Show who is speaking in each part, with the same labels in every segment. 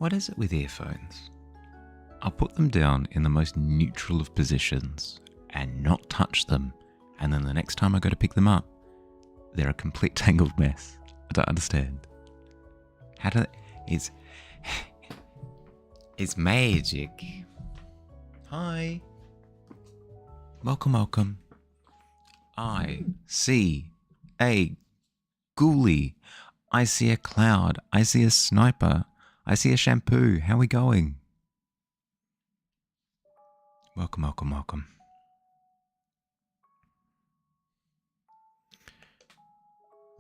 Speaker 1: What is it with earphones? I'll put them down in the most neutral of positions and not touch them, and then the next time I go to pick them up, they're a complete tangled mess. I don't understand. How do it's magic. Hi. Welcome. I see a ghoulie. I see a cloud. I see a sniper. I see a shampoo. How are we going? Welcome.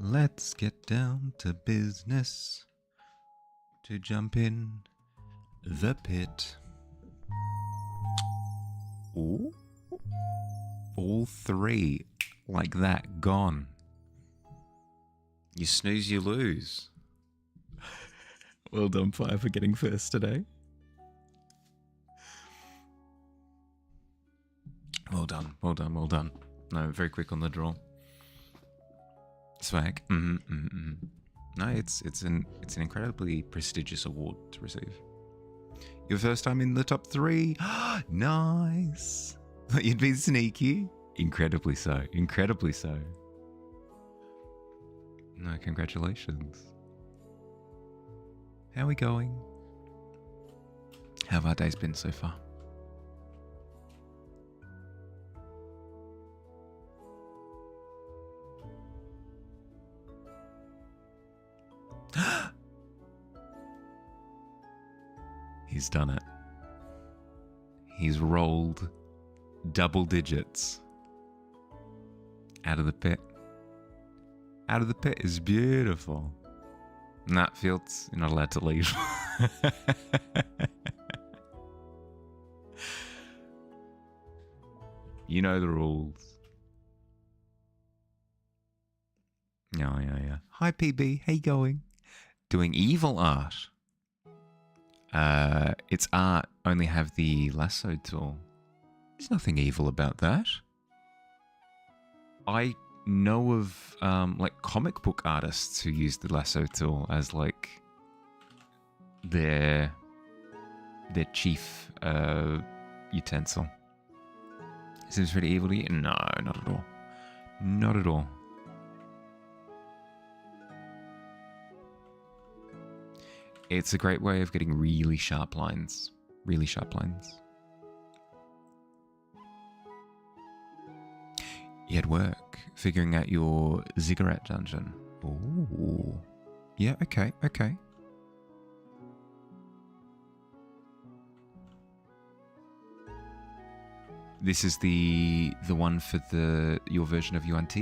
Speaker 1: Let's get down to business to jump in the pit. Ooh. All three, like that, gone. You snooze, you lose. Well done, Fire, for getting first today. Well done. No, very quick on the draw. Swag. No, it's an incredibly prestigious award to receive. Your first time in the top 3. Nice. Thought you'd been sneaky. Incredibly so. No, congratulations. How are we going? How have our days been so far? He's done it. He's rolled double digits out of the pit. Out of the pit is beautiful. Nah, Fields, you're not allowed to leave. You know the rules. Yeah. Hi, PB. How you going? Doing evil art. It's art. Only have the lasso tool. There's nothing evil about that. I know of like comic book artists who use the lasso tool as like their chief utensil. Seems pretty evil to you? No, not at all. Not at all. It's a great way of getting really sharp lines. Really sharp lines. You had work figuring out your ziggurat dungeon. Ooh. Yeah, okay. This is the one for your version of UNT?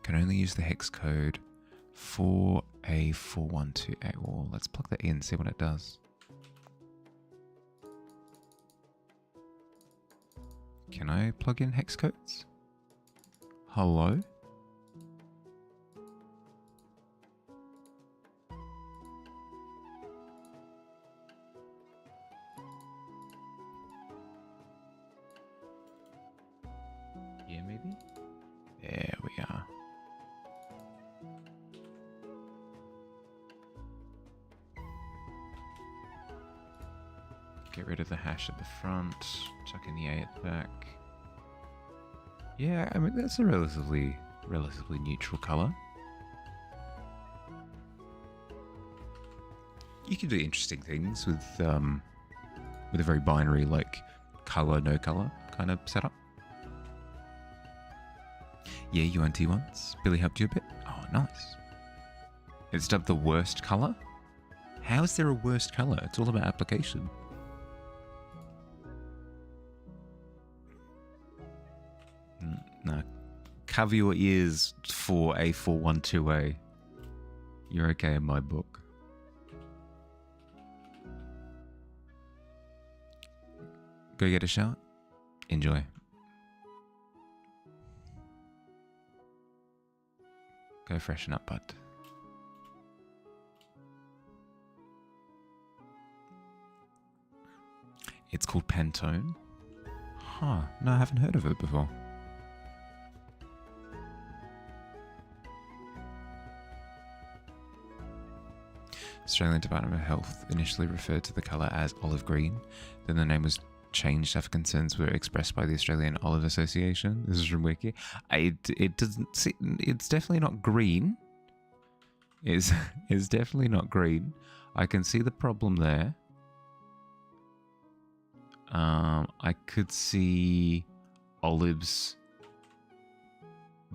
Speaker 1: Can only use the hex code for a 4128. Well, let's plug that in, see what it does. Can I plug in hex codes? Hello? Yeah, maybe? There we are. Get rid of the hash at the front, chuck in the A at the back. Yeah, I mean, that's a relatively neutral color. You can do interesting things with a very binary, like, color, no color kind of setup. Yeah, UNT once. Billy helped you a bit. Oh, nice. It's dubbed the worst color? How is there a worst color? It's all about application. No. Cover your ears for a 412A. You're okay in my book. Go get a shower. Enjoy. Go freshen up, bud. It's called Pantone. Huh. No, I haven't heard of it before. Australian Department of Health initially referred to the colour as olive green. Then the name was changed after concerns were expressed by the Australian Olive Association. This is from Wiki. It doesn't see, it's definitely not green. It's definitely not green. I can see the problem there. I could see olives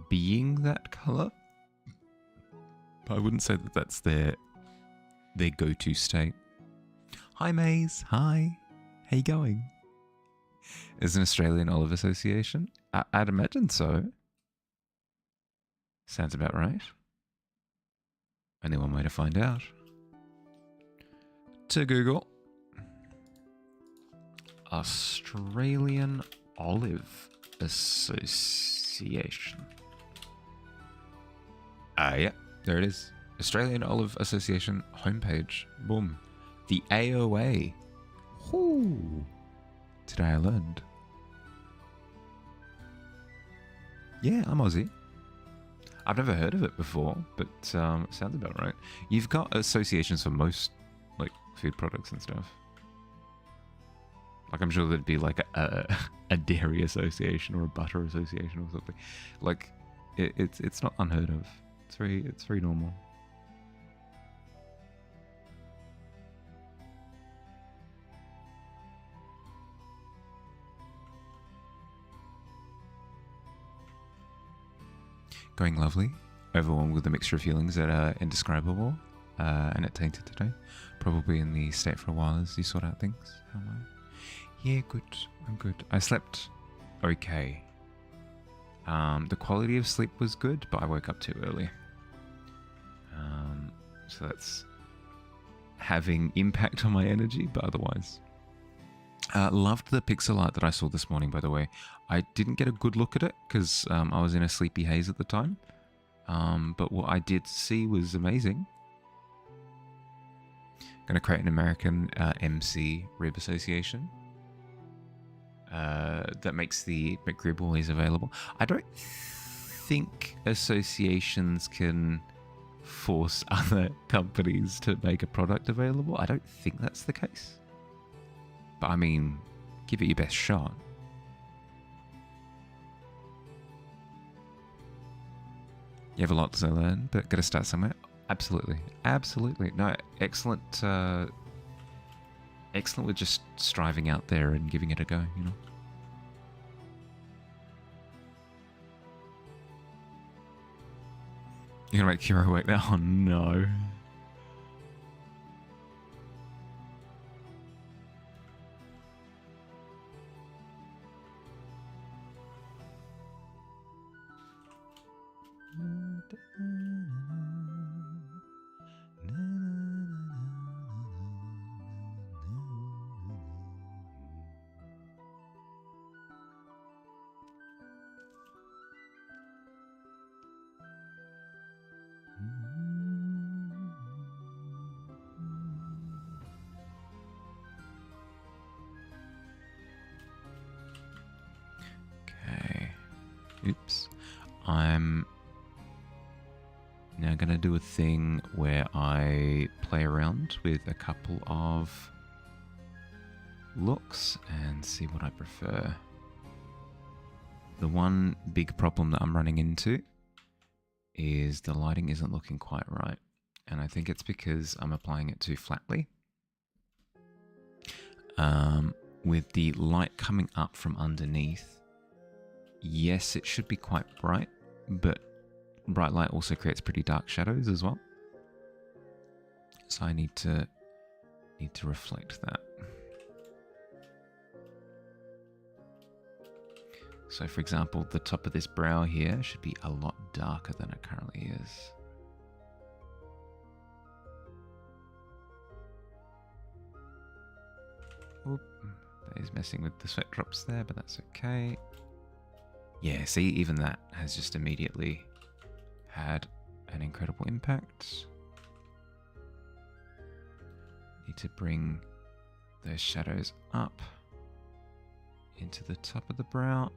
Speaker 1: being that colour, but I wouldn't say that that's their go-to state. Hi Maze, hi. How you going? Is an Australian Olive Association? I'd imagine so. Sounds about right. Only one way to find out. To Google. Australian Olive Association. Yeah, there it is. Australian Olive Association homepage. Boom. The AOA. Whoo. Today I learned. Yeah, I'm Aussie. I've never heard of it before, but it sounds about right. You've got associations for most like food products and stuff. Like I'm sure there'd be like a dairy association or a butter association or something. Like it's not unheard of. It's very normal. Going lovely. Overwhelmed with a mixture of feelings that are indescribable and tainted today. Probably in the state for a while as you sort out things. How am I? Yeah, good. I'm good. I slept okay. The quality of sleep was good, but I woke up too early. So that's having impact on my energy, but otherwise. Loved the pixel art that I saw this morning, by the way. I didn't get a good look at it because I was in a sleepy haze at the time. But what I did see was amazing. Going to create an American MC rib association that makes the McRib always available. I don't think associations can force other companies to make a product available. I don't think that's the case. But I mean, give it your best shot. You have a lot to learn, but got to start somewhere. Absolutely, absolutely. No, excellent. Excellent with just striving out there and giving it a go. You know. You're gonna make Kiro wait now? Oh no. Okay. Oops. I'm now going to do a thing where I play around with a couple of looks and see what I prefer. The one big problem that I'm running into is the lighting isn't looking quite right. And I think it's because I'm applying it too flatly. With the light coming up from underneath, yes, it should be quite bright, but bright light also creates pretty dark shadows as well. So I need to reflect that. So for example, the top of this brow here should be a lot darker than it currently is. Oop, that is messing with the sweat drops there, but that's okay. Yeah, see, even that has just immediately had an incredible impact. Need to bring those shadows up into the top of the brow.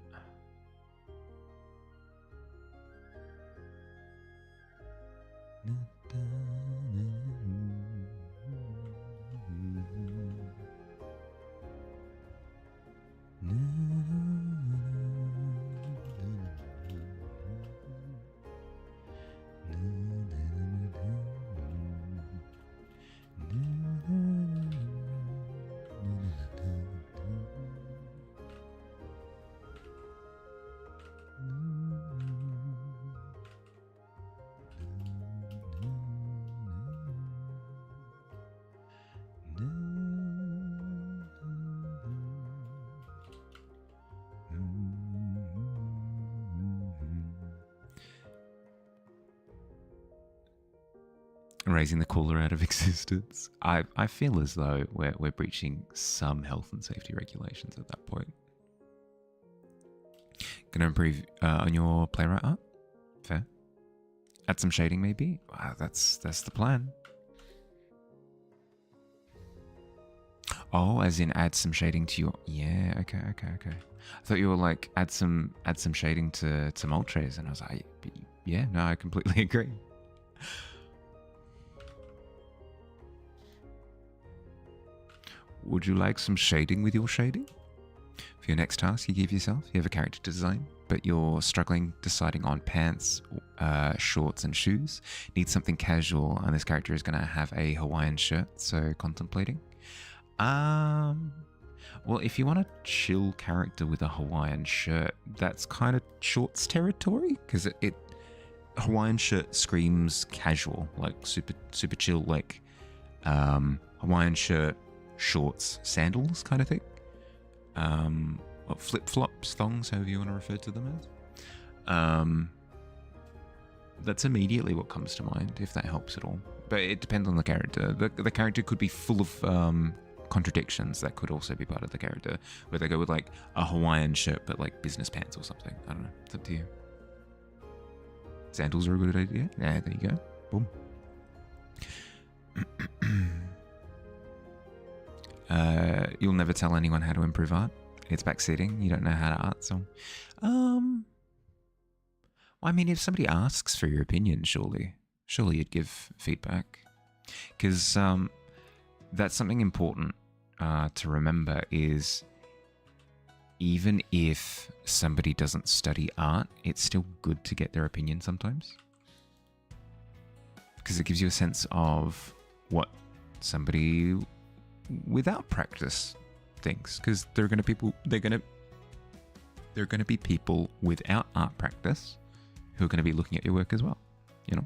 Speaker 1: raising the cooler out of existence. I feel as though we're breaching some health and safety regulations at that point. Gonna improve on your playwright art. Fair. Add some shading, maybe. Wow, that's the plan. Oh, as in add some shading to your... Yeah, okay. I thought you were like, add some shading to Moltres, and I was like, yeah, no, I completely agree. Would you like some shading with your shading? For your next task you give yourself, you have a character design, but you're struggling deciding on pants, shorts, and shoes. Need something casual, and this character is going to have a Hawaiian shirt, so contemplating. Well, if you want a chill character with a Hawaiian shirt, that's kind of shorts territory, because it Hawaiian shirt screams casual, like super chill, like Hawaiian shirt, shorts, sandals kind of thing. Flip-flops, thongs, however you want to refer to them as. That's immediately what comes to mind, if that helps at all. But it depends on the character. The character could be full of contradictions. That could also be part of the character, where they go with like a Hawaiian shirt but like business pants or something. I don't know. It's up to you. Sandals are a good idea. Yeah, there you go. Boom. You'll never tell anyone how to improve art. It's backseating. You don't know how to art, so... I mean, if somebody asks for your opinion, surely you'd give feedback. Because that's something important to remember is even if somebody doesn't study art, it's still good to get their opinion sometimes. Because it gives you a sense of what somebody without practice thinks. Because they're going to be people without art practice who are going to be looking at your work as well, you know?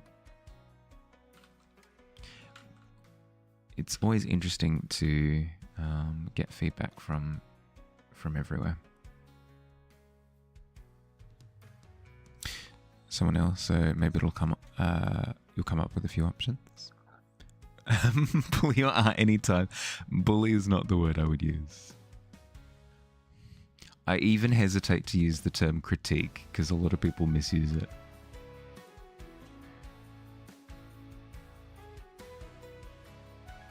Speaker 1: It's always interesting to get feedback from everywhere. Someone else, so maybe it'll come. You'll come up with a few options. Bully your art anytime. Bully is not the word I would use. I even hesitate to use the term critique because a lot of people misuse it.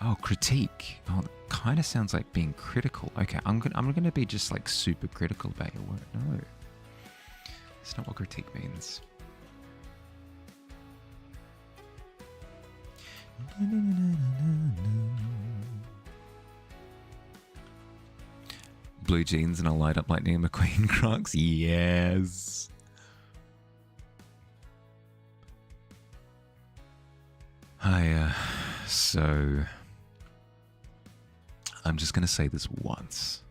Speaker 1: Oh, critique. Oh, that kind of sounds like being critical. Okay, I'm gonna be just like super critical about your work. No, it's not what critique means. Blue jeans and I'll light up Lightning McQueen Crocs. Yes. So I'm just going to say this once.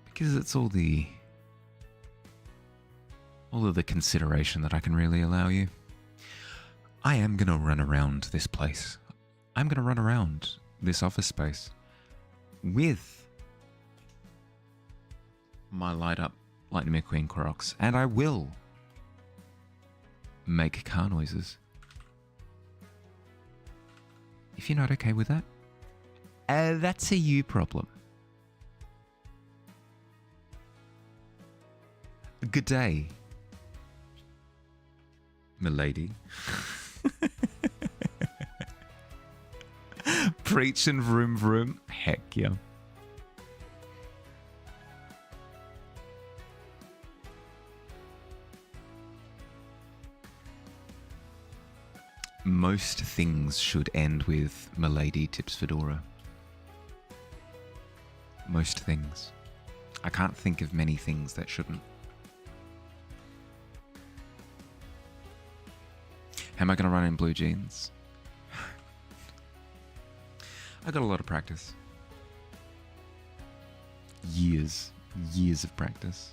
Speaker 1: Because it's all of the consideration that I can really allow you. I am going to run around this place. I'm going to run around this office space with my light up Lightning McQueen Crocs, and I will make car noises. If you're not okay with that, that's a you problem. Good day, milady. Preach and vroom vroom. Heck yeah. Most things should end with Milady tips fedora. Most things. I can't think of many things that shouldn't. How am I going to run in blue jeans? I got a lot of practice. Years of practice.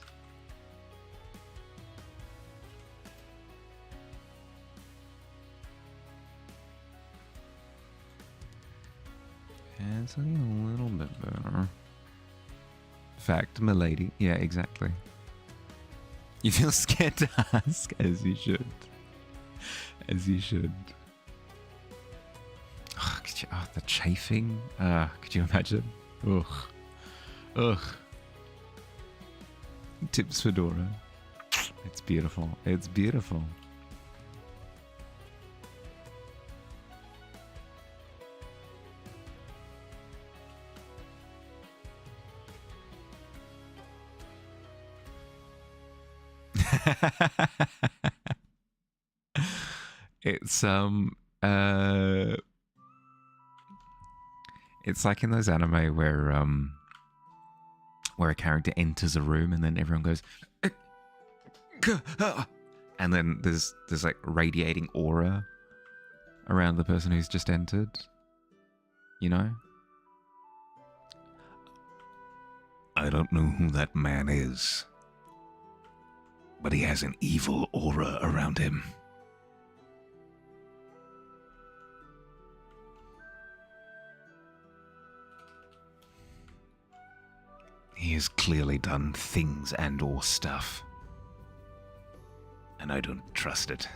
Speaker 1: It's only a little bit better. Fact, milady. Yeah, exactly. You feel scared to ask, as you should. As you should. Oh, the chafing. Could you imagine? Ugh. Ugh. Tips Fedora. It's beautiful. It's beautiful. It's it's like in those anime where a character enters a room and then everyone goes and then there's like radiating aura around the person who's just entered, you know? I don't know who that man is, but he has an evil aura around him. He has clearly done things and or stuff, and I don't trust it.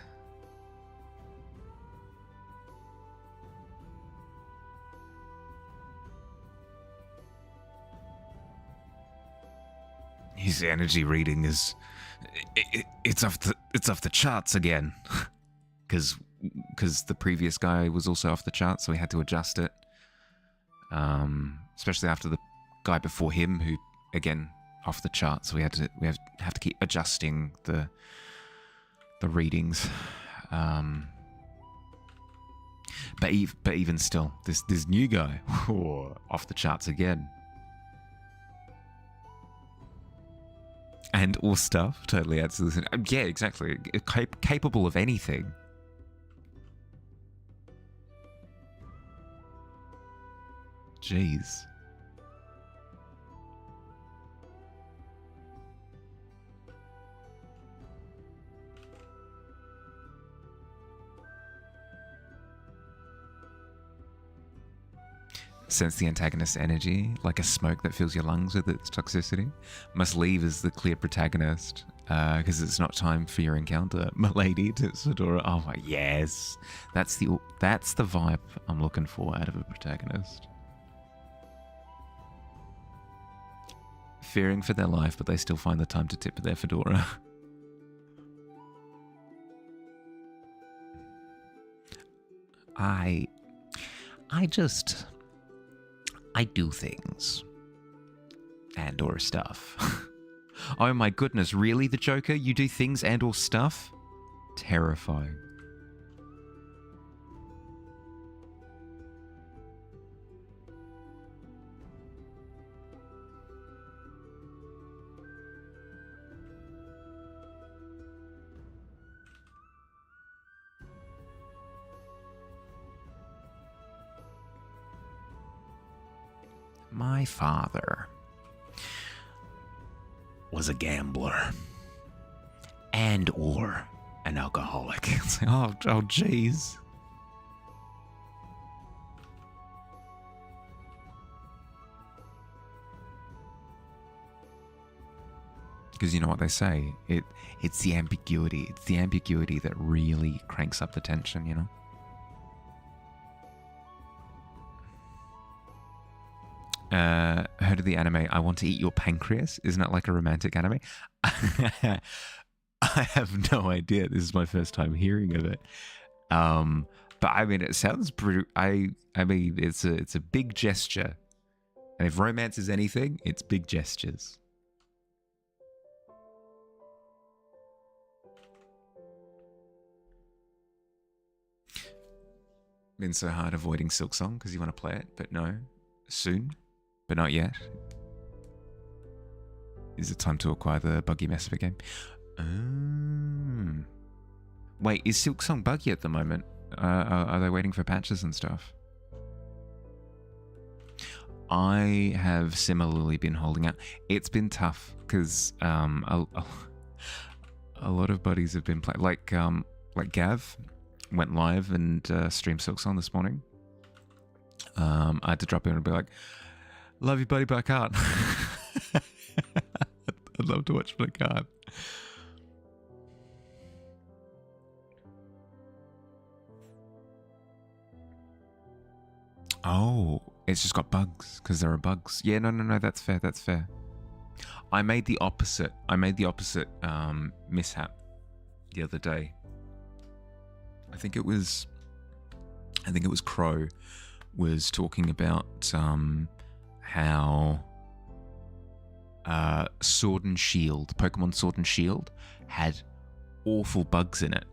Speaker 1: His energy reading is it's off the charts again, because the previous guy was also off the charts, so we had to adjust it. Especially after the guy before him, who again off the charts, so we have to keep adjusting the readings. But even still, this new guy off the charts again. And all stuff totally adds to this. Yeah, exactly. Capable of anything. Jeez. Sense the antagonist's energy, like a smoke that fills your lungs with its toxicity. Must leave as the clear protagonist, because it's not time for your encounter. Milady to Fedora. Oh my, yes. That's the vibe I'm looking for out of a protagonist. Fearing for their life, but they still find the time to tip their fedora. I do things. And or stuff. Oh my goodness, really, the Joker? You do things and or stuff? Terrifying. My father was a gambler and or an alcoholic. It's like, oh jeez. Because you know what they say, it's the ambiguity. It's the ambiguity that really cranks up the tension, you know? Heard of the anime I Want to Eat Your Pancreas? Isn't it like a romantic anime? I have no idea. This is my first time hearing of it. But I mean, it sounds pretty. I mean, it's a big gesture, and if romance is anything, it's big gestures. Been so hard avoiding Silksong because you want to play it, but no, soon. But not yet. Is it time to acquire the buggy mess of a game? Wait, is Silksong buggy at the moment? Are they waiting for patches and stuff? I have similarly been holding out. It's been tough because a lot of buddies have been playing. Like Gav went live and streamed Silksong this morning. I had to drop in and be like, love you, buddy, but I can't. I'd love to watch, but I can't. Oh, it's just got bugs because there are bugs. Yeah, no, that's fair, that's fair. I made the opposite. Mishap the other day. I think it was Crow was talking about how Sword and Shield, Pokemon Sword and Shield, had awful bugs in it.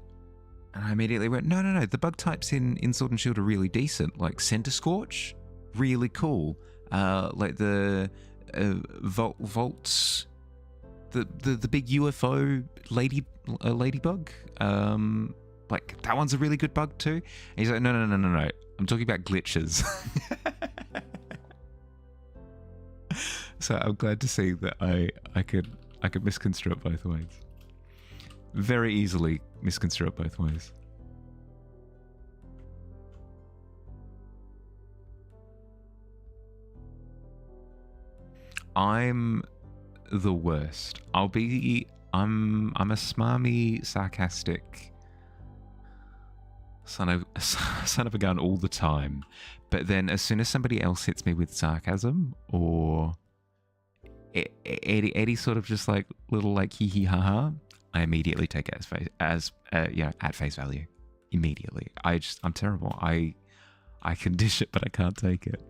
Speaker 1: And I immediately went, no, the bug types in Sword and Shield are really decent. Like Center Scorch, really cool. Like the Volts, the big UFO ladybug. Like that one's a really good bug too. And he's like, no. I'm talking about glitches. So I'm glad to see that I could misconstrue it both ways. Very easily misconstrue it both ways. I'm the worst. I'm a smarmy, sarcastic son of a gun all the time. But then as soon as somebody else hits me with sarcasm or any sort of just like little like hee hee ha ha, I immediately take it at face value. Immediately. I'm terrible. I can dish it, but I can't take it.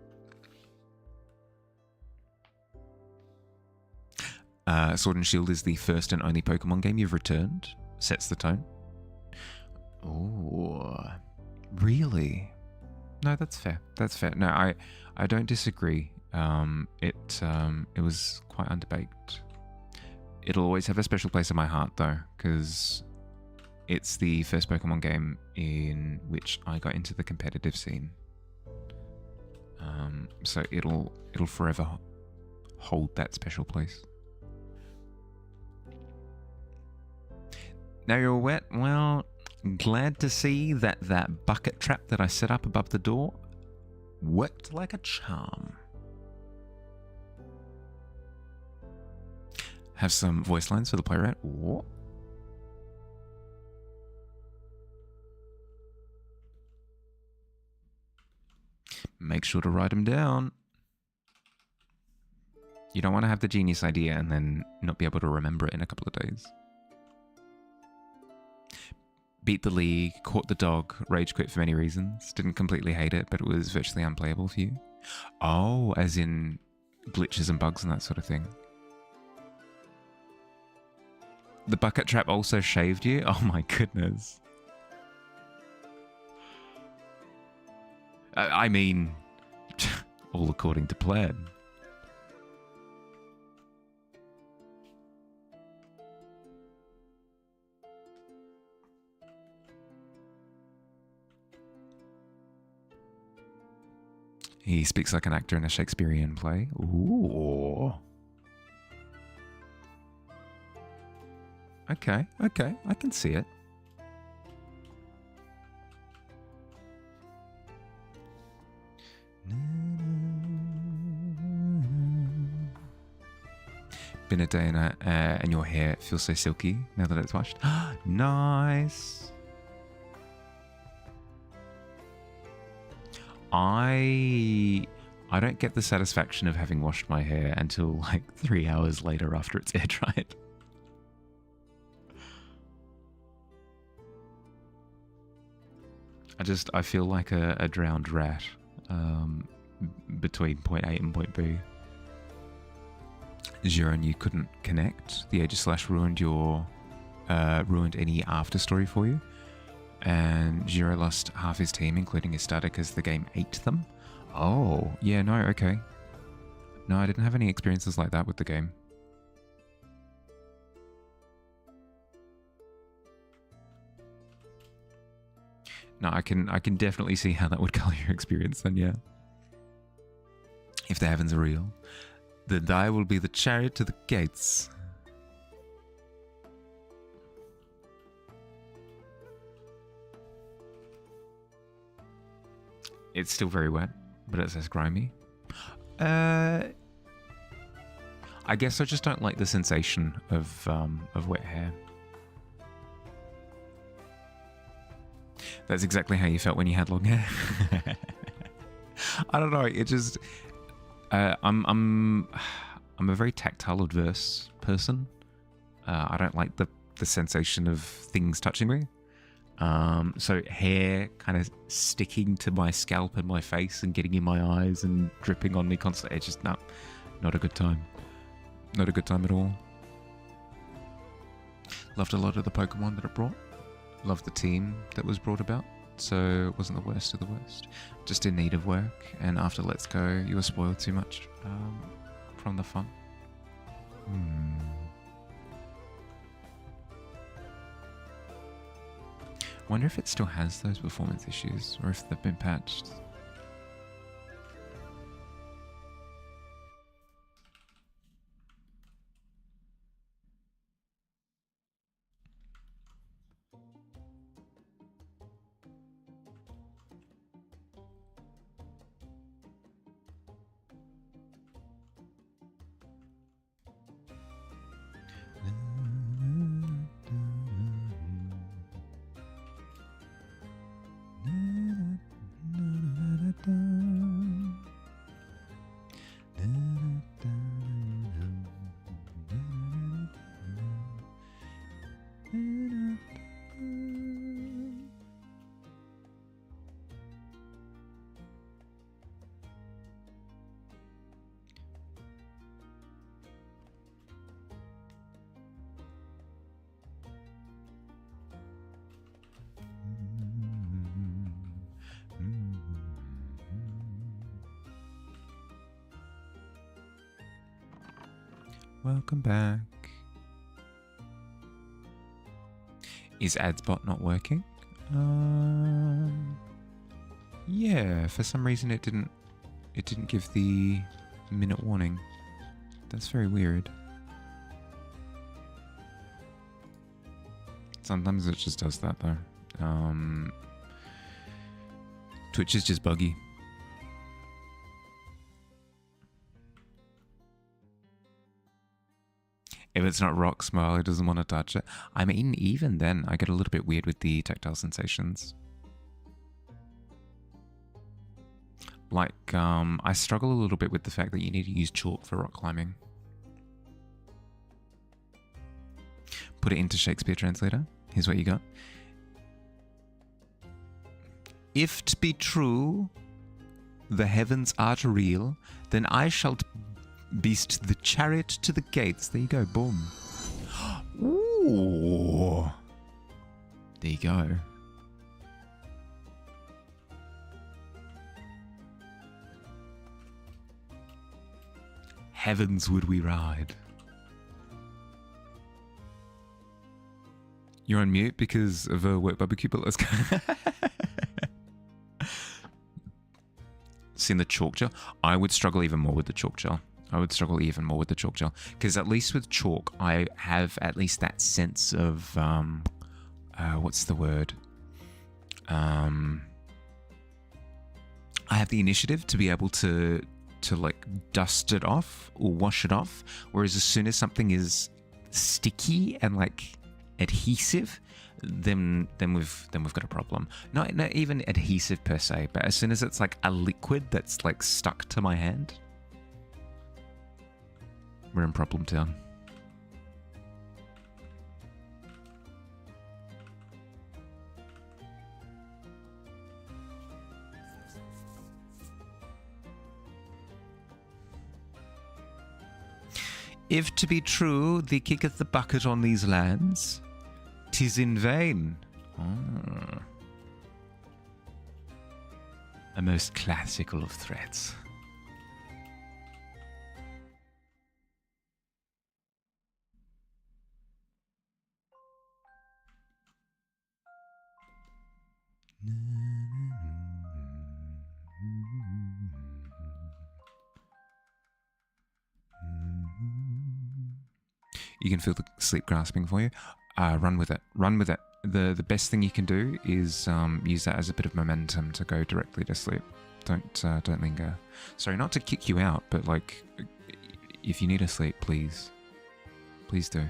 Speaker 1: Sword and Shield is the first and only Pokemon game you've returned. Sets the tone. Oh, really? No, that's fair. That's fair. No, I don't disagree. It was quite underbaked. It'll always have a special place in my heart, though, because it's the first Pokemon game in which I got into the competitive scene. So it'll forever hold that special place. Now you're wet. Well, glad to see that bucket trap that I set up above the door worked like a charm. Have some voice lines for the player rat. Whoa. Make sure to write them down. You don't want to have the genius idea and then not be able to remember it in a couple of days. Beat the league, caught the dog, rage quit for many reasons. Didn't completely hate it, but it was virtually unplayable for you. Oh, as in glitches and bugs and that sort of thing. The bucket trap also shaved you? Oh my goodness. I mean, all according to plan. He speaks like an actor in a Shakespearean play. Ooh. Okay, I can see it. Been a day and your hair feels so silky now that it's washed. Nice. I don't get the satisfaction of having washed my hair until like 3 hours later after it's air dried. I feel like a drowned rat between point A and point B. Jiren, you couldn't connect. The Aegislash ruined any after story for you. And Zero lost half his team, including his starter, because the game ate them. Oh, yeah, no, okay. No, I didn't have any experiences like that with the game. No, I can definitely see how that would color your experience then, yeah. If the heavens are real, the die will be the chariot to the gates. It's still very wet, but it says grimy. I guess I just don't like the sensation of wet hair. That's exactly how you felt when you had long hair. I don't know. It just I'm a very tactile adverse person. I don't like the sensation of things touching me. So hair kind of sticking to my scalp and my face and getting in my eyes and dripping on me constantly. It's just not a good time. Not a good time at all. Loved a lot of the Pokemon that it brought. Loved the team that was brought about. So it wasn't the worst of the worst. Just in need of work. And after Let's Go, you were spoiled too much from the fun. Wonder if it still has those performance issues or if they've been patched. Welcome back. Is AdsBot not working? Yeah, for some reason it didn't give the minute warning. That's very weird. Sometimes it just does that though. Twitch is just buggy. If it's not rock smile, it doesn't want to touch it. I mean, even then, I get a little bit weird with the tactile sensations. Like, I struggle a little bit with the fact that you need to use chalk for rock climbing. Put it into Shakespeare Translator. Here's what you got. If 't be true, the heavens are real, then I shall beast the chariot to the gates. There you go, boom. Ooh. There you go. Heavens would we ride. You're on mute because of a wet barbecue, but let's go. Seen the chalk gel? I would struggle even more with the chalk gel. Because at least with chalk, I have at least that sense of, what's the word? I have the initiative to be able to like dust it off or wash it off. Whereas as soon as something is sticky and like adhesive, then we've got a problem. Not even adhesive per se, but as soon as it's like a liquid that's like stuck to my hand, we're in problem town. If to be true, thee kicketh the bucket on these lands, 'tis in vain. Oh. A most classical of threats. You can feel the sleep grasping for you. Run with it. Run with it. The best thing you can do is use that as a bit of momentum to go directly to sleep. Don't linger. Sorry, not to kick you out, but like, if you need to sleep, please do.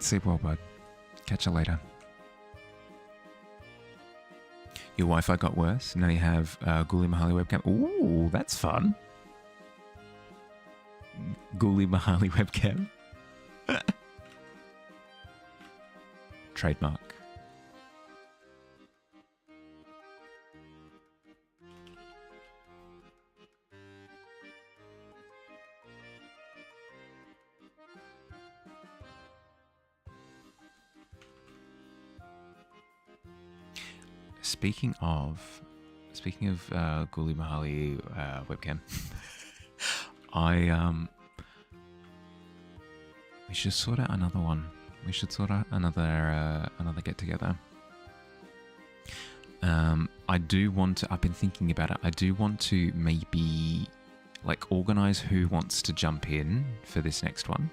Speaker 1: Sleep well, bud. Catch you later. Your Wi-Fi got worse. Now you have Ghoulie Mahali webcam. Ooh, that's fun. Ghoulie Mahali webcam. Trademark. Speaking of Ghoulie Mahali webcam, we should sort out another one. We should sort out another get together. I do want to. I've been thinking about it. I do want to maybe like organize who wants to jump in for this next one,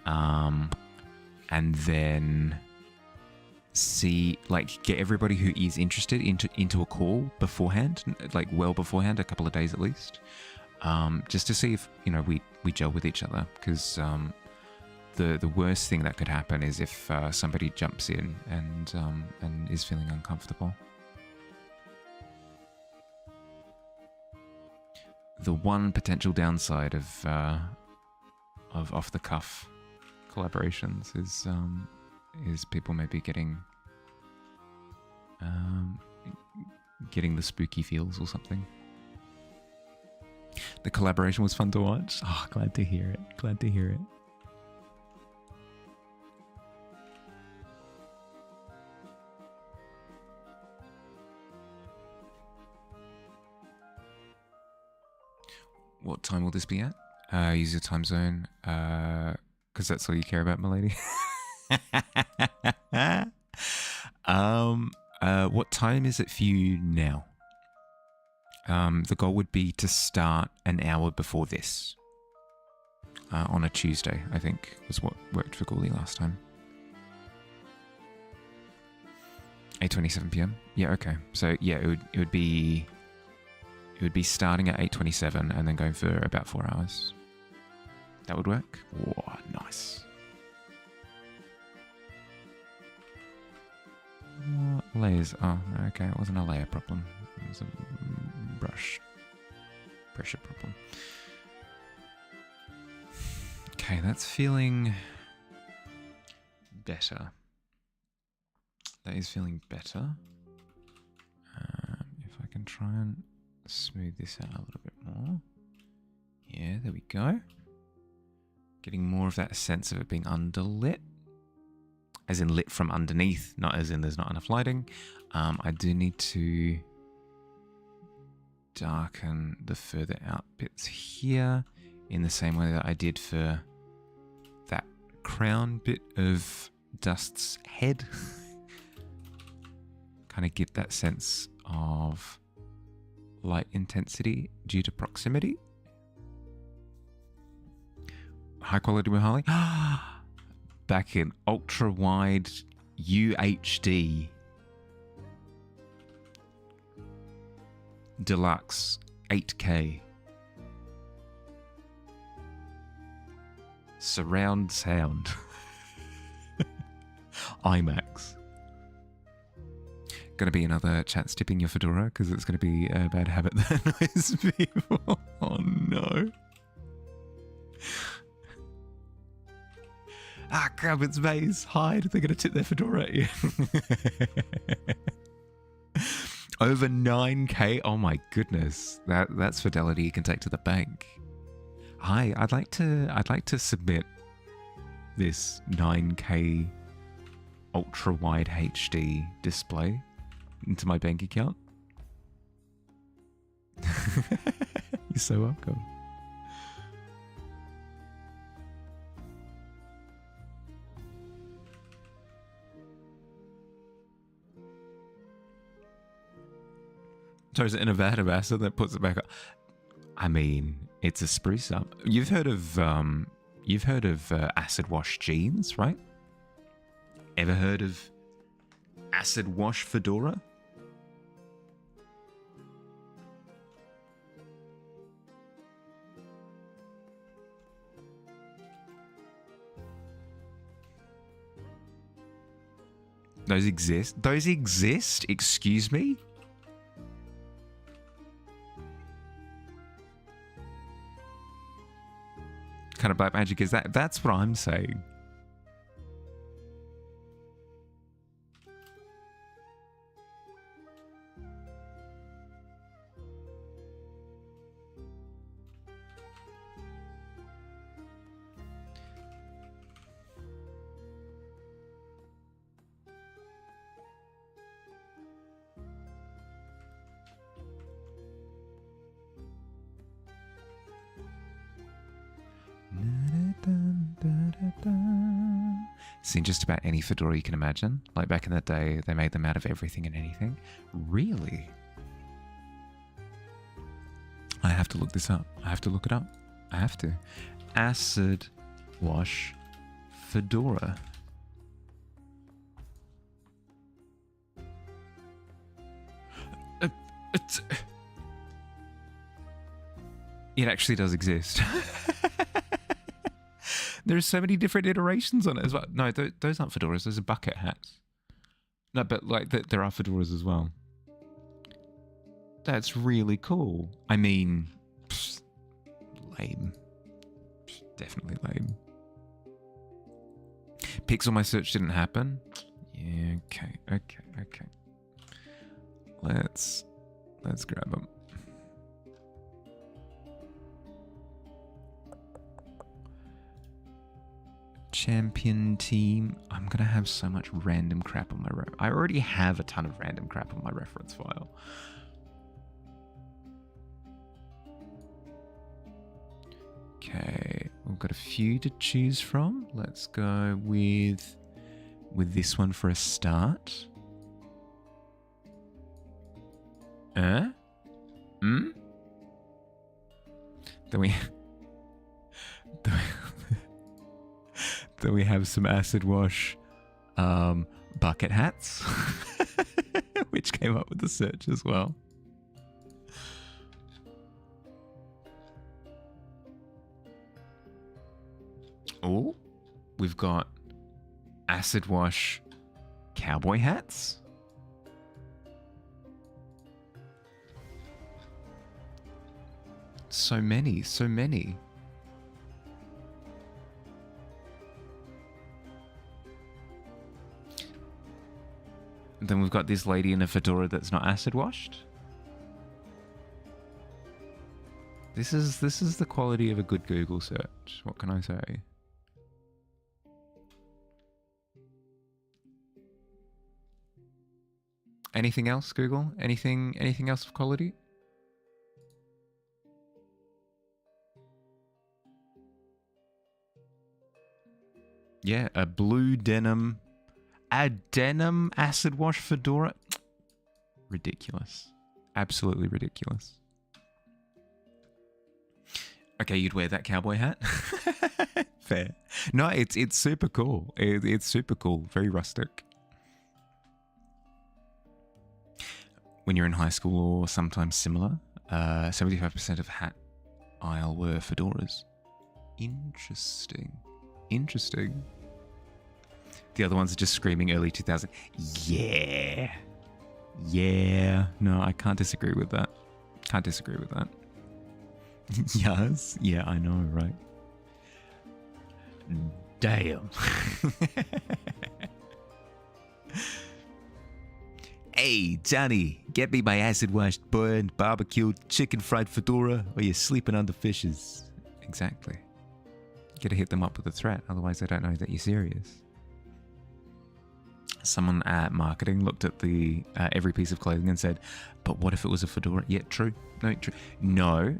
Speaker 1: and then see, like, get everybody who is interested into a call beforehand, like well beforehand, a couple of days at least, just to see if, you know, we gel with each other, because the worst thing that could happen is if somebody jumps in and is feeling uncomfortable. The one potential downside of off the cuff collaborations is people maybe getting the spooky feels or something. The collaboration was fun to watch. Oh, glad to hear it. Glad to hear it. What time will this be at? Use your time zone, because that's all you care about, my lady. What time is it for you now? The goal would be to start an hour before this. On a Tuesday, I think, was what worked for Ghoulie last time. 8:27 p.m. Yeah, okay. So yeah, it would be starting at 8:27 and then going for about 4 hours. That would work. Whoa, nice. Layers. Oh, okay. It wasn't a layer problem. It was a brush pressure problem. Okay, that's feeling better. That is feeling better. If I can try and smooth this out a little bit more. Yeah, there we go. Getting more of that sense of it being underlit. As in lit from underneath, not as in there's not enough lighting. I do need to darken the further out bits here in the same way that I did for that crown bit of Dust's head. Kind of get that sense of light intensity due to proximity. High quality Mahali. Back in ultra wide UHD deluxe 8K surround sound IMAX. Going to be another chance tipping your fedora because it's going to be a bad habit that annoys people. Oh no. Ah, crap, it's Maze. Hide. They're going to tip their fedora at you. Over 9K. Oh my goodness. That's fidelity you can take to the bank. Hi, I'd like to submit this 9K ultra wide HD display into my bank account. You're so welcome. Throws it in a vat of acid that puts it back up. I mean, it's a spruce up. You've heard of acid wash jeans, right? Ever heard of acid wash fedora? Those exist? Those exist? Excuse me? What kind of black magic is that? That's what I'm saying. Seen just about any fedora you can imagine. Like back in the day, they made them out of everything and anything. Really? I have to look this up. I have to look it up. I have to. Acid wash fedora. It actually does exist. There are so many different iterations on it as well. No, those aren't fedoras. Those are bucket hats. No, but like there are fedoras as well. That's really cool. I mean, lame. Definitely lame. Pixel my search didn't happen. Yeah. Okay. Let's grab them. Champion team. I'm gonna have so much random crap on my I already have a ton of random crap on my reference file. Okay, we've got a few to choose from. Let's go with this one for a start. Then we have some acid wash bucket hats, which came up with the search as well. Oh, we've got acid wash cowboy hats. So many. And then we've got this lady in a fedora that's not acid washed. This is the quality of a good Google search. What can I say? Anything else, Google? Anything else of quality? Yeah, a blue denim. A denim acid wash fedora? Ridiculous. Absolutely ridiculous. Okay, you'd wear that cowboy hat? Fair. No, it's super cool. It's super cool. Very rustic. When you're in high school or sometimes similar, 75% of hat aisle were fedoras. Interesting. The other ones are just screaming early 2000. Yeah. No, I can't disagree with that. Yes. Yeah, I know, right? Damn. Hey, Johnny, get me my acid-washed, burned, barbecued, chicken-fried fedora, or you're sleeping under fishes. Exactly. You gotta hit them up with a threat, otherwise they don't know that you're serious. Someone at marketing looked at the every piece of clothing and said, but what if it was a fedora? Yeah, true. No, true. No.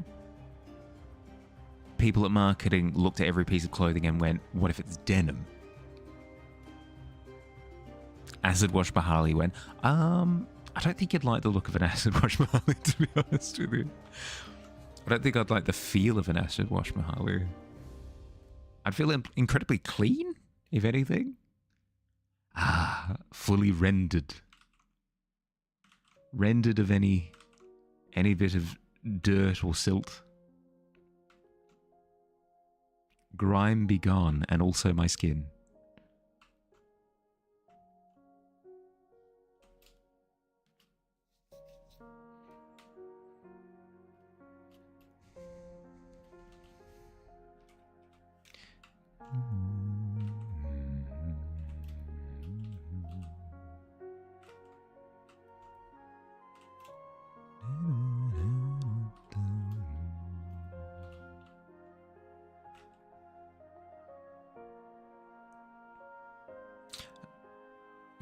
Speaker 1: People at marketing looked at every piece of clothing and went, what if it's denim? Acid Wash Mahali went, I don't think you'd like the look of an Acid Wash Mahali, to be honest with you. I don't think I'd like the feel of an Acid Wash Mahali. I'd feel incredibly clean, if anything. Fully rendered. Rendered of any bit of dirt or silt. Grime be gone, and also my skin.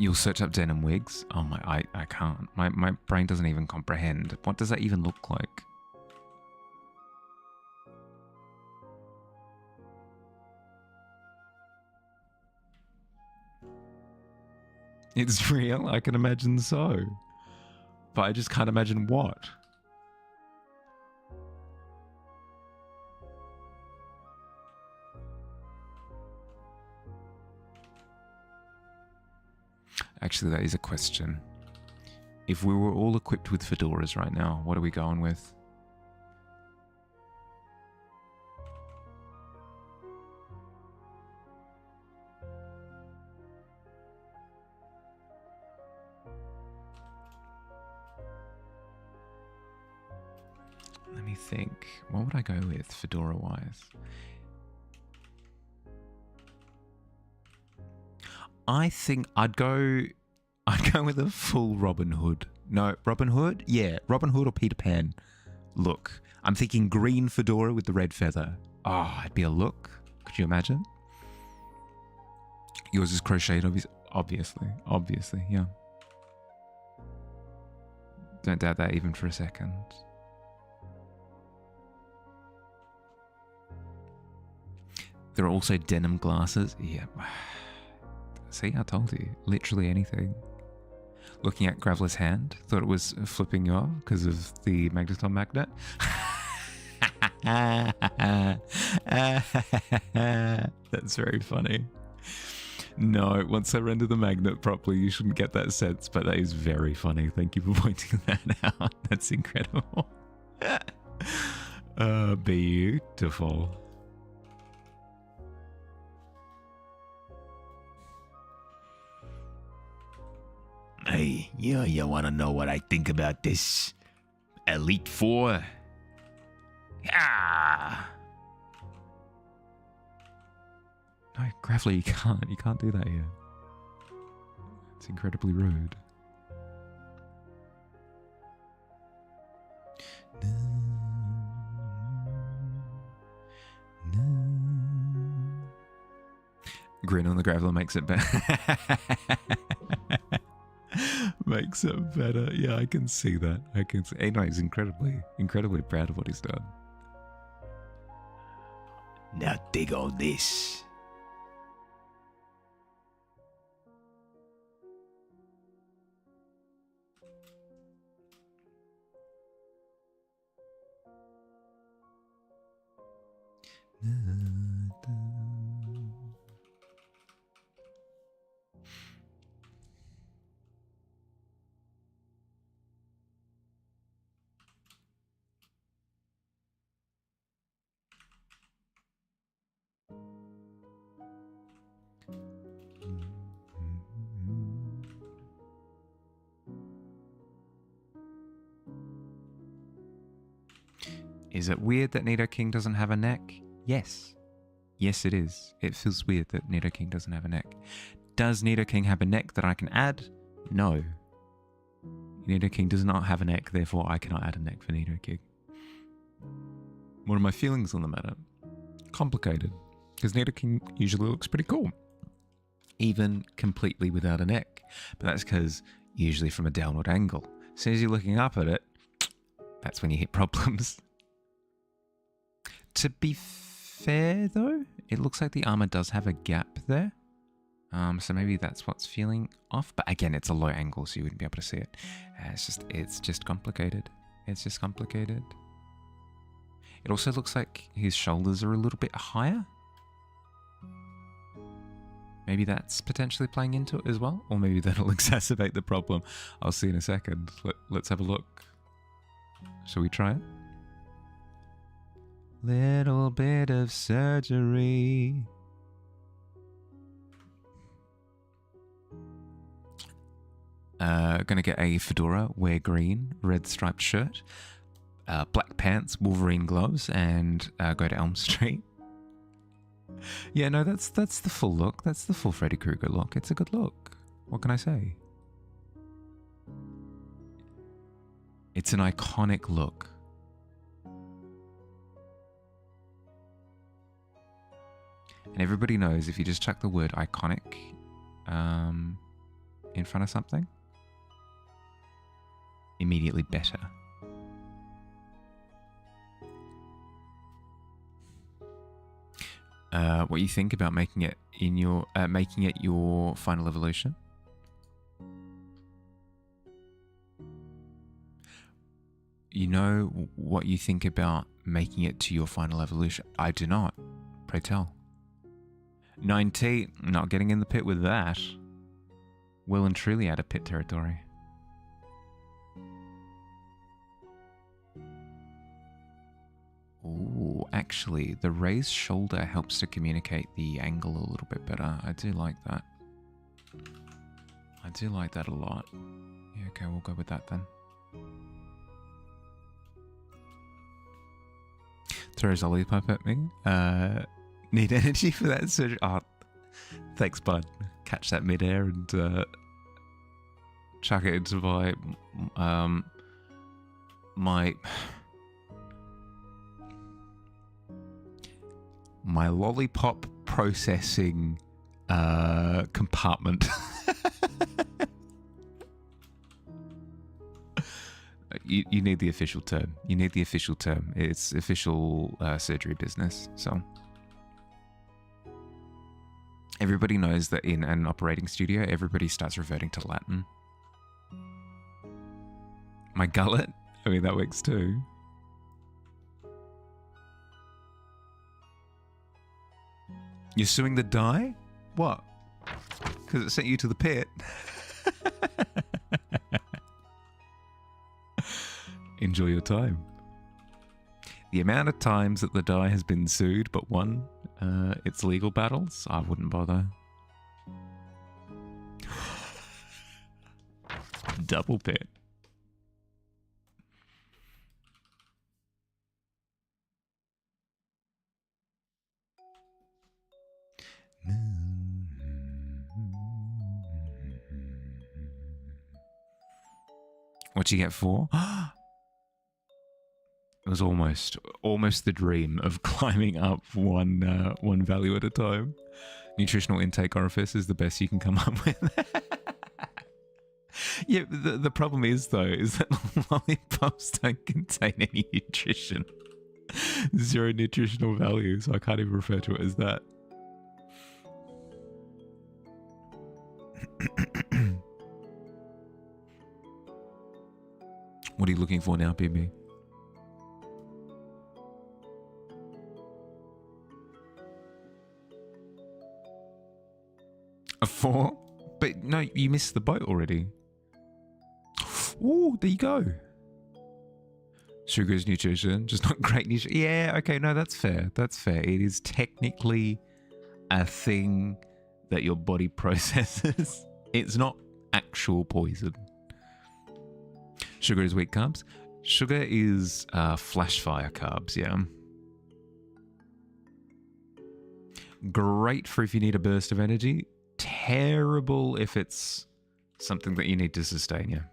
Speaker 1: You'll search up denim wigs. Oh my, I can't. My brain doesn't even comprehend. What does that even look like? It's real? I can imagine so. But I just can't imagine what. Actually, that is a question. If we were all equipped with fedoras right now, what are we going with? Let me think. What would I go with, fedora-wise? I think I'd go with a full Robin Hood. No, Robin Hood? Yeah, Robin Hood or Peter Pan. Look, I'm thinking green fedora with the red feather. Oh, it'd be a look. Could you imagine? Yours is crocheted, obviously, yeah. Don't doubt that even for a second. There are also denim glasses. Yeah. See, I told you. Literally anything. Looking at Graveler's hand, thought it was flipping you off because of the magneton magnet. That's very funny. No, once I render the magnet properly, you shouldn't get that sense, but that is very funny. Thank you for pointing that out. That's incredible. Beautiful. Hey, you want to know what I think about this? Elite Four? Ah! No, Graveler, you can't do that here. It's incredibly rude. Grin on the Graveler makes it better. Makes it better. Yeah, I can see that. I can see. Hey, no, he's incredibly proud of what he's done. Now dig on this. Is it weird that Nidoking doesn't have a neck? Yes. Yes, it is. It feels weird that Nidoking doesn't have a neck. Does Nidoking have a neck that I can add? No. Nidoking does not have a neck, therefore I cannot add a neck for Nidoking. What are my feelings on the matter? Complicated. Because Nidoking usually looks pretty cool. Even completely without a neck. But that's because usually from a downward angle. As soon as you're looking up at it, that's when you hit problems. To be fair, though, it looks like the armor does have a gap there. So maybe that's what's feeling off. But again, it's a low angle, so you wouldn't be able to see it. It's just complicated. It's just complicated. It also looks like his shoulders are a little bit higher. Maybe that's potentially playing into it as well. Or maybe that'll exacerbate the problem. I'll see in a second. Let's have a look. Shall we try it? Little bit of surgery. Gonna get a fedora, wear green, red striped shirt, black pants, Wolverine gloves, and go to Elm Street. Yeah, no, that's the full look. That's the full Freddy Krueger look. It's a good look. What can I say? It's an iconic look. And everybody knows if you just chuck the word iconic in front of something, immediately better. What you think about making it your final evolution? You know what you think about making it to your final evolution? I do not. Pray tell. 9T, not getting in the pit with that. Well and truly out of pit territory. Ooh, actually, the raised shoulder helps to communicate the angle a little bit better. I do like that. I do like that a lot. Yeah, okay, we'll go with that then. Throws a lollipop at me. Need energy for that surgery? Oh, thanks, bud. Catch that midair and chuck it into my lollipop processing compartment. You need the official term. You need the official term. It's official surgery business. So everybody knows that in an operating studio, everybody starts reverting to Latin. My gullet? I mean, that works too. You're suing the die? What? Because it sent you to the pit? Enjoy your time. The amount of times that the die has been sued but won its legal battles, I wouldn't bother. Double pit. What'd you get for? It was almost the dream of climbing up one value at a time. Nutritional intake orifice is the best you can come up with. Yeah, the problem is though, is that lollipops don't contain any nutrition. Zero nutritional value, so I can't even refer to it as that. What are you looking for now, BB? A 4? But no, you missed the boat already. Oh, there you go. Sugar is nutrition, just not great nutrition. Yeah, okay, no, that's fair. That's fair. It is technically a thing that your body processes. It's not actual poison. Sugar is weak carbs. Sugar is flash fire carbs, yeah. Great for if you need a burst of energy. Terrible if it's something that you need to sustain, yeah.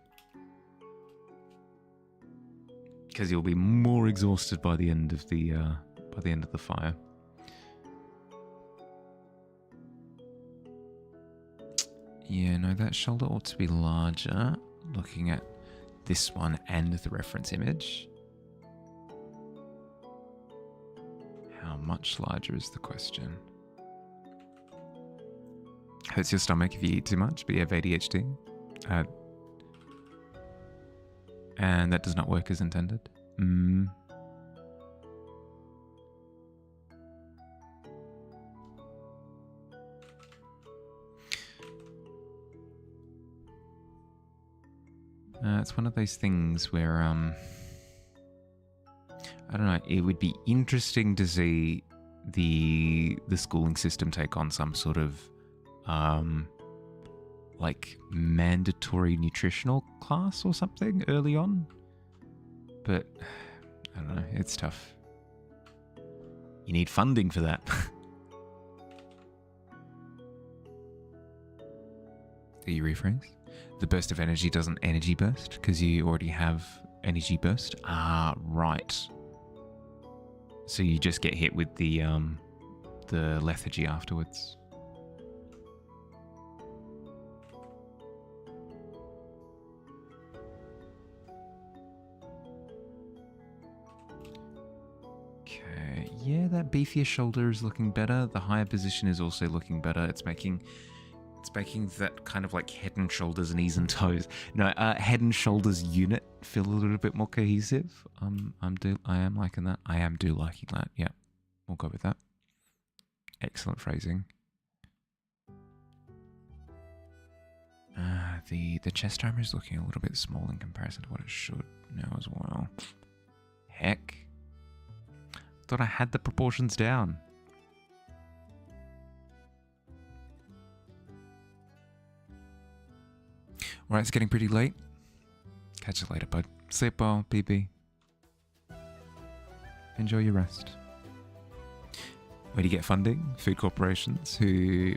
Speaker 1: Because you'll be more exhausted by the end of the fire. Yeah, no, that shoulder ought to be larger. Looking at this one and the reference image. How much larger is the question? Hurts your stomach if you eat too much, but you have ADHD. And that does not work as intended. It's one of those things where, I don't know, it would be interesting to see the schooling system take on some sort of, like, mandatory nutritional class or something early on. But, I don't know, it's tough. You need funding for that. Do you rephrase? The burst of energy doesn't energy burst because you already have energy burst. Ah, right. So you just get hit with the lethargy afterwards. Yeah, that beefier shoulder is looking better. The higher position is also looking better. It's making that kind of like head and shoulders, knees and toes. No, head and shoulders unit feel a little bit more cohesive. I am liking that. I am liking that. Yeah, we'll go with that. Excellent phrasing. The chest armor is looking a little bit small in comparison to what it should now as well. Heck. Thought I had the proportions down. Alright, it's getting pretty late. Catch you later, bud. Sleep well, BB. Enjoy your rest. Where do you get funding? Food corporations who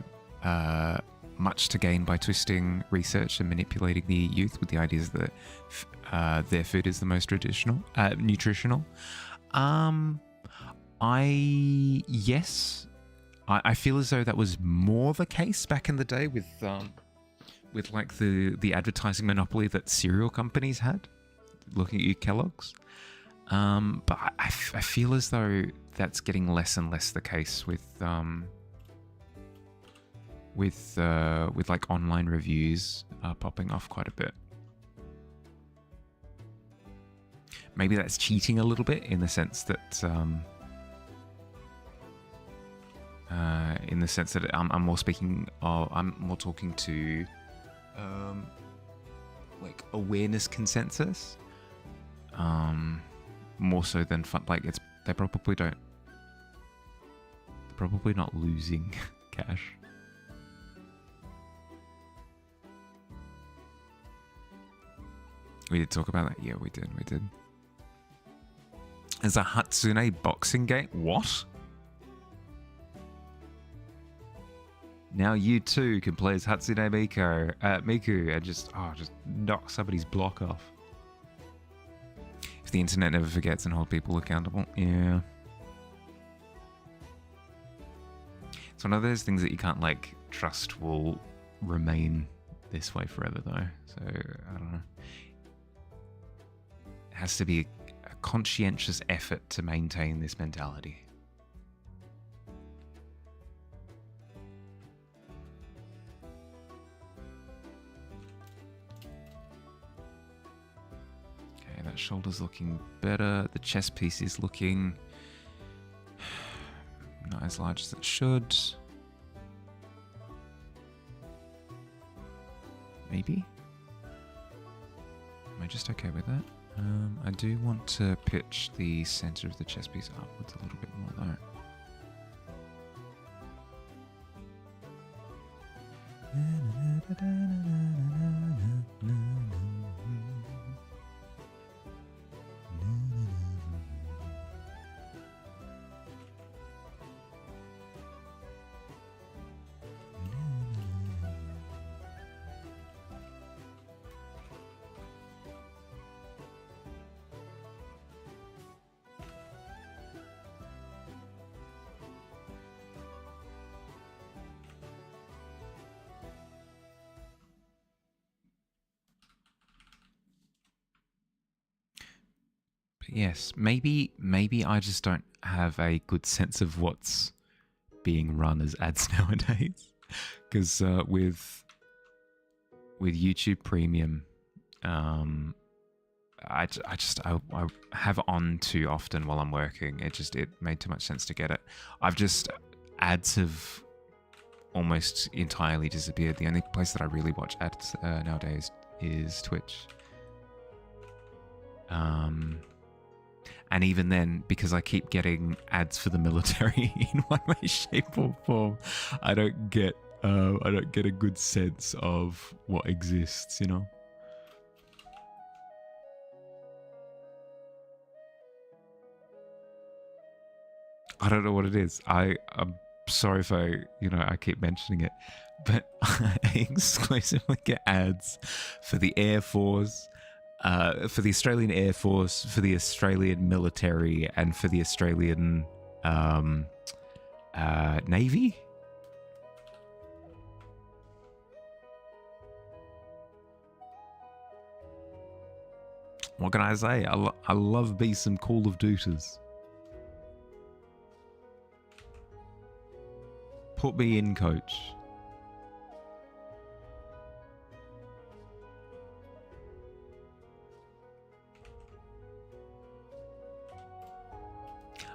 Speaker 1: much to gain by twisting research and manipulating the youth with the ideas that their food is the most nutritional. Yes. I feel as though that was more the case back in the day with like the advertising monopoly that cereal companies had, looking at you, Kellogg's. But I feel as though that's getting less and less the case with like online reviews popping off quite a bit. Maybe that's cheating a little bit in the sense that I'm more talking to like awareness consensus, more so than fun. Like they're probably not losing cash. We did talk about that. Yeah, we did. There's a Hatsune boxing game. What? Now you too can play as Hatsune Miku and just knock somebody's block off. If the internet never forgets and hold people accountable, yeah. It's one of those things that you can't like trust will remain this way forever though. So I don't know. It has to be a conscientious effort to maintain this mentality. Okay, that shoulder's looking better. The chest piece is looking not as large as it should. Maybe? Am I just okay with that? I do want to pitch the center of the chest piece upwards a little bit more though. Yes, maybe I just don't have a good sense of what's being run as ads nowadays. Because with YouTube Premium, I have on too often while I'm working. It made too much sense to get it. Ads have almost entirely disappeared. The only place that I really watch ads nowadays is Twitch. And even then, because I keep getting ads for the military in one way, shape, or form, I don't get a good sense of what exists, you know. I don't know what it is. I'm sorry if I keep mentioning it, but I exclusively get ads for the Air Force. For the Australian Air Force, for the Australian military, and for the Australian Navy. What can I say? I love me some Call of Duties. Put me in, coach.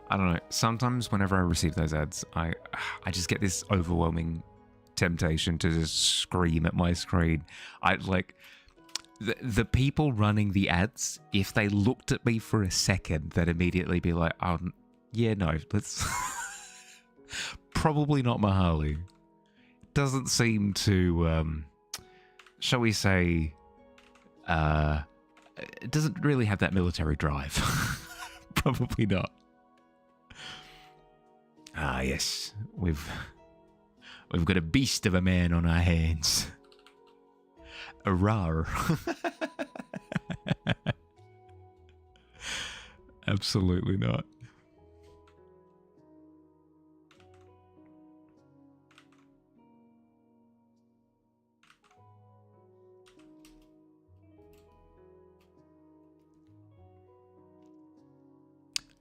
Speaker 1: I don't know. Sometimes whenever I receive those ads, I just get this overwhelming temptation to just scream at my screen. I like the people running the ads. If they looked at me for a second, they'd immediately be like, yeah, no, let's probably not Mahali. Doesn't seem to, shall we say, it doesn't really have that military drive. Probably not. Ah, yes, we've got a beast of a man on our hands. A rar. Absolutely not.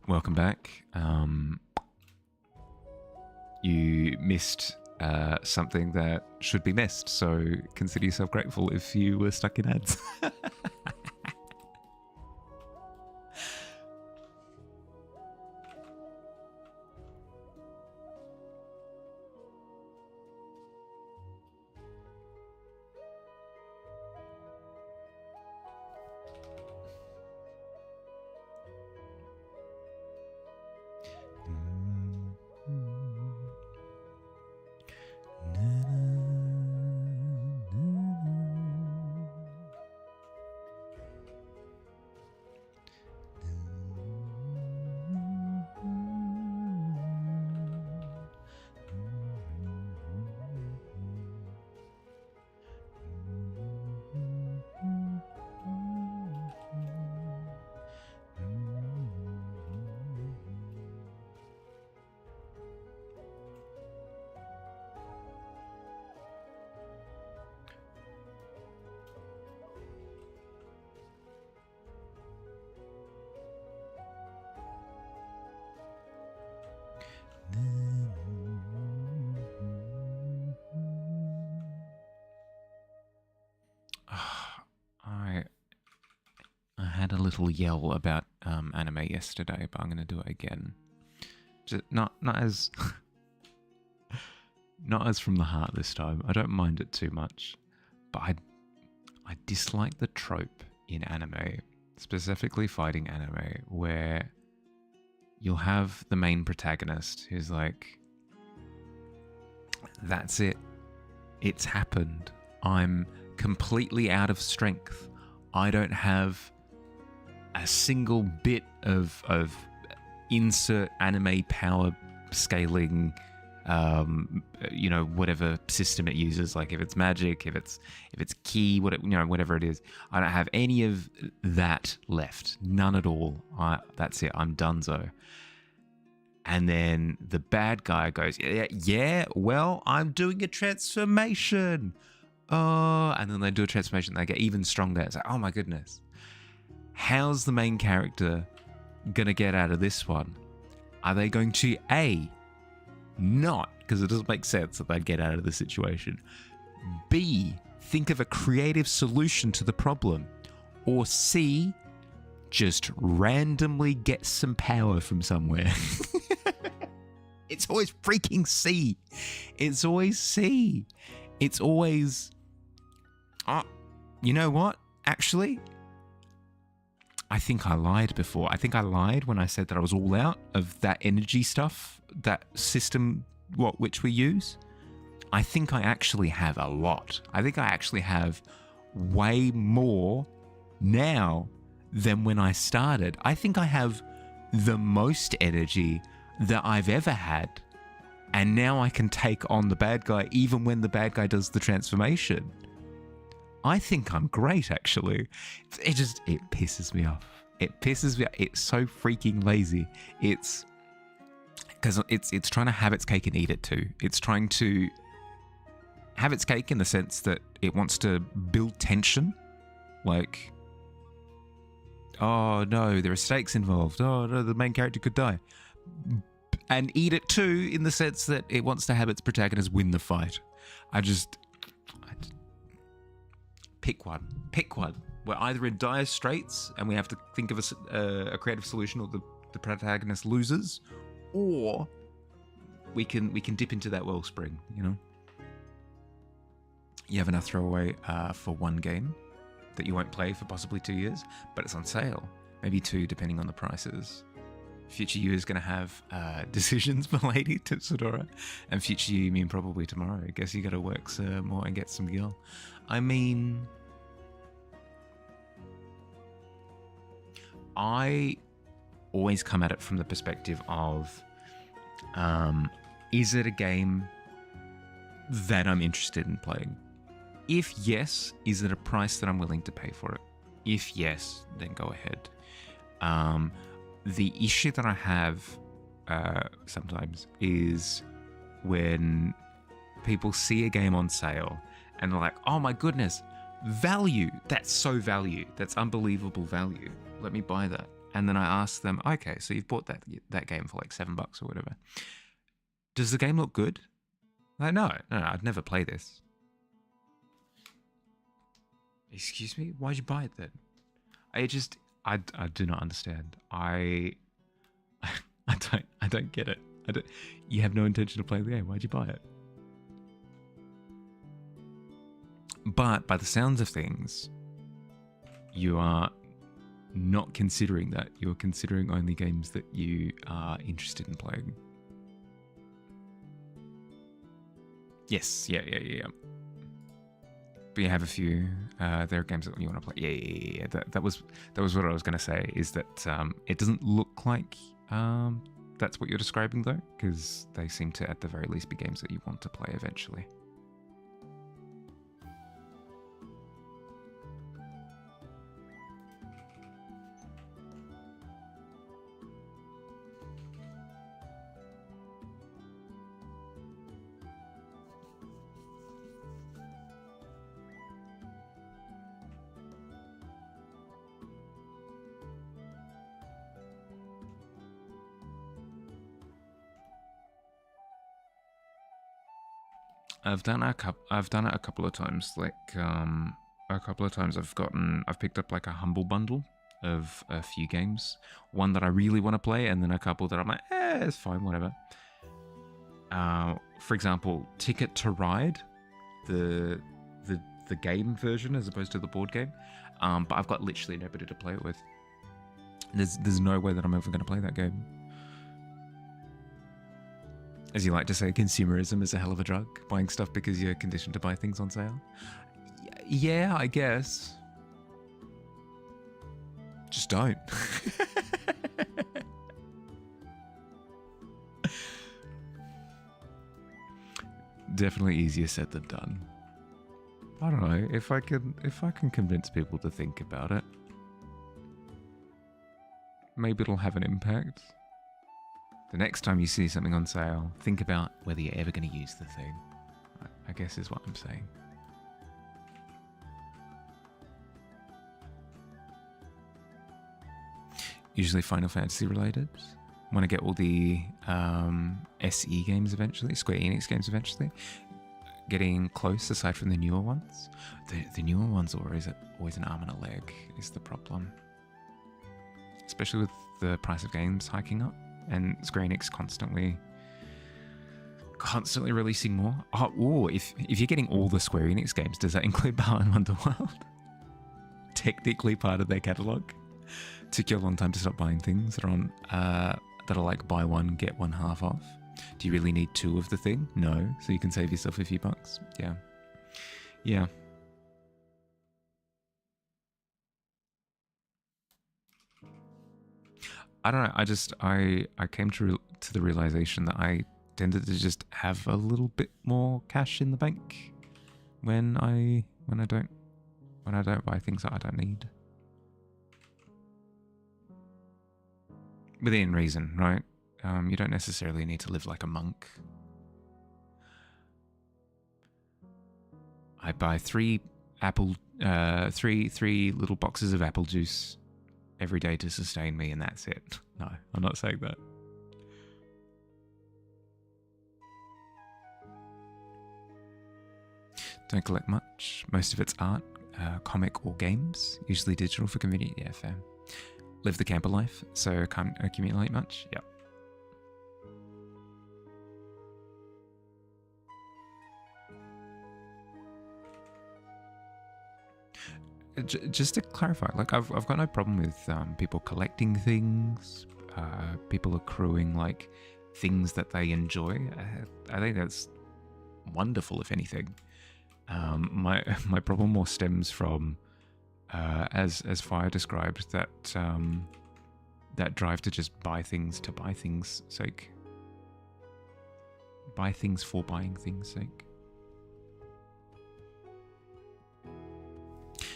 Speaker 1: Welcome back. You missed something that should be missed, so consider yourself grateful if you were stuck in ads. I had a little yell about anime yesterday, but I'm going to do it again. Just not as not as from the heart this time. I don't mind it too much, but I dislike the trope in anime, specifically fighting anime, where you'll have the main protagonist who's like, that's it. It's happened. I'm completely out of strength. I don't have a single bit of insert anime power scaling, whatever system it uses. Like if it's magic, if it's ki, whatever it is. I don't have any of that left. None at all. That's it. I'm donezo. And then the bad guy goes, yeah, well, I'm doing a transformation. Oh, and then they do a transformation. They get even stronger. It's like, oh my goodness. How's the main character going to get out of this one? Are they going to A, not, because it doesn't make sense that they'd get out of the situation. B, think of a creative solution to the problem. Or C, just randomly get some power from somewhere. It's always freaking C. It's always C. It's always... Oh, you know what? Actually, I think I lied before. I think I lied when I said that I was all out of that energy stuff, that system, which we use. I think I actually have a lot. I think I actually have way more now than when I started. I think I have the most energy that I've ever had. And now I can take on the bad guy even when the bad guy does the transformation. I think I'm great, actually. It pisses me off. It pisses me off. It's so freaking lazy. It's because it's trying to have its cake and eat it too. It's trying to have its cake in the sense that it wants to build tension. Like, oh no, there are stakes involved. Oh no, the main character could die. and eat it too, in the sense that it wants to have its protagonist win the fight. I just pick one. Pick one. We're either in dire straits and we have to think of a creative solution, or the protagonist loses, or we can dip into that wellspring, you know? You have enough throwaway for one game that you won't play for possibly 2 years, but it's on sale. Maybe 2, depending on the prices. Future you is going to have decisions, my lady, Tipsadora. And future you mean probably tomorrow. I guess you got to work some more and get some gil. I mean, I always come at it from the perspective of, is it a game that I'm interested in playing? If yes, is it a price that I'm willing to pay for it? If yes, then go ahead. The issue that I have sometimes is when people see a game on sale and they're like, oh my goodness, value. That's so value. That's unbelievable value. Let me buy that. And then I ask them, okay, so you've bought that game for like $7 or whatever. Does the game look good? Like, no, I'd never play this. Excuse me? Why'd you buy it then? I do not understand. I don't get it. You have no intention to play the game. Why'd you buy it? But by the sounds of things, you are not considering that. You're considering only games that you are interested in playing. Yes, yeah. But you have a few. There are games that you want to play. Yeah. That was what I was going to say. Is that it doesn't look like that's what you're describing though, because they seem to at the very least be games that you want to play eventually. I've done it a couple of times. Like a couple of times I've picked up like a humble bundle of a few games. One that I really want to play, and then a couple that I'm like, it's fine, whatever. For example, Ticket to Ride, the game version as opposed to the board game. But I've got literally nobody to play it with. There's no way that I'm ever going to play that game. As you like to say, consumerism is a hell of a drug. Buying stuff because you're conditioned to buy things on sale. Yeah, I guess. Just don't. Definitely easier said than done. I don't know, if I can convince people to think about it, maybe it'll have an impact. The next time you see something on sale, think about whether you're ever going to use the thing. I guess is what I'm saying. Usually Final Fantasy related. Want to get all the SE games eventually, Square Enix games eventually. Getting close aside from the newer ones. The newer ones are always an arm and a leg is the problem. Especially with the price of games hiking up. And Square Enix constantly releasing more. If you're getting all the Square Enix games, does that include Power and Wonderworld? Technically part of their catalog. Took you a long time to stop buying things that are on that are like buy one get one half off. Do you really need 2 of the thing? No, so you can save yourself a few bucks. Yeah. I don't know. I came to the realization that I tended to just have a little bit more cash in the bank when I don't buy things that I don't need. Within reason, right? You don't necessarily need to live like a monk. I buy 3 little boxes of apple juice every day to sustain me, and that's it. No, I'm not saying that. Don't collect much. Most of it's art, comic or games, usually digital for convenience. Yeah, fair. Live the camper life, so can't accumulate much. Yep. Just to clarify, like I've got no problem with people collecting things, people accruing like things that they enjoy. I think that's wonderful, if anything. My problem more stems from, as Fire described, that that drive to just buy things to buy things' sake, buy things for buying things' sake.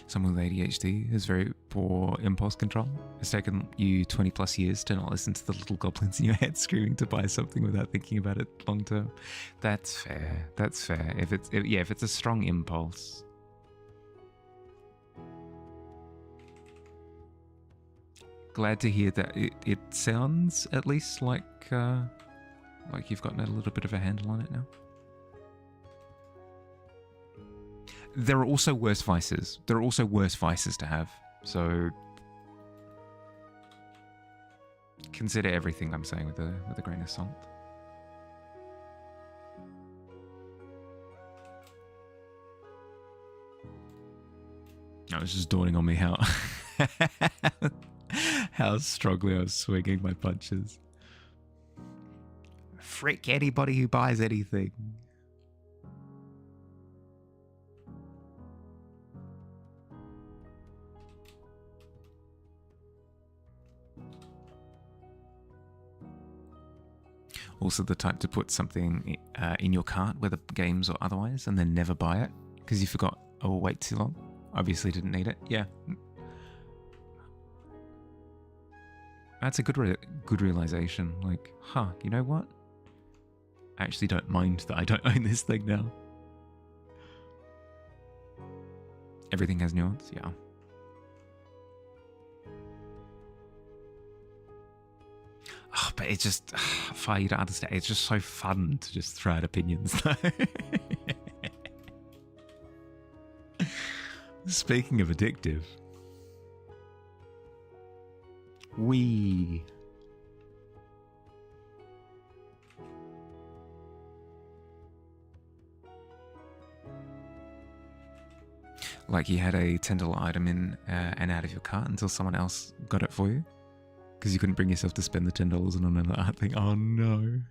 Speaker 1: Someone with ADHD has very poor impulse control. It's taken you 20 plus years to not listen to the little goblins in your head screaming to buy something without thinking about it long term. That's fair. That's fair. If it's a strong impulse. Glad to hear that it sounds at least like you've gotten a little bit of a handle on it now. There are also worse vices. There are also worse vices to have. So consider everything I'm saying with a grain of salt. No, it's just dawning on me how how strongly I was swinging my punches. Frick anybody who buys anything. Also the type to put something in your cart, whether games or otherwise, and then never buy it because you forgot or wait too long. Obviously didn't need it. Yeah. That's a good realization. Like, you know what? I actually don't mind that I don't own this thing now. Everything has nuance, yeah. Oh, but it's just, Fire, you don't understand. It's just so fun to just throw out opinions, though. Speaking of addictive. Like you had a $10 item in and out of your cart until someone else got it for you? Because you couldn't bring yourself to spend the $10 on another art thing. Oh no.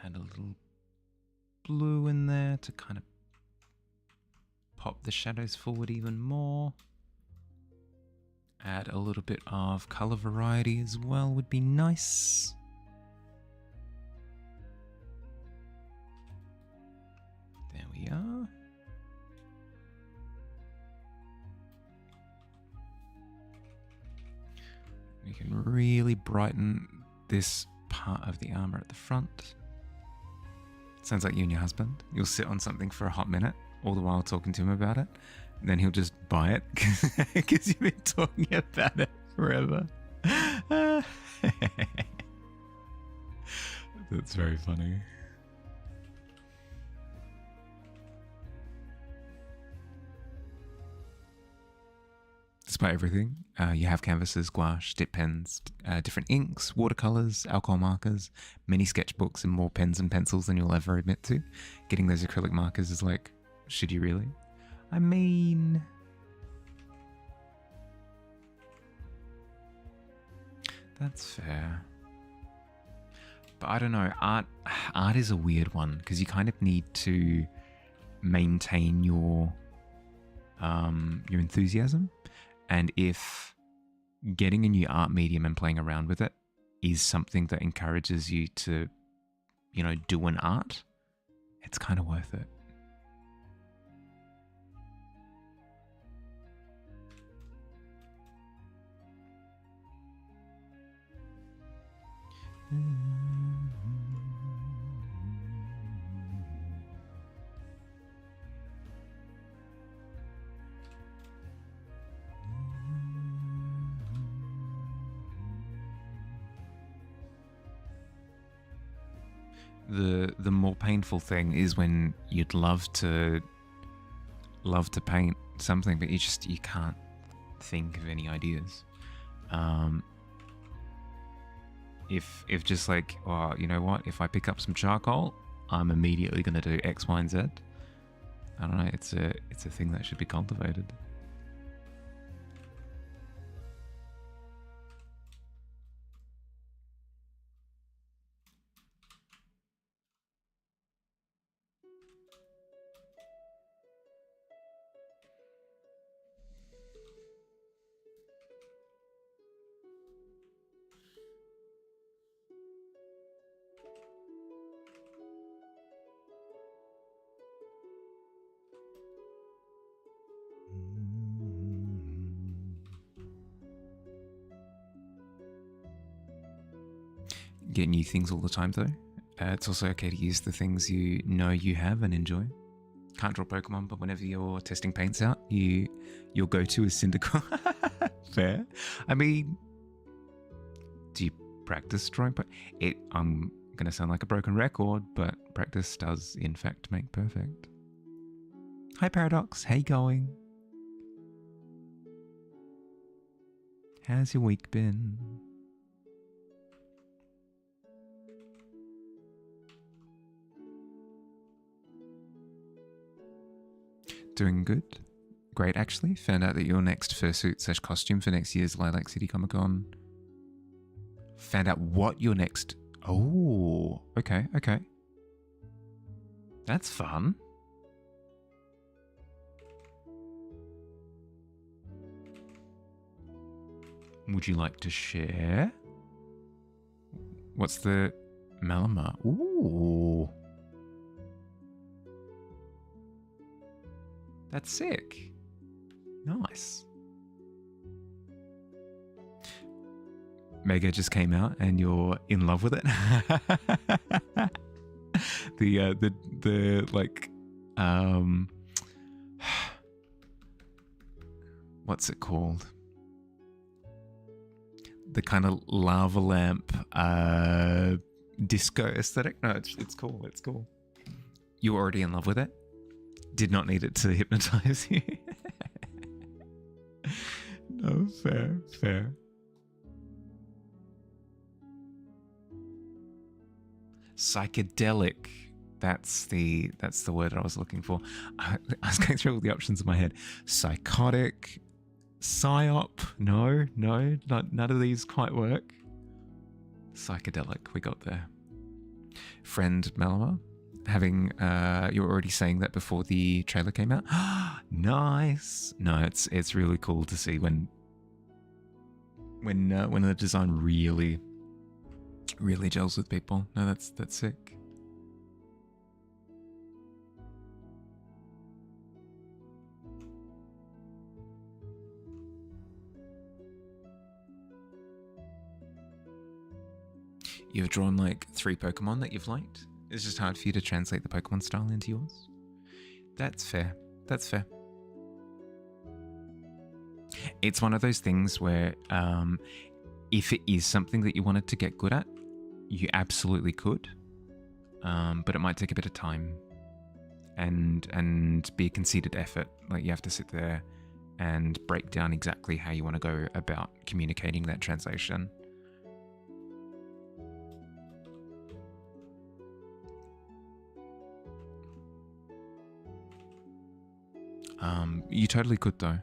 Speaker 1: Add a little blue in there to kind of pop the shadows forward even more. Add a little bit of color variety as well would be nice. There we are. We can really brighten this part of the armor at the front. Sounds like you and your husband. You'll sit on something for a hot minute, all the while talking to him about it. And then he'll just buy it because you've been talking about it forever. That's very funny. Despite everything, you have canvases, gouache, dip pens, different inks, watercolors, alcohol markers, many sketchbooks, and more pens and pencils than you'll ever admit to. Getting those acrylic markers is like, should you really? I mean, That's fair. But I don't know, art is a weird one because you kind of need to maintain your enthusiasm, and if getting a new art medium and playing around with it is something that encourages you to, you know, do an art, it's kind of worth it. The more painful thing is when you'd love to paint something, but you can't think of any ideas. If just like, oh, you know what? If I pick up some charcoal, I'm immediately going to do X, Y, and Z. I don't know. It's a thing that should be cultivated. Get new things all the time, though. It's also okay to use the things you know you have and enjoy. Can't draw Pokemon, but whenever you're testing paints out, your go-to is Cyndaquil. Fair. I mean, do you practice drawing? I'm going to sound like a broken record, but practice does, in fact, make perfect. Hi, Paradox. How you going? How's your week been? Doing good. Great, actually. Found out that your next fursuit / costume for next year's Lilac City Comic Con. Found out what your next... Oh, okay. That's fun. Would you like to share? What's the Malamar? Ooh. That's sick. Nice. Mega just came out and you're in love with it. the like what's it called? The kind of lava lamp disco aesthetic. No, it's cool. It's cool. You were already in love with it? Did not need it to hypnotize you. No, fair. Psychedelic. That's the word I was looking for. I was going through all the options in my head. Psychotic, psyop. No, none of these quite work. Psychedelic. We got there. Friend Malamar. Having you were already saying that before the trailer came out. Nice. No, it's really cool to see when the design really gels with people. No, that's sick. You've drawn like 3 Pokemon that you've liked. It's just hard for you to translate the Pokemon style into yours. That's fair. It's one of those things where if it is something that you wanted to get good at, you absolutely could. But it might take a bit of time and be a conceited effort. Like you have to sit there and break down exactly how you want to go about communicating that translation. You totally could, though.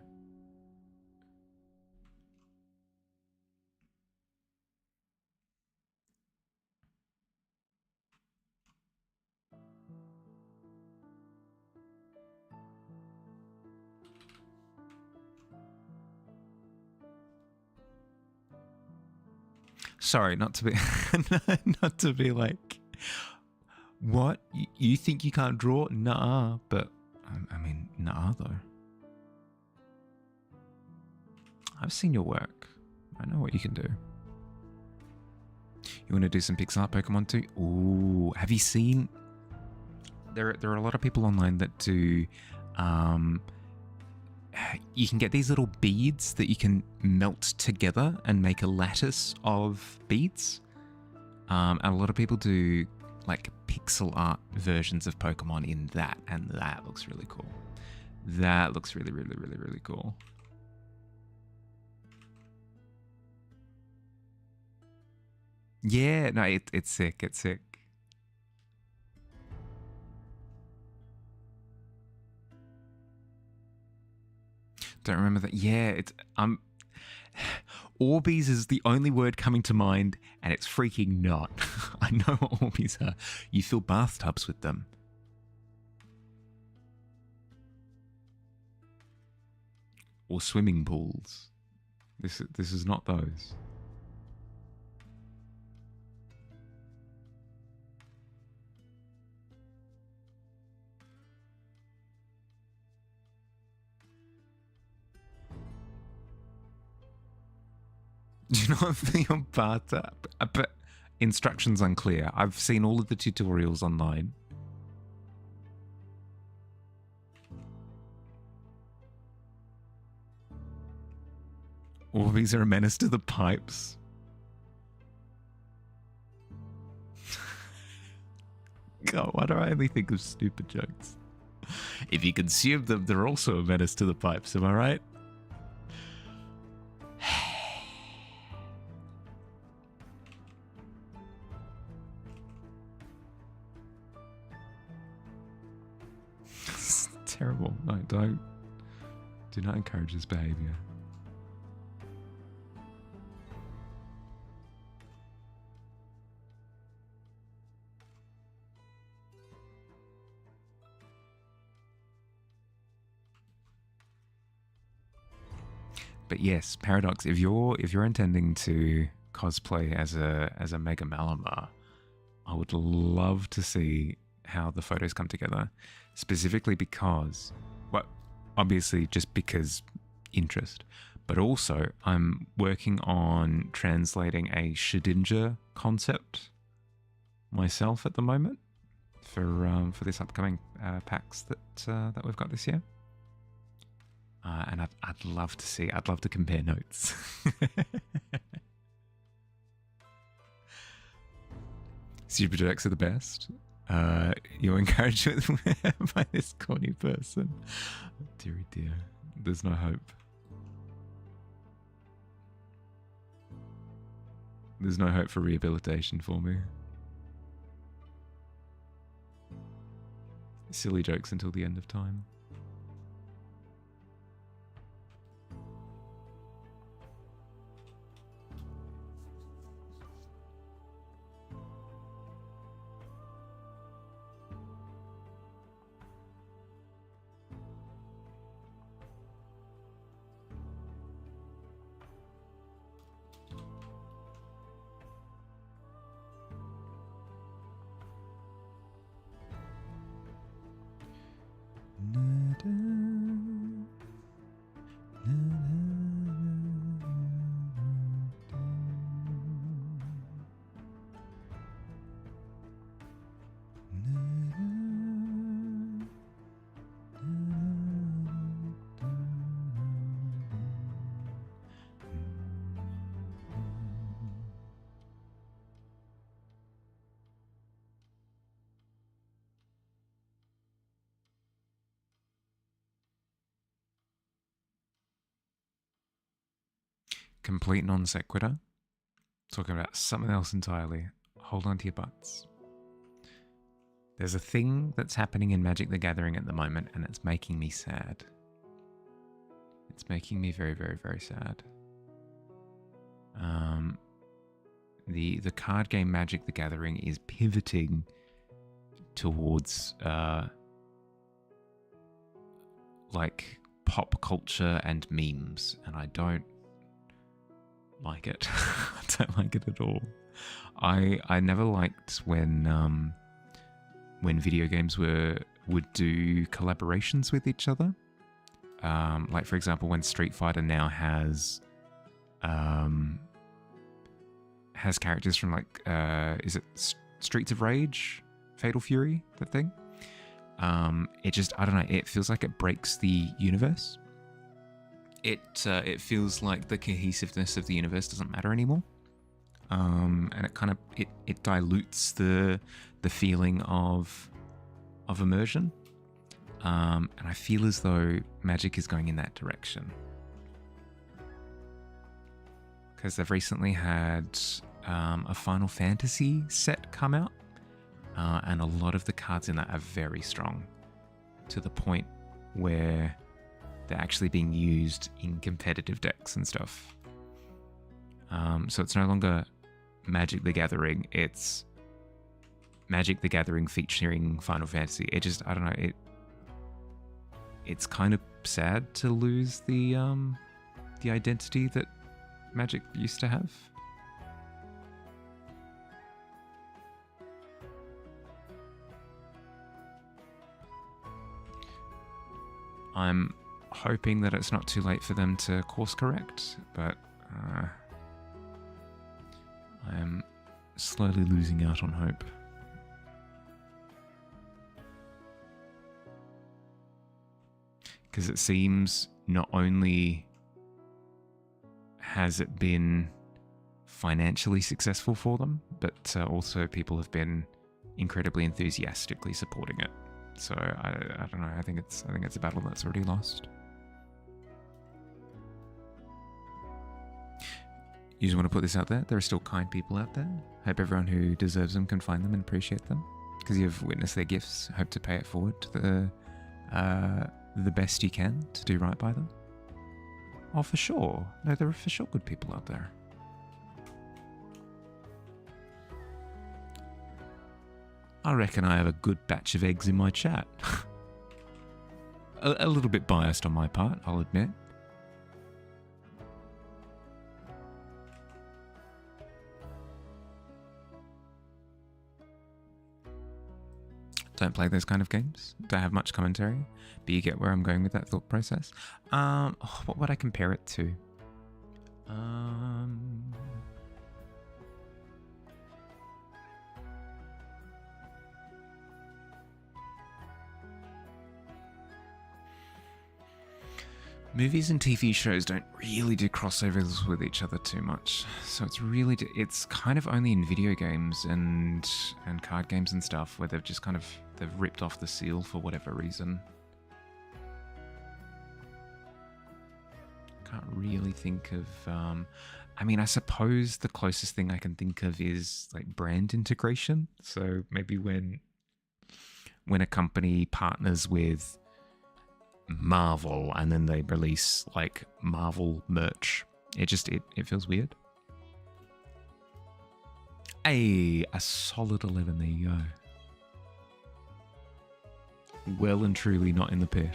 Speaker 1: Sorry, not to be not to be like, what? You think you can't draw? Nah, but I mean, nah though. I've seen your work. I know what you can do. You want to do some pixel art Pokemon too? Ooh, have you seen? There are a lot of people online that do. You can get these little beads that you can melt together and make a lattice of beads. And a lot of people do like pixel art versions of Pokemon in that, and that looks really cool. That looks really, really, really, really cool. Yeah, no, it's sick. It's sick. Don't remember that. Yeah, it's Orbeez is the only word coming to mind, and it's freaking not. I know what Orbeez are. You fill bathtubs with them. Or swimming pools. This is not those. Do you not fill your bathtub? But instructions unclear. I've seen all of the tutorials online. Orbeez are a menace to the pipes. God, why do I only think of stupid jokes? If you consume them, they're also a menace to the pipes, am I right? It's terrible. No, don't. Do not encourage this behavior. But yes, Paradox, if you're intending to cosplay as a Mega Malamar, I would love to see how the photos come together. Specifically because, well, obviously just because interest, but also I'm working on translating a Shedinja concept myself at the moment for this upcoming packs that we've got this year. And I'd love to see. I'd love to compare notes. Super jokes are the best. You're encouraged by this corny person. Deary dear, there's no hope. There's no hope for rehabilitation for me. Silly jokes until the end of time. Complete non sequitur. Talking about something else entirely. Hold on to your butts. There's a thing that's happening in Magic the Gathering at the moment, and it's making me sad. It's making me very, very, very sad. The card game Magic the Gathering is pivoting towards like pop culture and memes, and I don't like it. I don't like it at all. I never liked when video games would do collaborations with each other. Like for example, when Street Fighter now has characters from like is it Streets of Rage, Fatal Fury, that thing. It just, I don't know, it feels like it breaks the universe. It feels like the cohesiveness of the universe doesn't matter anymore. And it kind of it dilutes the feeling of immersion. And I feel as though Magic is going in that direction. Because they've recently had a Final Fantasy set come out. And a lot of the cards in that are very strong, to the point where they're actually being used in competitive decks and stuff. So it's no longer Magic the Gathering, it's Magic the Gathering featuring Final Fantasy. It just, I don't know, it's kind of sad to lose the identity that Magic used to have. I'm hoping that it's not too late for them to course correct, but I am slowly losing out on hope. Because it seems not only has it been financially successful for them, but also people have been incredibly enthusiastically supporting it. So I don't know. I think it's a battle that's already lost. You just want to put this out there. There are still kind people out there. Hope everyone who deserves them can find them and appreciate them, because you've witnessed their gifts. Hope to pay it forward to the best you can to do right by them. Oh, for sure. No, there are for sure good people out there. I reckon I have a good batch of eggs in my chat. a little bit biased on my part, I'll admit. Don't play those kind of games. Don't have much commentary, but you get where I'm going with that thought process. What would I compare it to? Movies and TV shows don't really do crossovers with each other too much, so it's kind of only in video games and card games and stuff where they've ripped off the seal for whatever reason. Can't really think of. I mean, I suppose the closest thing I can think of is like brand integration. So maybe when a company partners with Marvel and then they release like Marvel merch, it feels weird. A solid 11, there you go. Well and truly not in the pit.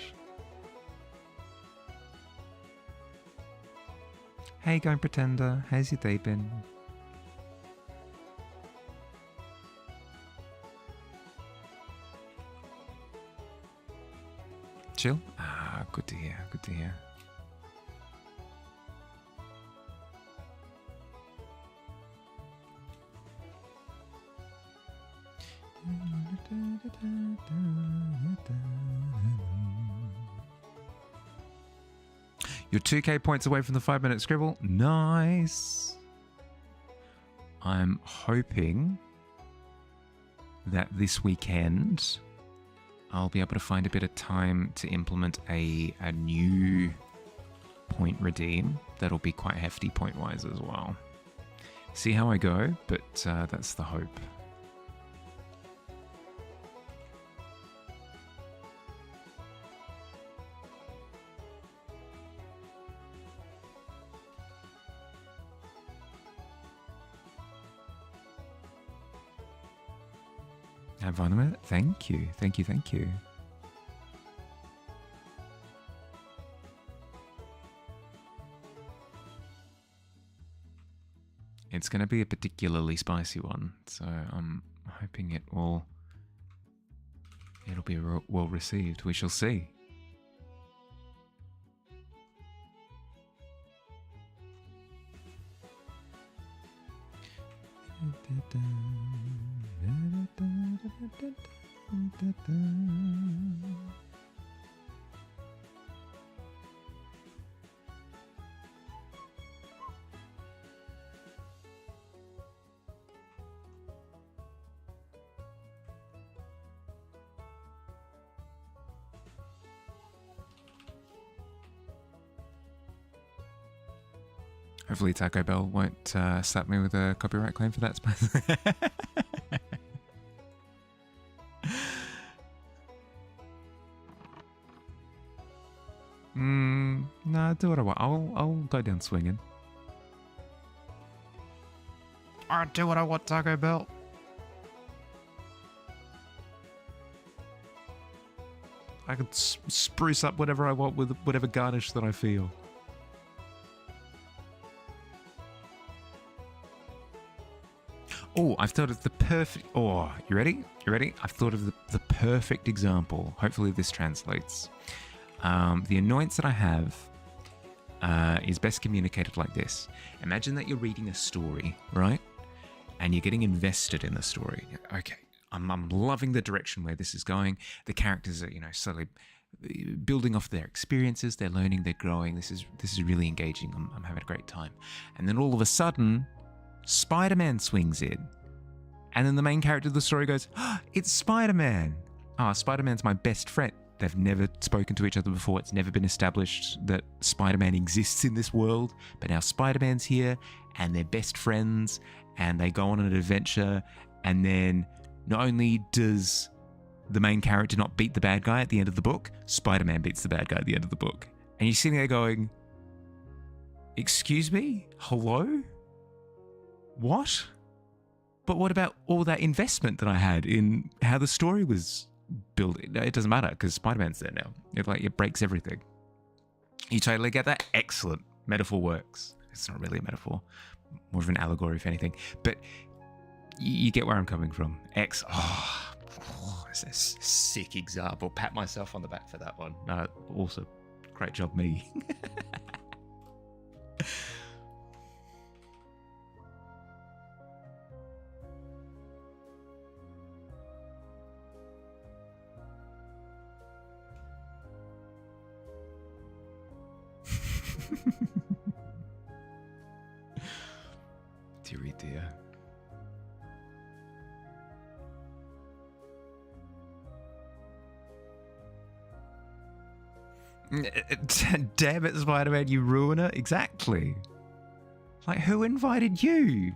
Speaker 1: Hey Going Pretender, how's your day been? Chill? Ah, good to hear, good to hear. You're 2k points away from the 5-minute scribble. Nice. I'm hoping that this weekend I'll be able to find a bit of time to implement a new point redeem that'll be quite hefty point-wise as well. See how I go, but that's the hope. Have fun with it. Thank you. Thank you. Thank you. It's going to be a particularly spicy one, so I'm hoping it'll be well received. We shall see. Hopefully Taco Bell won't slap me with a copyright claim for that. Nah, do what I want. I'll go down swinging. I'll do what I want, Taco Bell. I can spruce up whatever I want with whatever garnish that I feel. Oh, I've thought of the perfect... Oh, you ready? You ready? I've thought of the perfect example. Hopefully this translates. The annoyance that I have is best communicated like this. Imagine that you're reading a story, right? And you're getting invested in the story. Okay, I'm loving the direction where this is going. The characters are, slowly building off their experiences. They're learning, they're growing. This is really engaging. I'm having a great time. And then all of a sudden, Spider-Man swings in. And then the main character of the story goes, oh, it's Spider-Man. Oh, Spider-Man's my best friend. They've never spoken to each other before. It's never been established that Spider-Man exists in this world. But now Spider-Man's here and they're best friends and they go on an adventure. And then not only does the main character not beat the bad guy at the end of the book, Spider-Man beats the bad guy at the end of the book. And you're sitting there going, excuse me? Hello? What? But what about all that investment that I had in how the story was built? It doesn't matter because Spider-Man's there now. It breaks everything. You totally get that? Excellent. Metaphor works. It's not really a metaphor. More of an allegory, if anything. But you get where I'm coming from. That's a sick example. Pat myself on the back for that one. Also, great job, me. Deary dear. Damn it, Spider-Man, you ruiner. Exactly. Like, who invited you?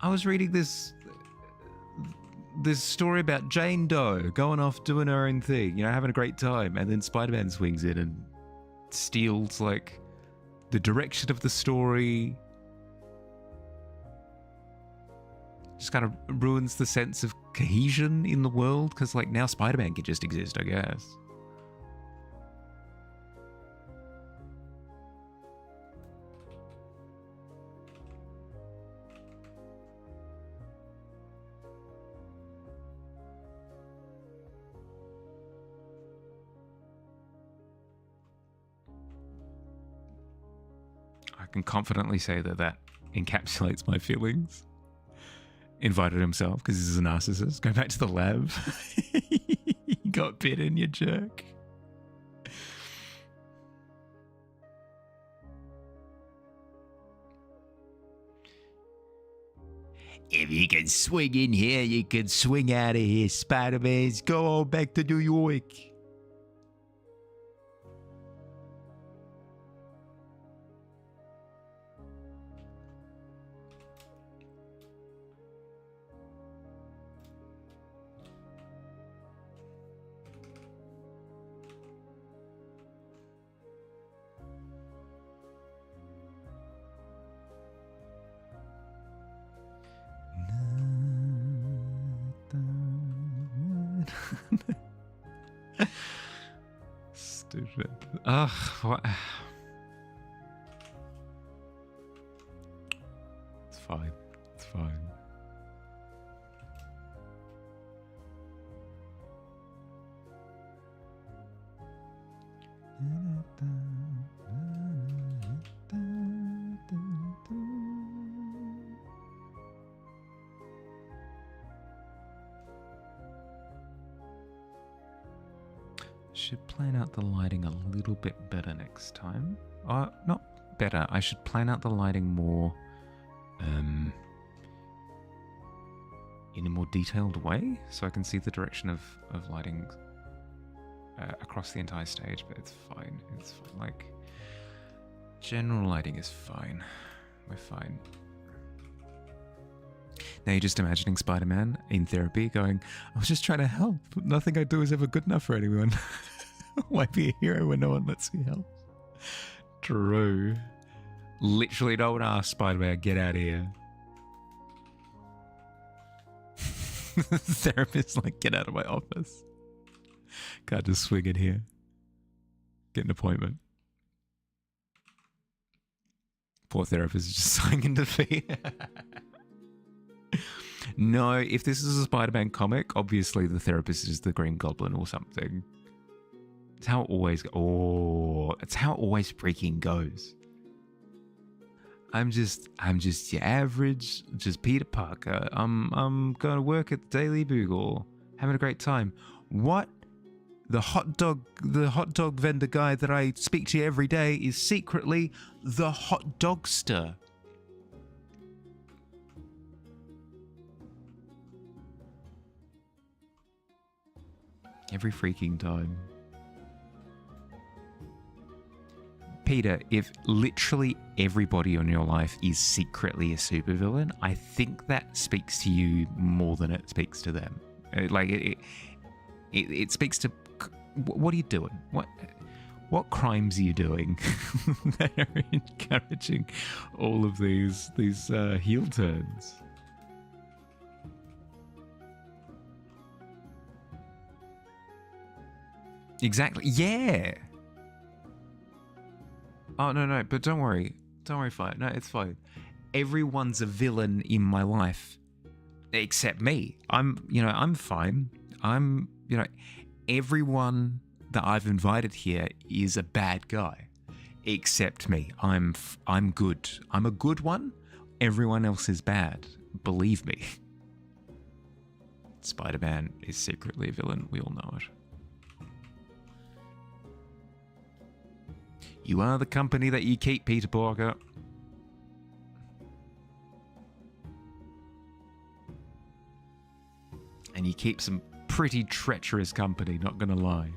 Speaker 1: I was reading this story about Jane Doe going off doing her own thing, having a great time, and then Spider-Man swings in and steals, the direction of the story. Just kind of ruins the sense of cohesion in the world, because, now Spider-Man can just exist, I guess. I can confidently say that encapsulates my feelings. Invited himself because he's a narcissist. Go back to the lab. You got bitten, you jerk. If you can swing in here, you can swing out of here, Spider-Man. Go on back to New York. Stupid. Ugh, what? fine. Should plan out the lighting a little bit better next time. Not better. I should plan out the lighting more in a more detailed way, so I can see the direction of lighting across the entire stage. But it's fine. It's fine. Like, general lighting is fine. We're fine. Now you're just imagining Spider-Man in therapy going, I was just trying to help. Nothing I do is ever good enough for anyone. Why be a hero when no one lets me help? True. Literally no one asked Spider-Man, get out of here. The therapist's like, get out of my office. Can't just swing in here. Get an appointment. Poor therapist is just sighing in defeat. No, if this is a Spider-Man comic, obviously the therapist is the Green Goblin or something. It's how it always it's how it always freaking goes. I'm just your average, just Peter Parker. I'm going to work at the Daily Bugle, having a great time. What? The hot dog vendor guy that I speak to every day is secretly the hot dogster. Every freaking time. Peter, if literally everybody in your life is secretly a supervillain, I think that speaks to you more than it speaks to them. It speaks to, what are you doing? What crimes are you doing that are encouraging all of these heel turns? Exactly. Yeah. Oh, no, but don't worry. Don't worry, fine. No, it's fine. Everyone's a villain in my life except me. I'm fine. Everyone that I've invited here is a bad guy except me. I'm good. I'm a good one. Everyone else is bad. Believe me. Spider-Man is secretly a villain. We all know it. You are the company that you keep, Peter Parker. And you keep some pretty treacherous company, not gonna lie.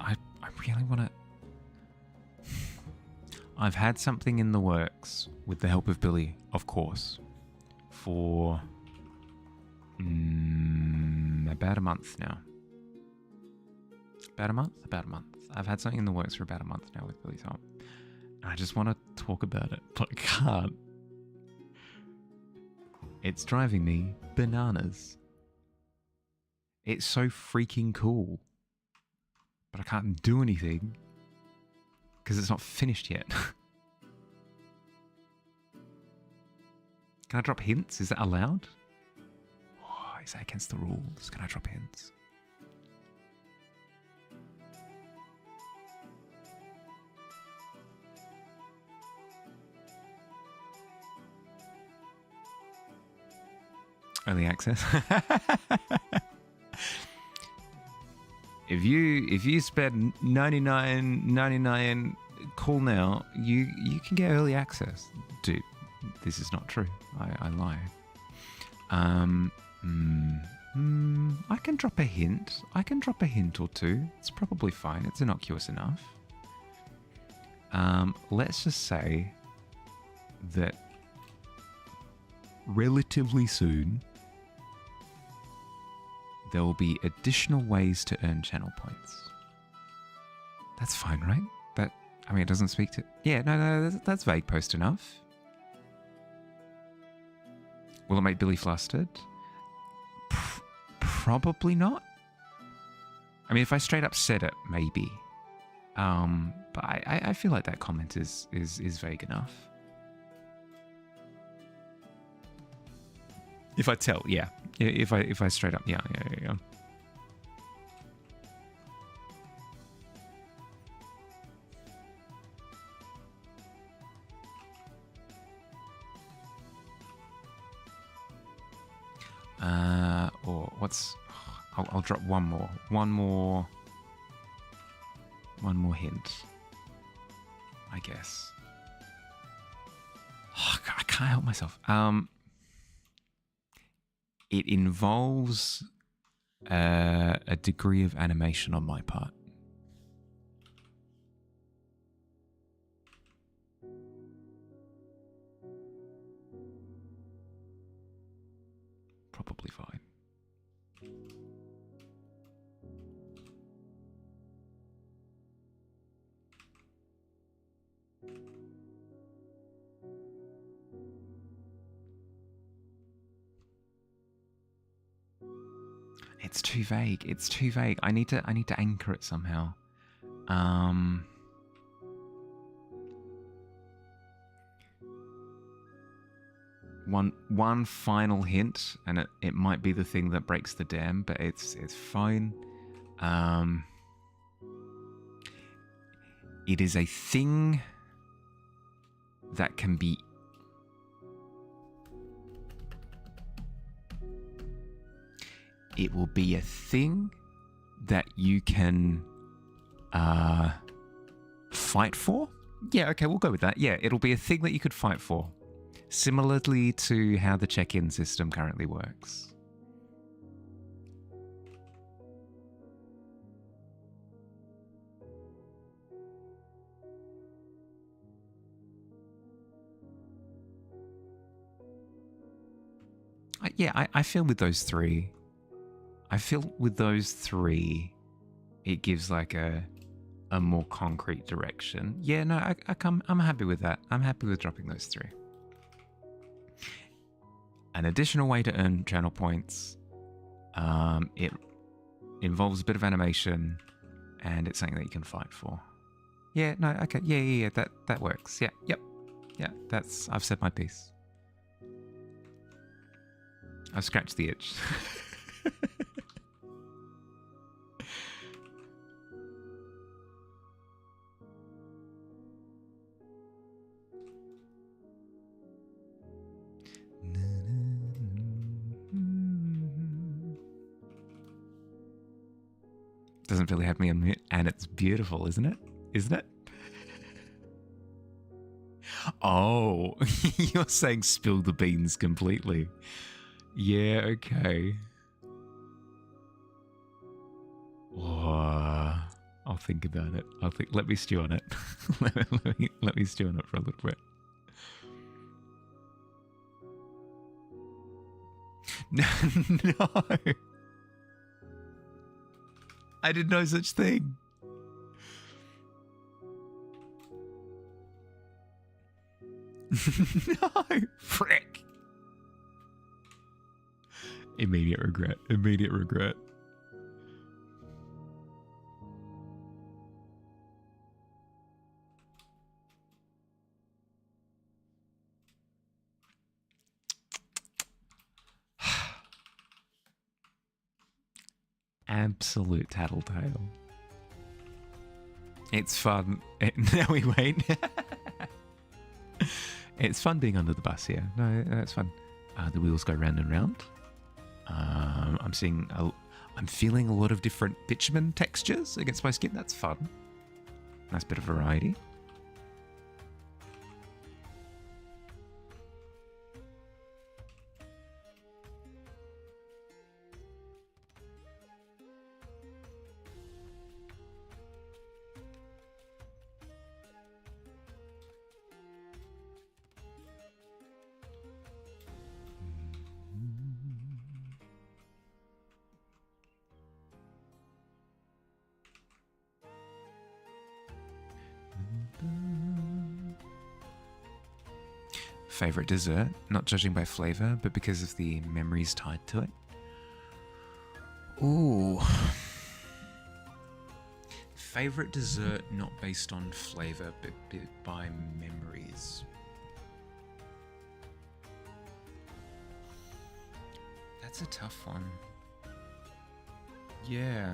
Speaker 1: I really want to... I've had something in the works with the help of Billy, of course, for about a month now. About a month? About a month. I've had something in the works for about a month now with Billy's help. I just want to talk about it, but I can't. It's driving me bananas. It's so freaking cool. But I can't do anything because it's not finished yet. Can I drop hints? Is that allowed? Oh, is that against the rules? Can I drop hints? Early access. If you spend $99.99 call now, you can get early access. Dude, this is not true. I lie. can drop a hint. I can drop a hint or two. It's probably fine. It's innocuous enough. Let's just say that relatively soon there will be additional ways to earn channel points. That's fine, right? I mean, it doesn't speak to... Yeah, no, that's vague post enough. Will it make Billy flustered? Probably not. I mean, if I straight up said it, maybe. But I feel like that comment is vague enough. If I tell, yeah. If I straight up, yeah. Or what's... I'll drop one more hint, I guess. Oh, I can't help myself. It involves a degree of animation on my part. Probably fine. It's too vague. It's too vague. I need to anchor it somehow. One final hint, and it might be the thing that breaks the dam, but it's fine. It is a thing that can be... It will be a thing that you can fight for. Yeah, okay, we'll go with that. Yeah, it'll be a thing that you could fight for. Similarly to how the check-in system currently works. I feel with those three... it gives like a more concrete direction. Yeah, no, I'm happy with that. I'm happy with dropping those three. An additional way to earn channel points. It involves a bit of animation, and it's something that you can fight for. Yeah, no, okay, yeah, that works. Yeah, yep, yeah. I've said my piece. I've scratched the itch. Doesn't really have me on mute, and it's beautiful, isn't it? Isn't it? Oh, you're saying spill the beans completely. Yeah, okay. Oh, I'll think about it. Let me stew on it. let me stew on it for a little bit. No. I didn't know such thing. No, frick. Immediate regret. Immediate regret. Absolute tattletale. It's fun. Now we wait. It's fun being under the bus here. No, it's fun. The wheels go round and round. I'm feeling a lot of different bitumen textures against my skin. That's fun. Nice bit of variety. favorite dessert, not judging by flavor, but because of the memories tied to it. Ooh. Favorite dessert not based on flavor, but by memories. That's a tough one. Yeah.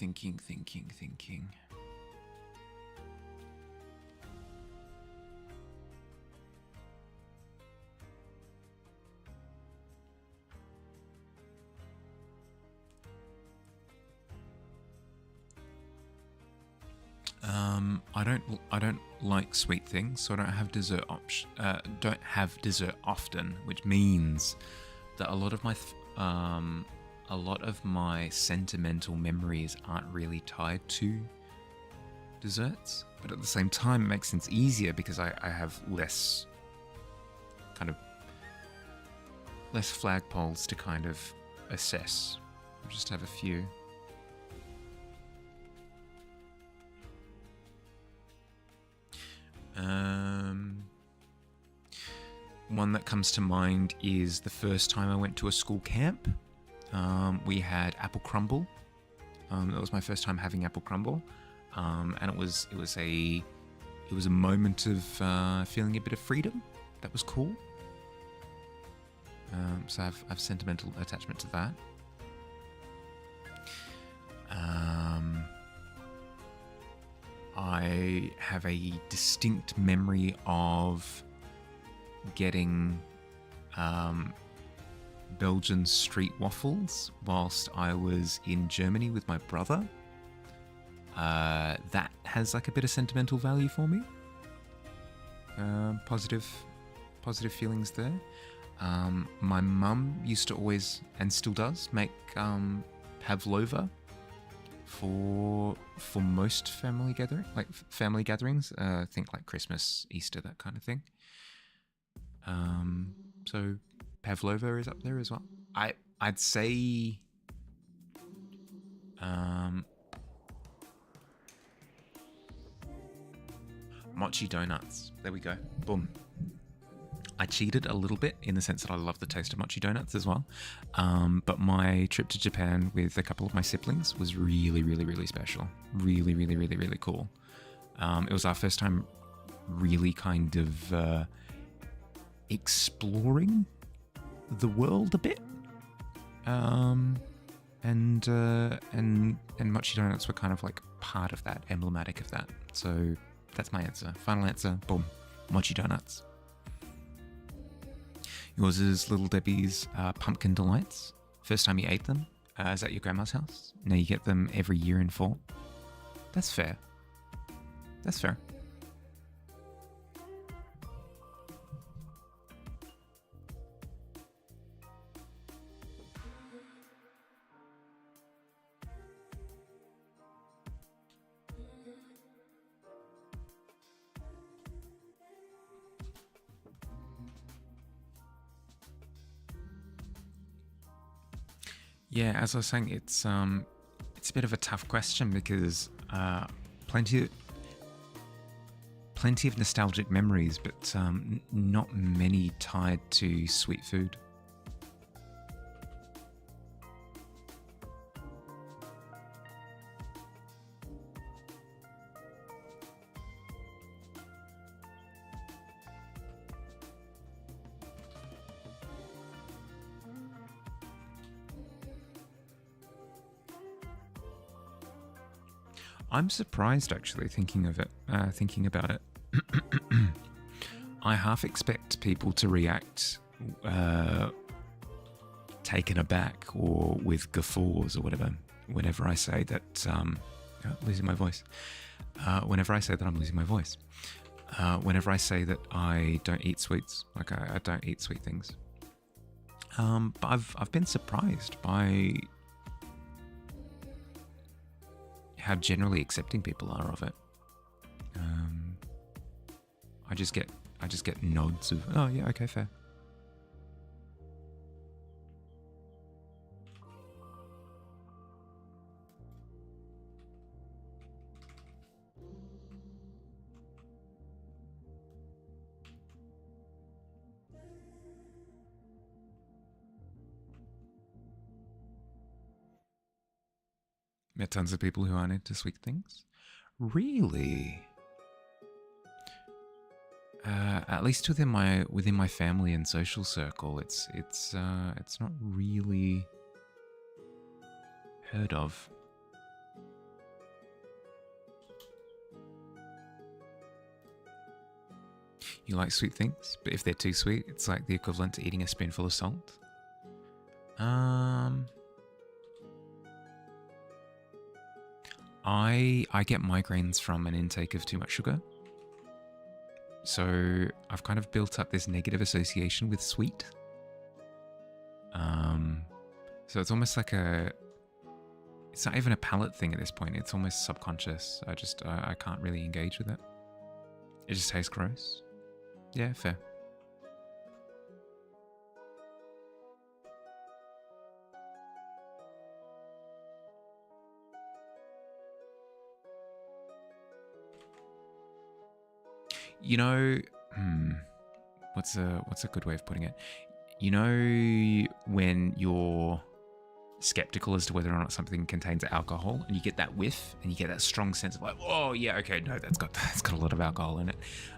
Speaker 1: Thinking. I don't like sweet things, so I don't have dessert don't have dessert often, which means that a lot of my sentimental memories aren't really tied to desserts, but at the same time it makes things easier because I have less flagpoles to kind of assess. I'll just have a few. One that comes to mind is the first time I went to a school camp. We had apple crumble. That was my first time having apple crumble, and it was a moment of feeling a bit of freedom. That was cool. So I've sentimental attachment to that. I have a distinct memory of getting Belgian street waffles whilst I was in Germany with my brother. That has like a bit of sentimental value for me. Positive feelings there. My mum used to always, and still does, make pavlova for most family gatherings. Think like Christmas, Easter, that kind of thing. So pavlova is up there as well. I'd say mochi donuts. There we go. Boom. I cheated a little bit in the sense that I love the taste of mochi donuts as well. But my trip to Japan with a couple of my siblings was really, really, really special. Really, really, really, really cool. It was our first time really kind of exploring the world a bit. And mochi donuts were kind of like part of that, emblematic of that. So that's my answer. Final answer, boom, mochi donuts. Yours is Little Debbie's Pumpkin Delights. First time you ate them, is at your grandma's house. Now you get them every year in fall. That's fair. That's fair. Yeah, as I was saying, it's a bit of a tough question because plenty of nostalgic memories, but not many tied to sweet food. I'm surprised, actually, thinking about it. I half expect people to react taken aback or with guffaws or whatever whenever I say that losing my voice. Whenever I say that I'm losing my voice. Whenever I say that I don't eat sweets, like I don't eat sweet things. But I've been surprised by how generally accepting people are of it. I just get nods of, oh yeah, okay, fair. Met tons of people who aren't into sweet things. Really? At least within my family and social circle, it's not really heard of. You like sweet things, but if they're too sweet, it's like the equivalent to eating a spoonful of salt. I get migraines from an intake of too much sugar. So I've kind of built up this negative association with sweet. So it's almost like it's not even a palate thing at this point. It's almost subconscious. I can't really engage with it. It just tastes gross. Yeah, fair. You know, what's a good way of putting it? You know, when you're skeptical as to whether or not something contains alcohol, and you get that whiff, and you get that strong sense of like, oh yeah, okay, no, that's got a lot of alcohol in it.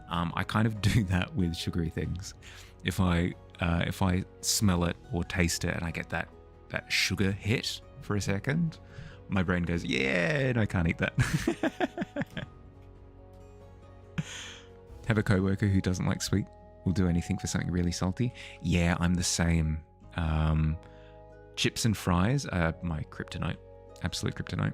Speaker 1: I kind of do that with sugary things. If I smell it or taste it, and I get that sugar hit for a second, my brain goes, yeah, no, I can't eat that. Have a coworker who doesn't like sweet, will do anything for something really salty. Yeah, I'm the same. Chips and fries are my kryptonite. Absolute kryptonite.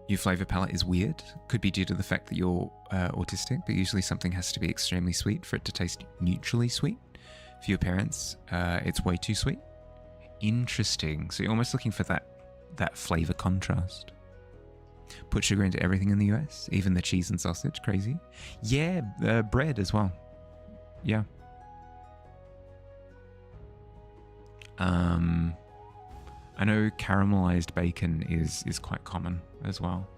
Speaker 1: Your flavor palette is weird. Could be due to the fact that you're autistic, but usually something has to be extremely sweet for it to taste neutrally sweet. For your parents, it's way too sweet. Interesting. So you're almost looking for that flavor contrast. Put sugar into everything in the US, even the cheese and sausage. Crazy. Yeah, bread as well. Yeah. I know caramelized bacon is quite common as well.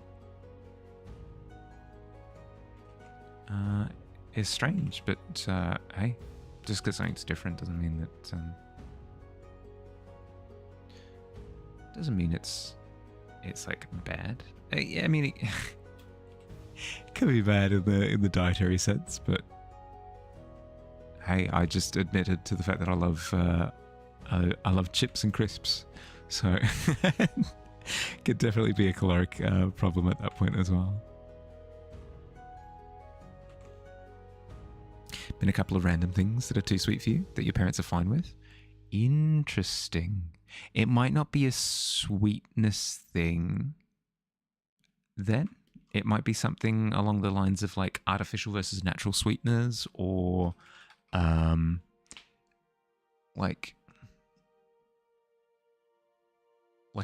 Speaker 1: It's strange, but hey, just because something's different doesn't mean that it's like bad. I mean, it could be bad in the dietary sense, but hey, I just admitted to the fact that I love chips and crisps, so could definitely be a caloric problem at that point as well. Been a couple of random things that are too sweet for you that your parents are fine with. Interesting. It might not be a sweetness thing then. It might be something along the lines of like artificial versus natural sweeteners, or like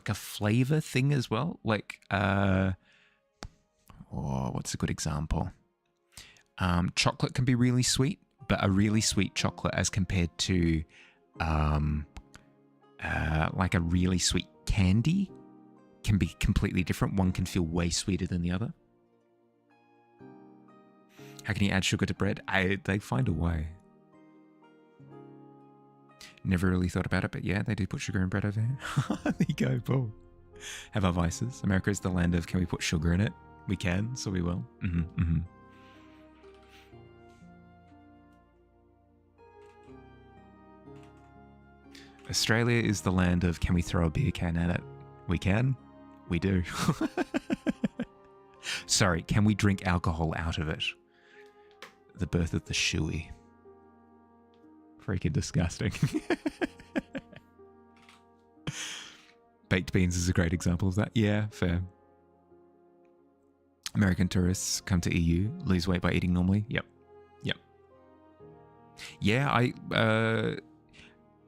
Speaker 1: a flavor thing as well. Like what's a good example? Chocolate can be really sweet, but a really sweet chocolate as compared to like a really sweet candy can be completely different. One can feel way sweeter than the other. How can you add sugar to bread? They find a way. Never really thought about it, but yeah, they do put sugar in bread over here. There you go, Paul. Have our vices. America is the land of, can we put sugar in it? We can, so we will. Australia is the land of, can we throw a beer can at it? We can. We do. Sorry, can we drink alcohol out of it? The birth of the shoey. Freaking disgusting. Baked beans is a great example of that. Yeah, fair. American tourists come to EU, lose weight by eating normally. Yep. Yeah,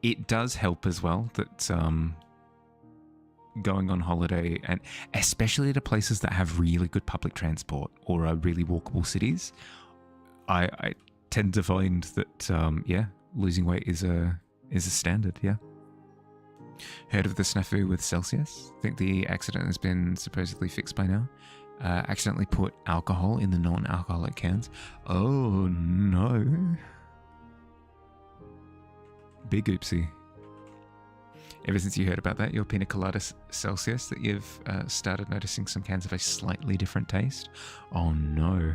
Speaker 1: it does help as well that going on holiday, and especially to places that have really good public transport or are really walkable cities, I tend to find that losing weight is a standard. Yeah. Heard of the snafu with Celsius? Think the accident has been supposedly fixed by now. Accidentally put alcohol in the non-alcoholic cans. Oh no. Big oopsie. Ever since you heard about that, your pina colada Celsius, that you've started noticing some cans of a slightly different taste? Oh no.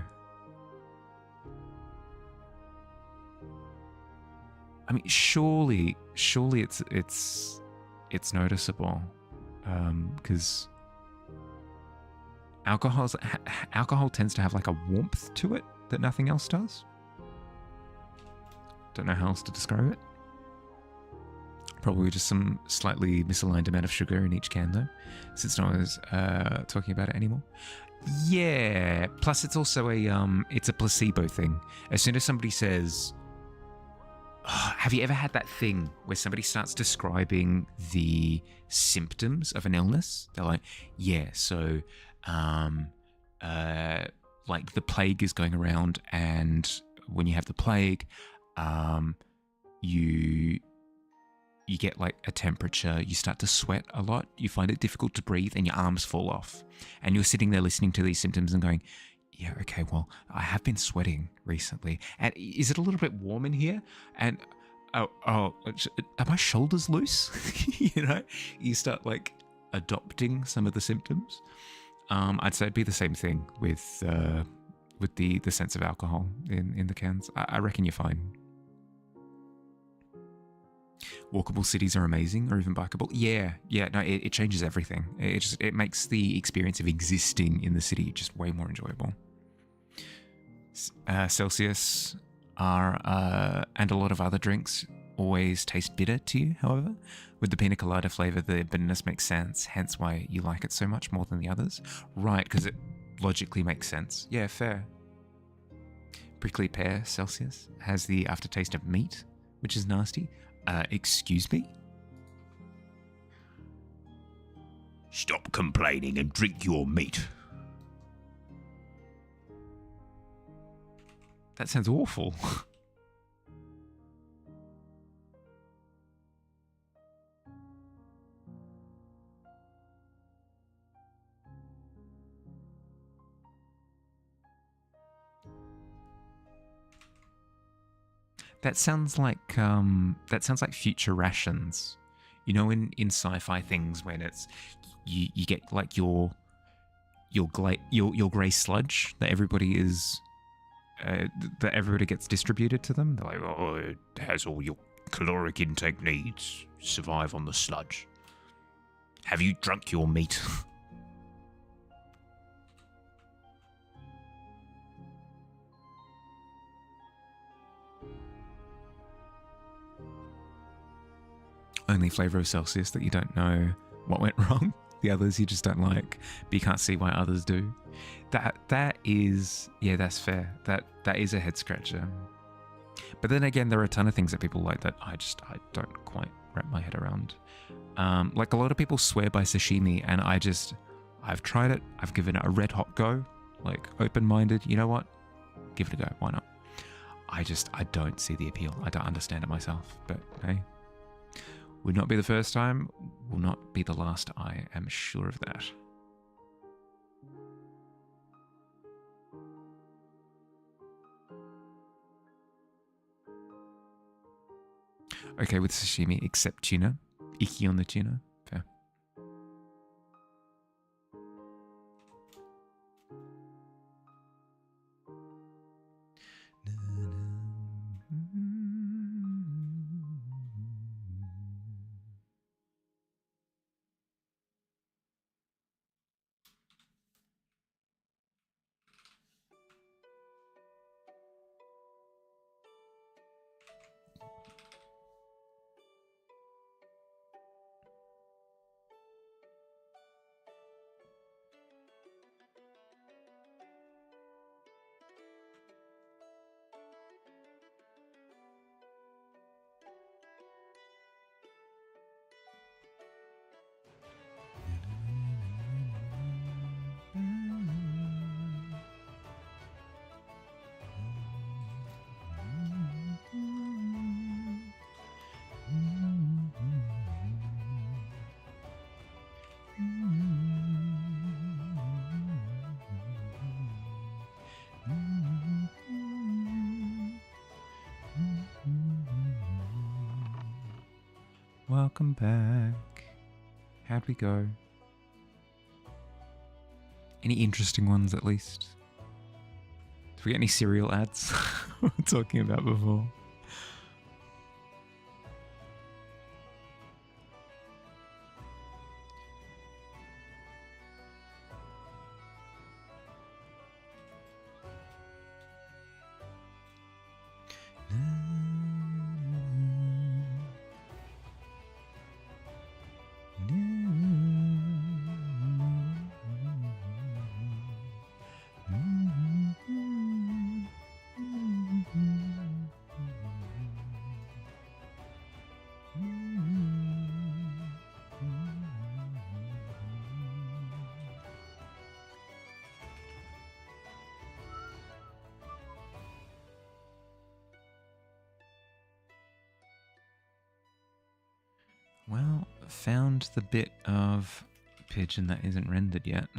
Speaker 1: I mean, surely it's noticeable, because alcohol tends to have like a warmth to it that nothing else does. Don't know how else to describe it. Probably just some slightly misaligned amount of sugar in each can, though, since no one is talking about it anymore. Yeah. Plus, it's also it's a placebo thing. As soon as somebody says, oh, have you ever had that thing where somebody starts describing the symptoms of an illness? They're like, yeah, so, like the plague is going around, and when you have the plague, you get like a temperature, you start to sweat a lot, you find it difficult to breathe, and your arms fall off. And you're sitting there listening to these symptoms and going, yeah, okay, well, I have been sweating recently. And is it a little bit warm in here? And, are my shoulders loose? You know, you start like adopting some of the symptoms. I'd say it'd be the same thing with the sense of alcohol in the cans. I reckon you're fine. Walkable cities are amazing, or even bikeable. Yeah, no, it changes everything. It makes the experience of existing in the city just way more enjoyable. Celsius are and a lot of other drinks always taste bitter to you. However, with the pina colada flavor, the bitterness makes sense. Hence, why you like it so much more than the others, right? Because it logically makes sense. Yeah, fair. Prickly pear Celsius has the aftertaste of meat, which is nasty. Excuse me? Stop complaining and drink your meat. That sounds awful. That sounds like future rations. You know, in sci-fi things when it's you get like your grey sludge that everybody is that everybody gets distributed to them. They're like, oh, it has all your caloric intake needs. Survive on the sludge. Have you drunk your meat? Only flavour of Celsius that you don't know what went wrong. The others you just don't like, but you can't see why others do. That is, yeah, that's fair. That is a head scratcher. But then again, there are a ton of things that people like that I don't quite wrap my head around. Like a lot of people swear by sashimi, and I've tried it. I've given it a red hot go, like open-minded. You know what? Give it a go. Why not? I don't see the appeal. I don't understand it myself. But hey. Would not be the first time, will not be the last, I am sure of that. Okay with sashimi, except tuna. Icky on the tuna. Fair. Welcome back. How'd we go? Any interesting ones, at least? Did we get any cereal ads we were talking about before? Well, found the bit of pigeon that isn't rendered yet.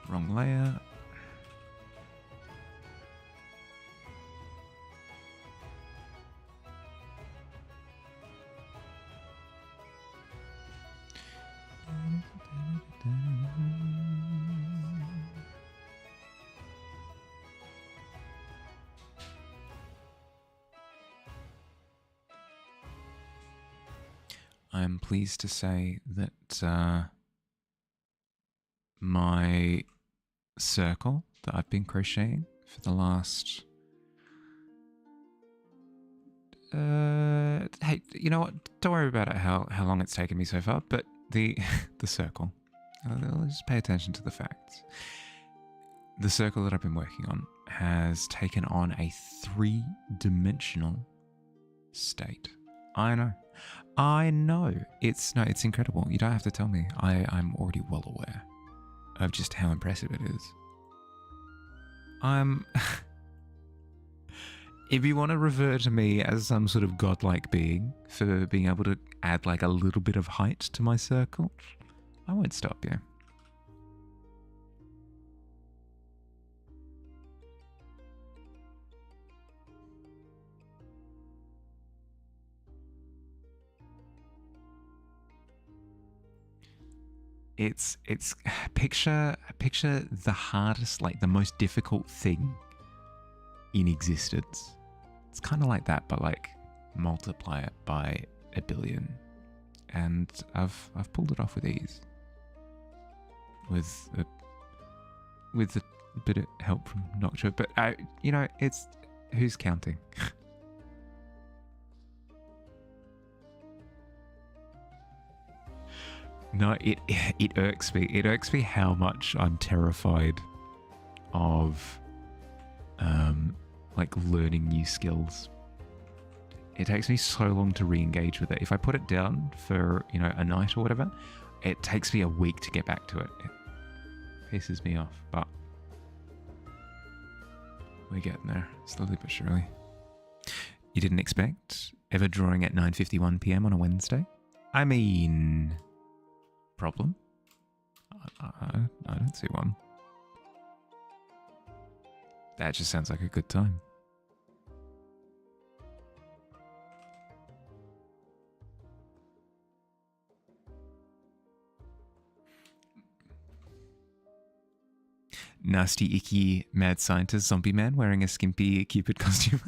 Speaker 1: Wrong layer. I'm pleased to say that my circle that I've been crocheting for the last... hey, you know what? Don't worry about it, how long it's taken me so far, but the circle. I'll just pay attention to the facts. The circle that I've been working on has taken on a 3-dimensional state. I know. It's incredible. You don't have to tell me. I'm already well aware of just how impressive it is. If you want to refer to me as some sort of godlike being for being able to add like a little bit of height to my circle, I won't stop you. It's picture the hardest, like the most difficult thing in existence. It's kind of like that, but like multiply it by 1 billion, and I've pulled it off with ease, with a bit of help from Noctua. But it's who's counting. No, it irks me. It irks me how much I'm terrified of like learning new skills. It takes me so long to re-engage with it. If I put it down for, a night or whatever, it takes me a week to get back to it. It pisses me off, but we're getting there, slowly but surely. You didn't expect ever drawing at 9:51 p.m. on a Wednesday? I mean, problem? I don't see one. That just sounds like a good time. Nasty, icky, mad scientist zombie man wearing a skimpy Cupid costume.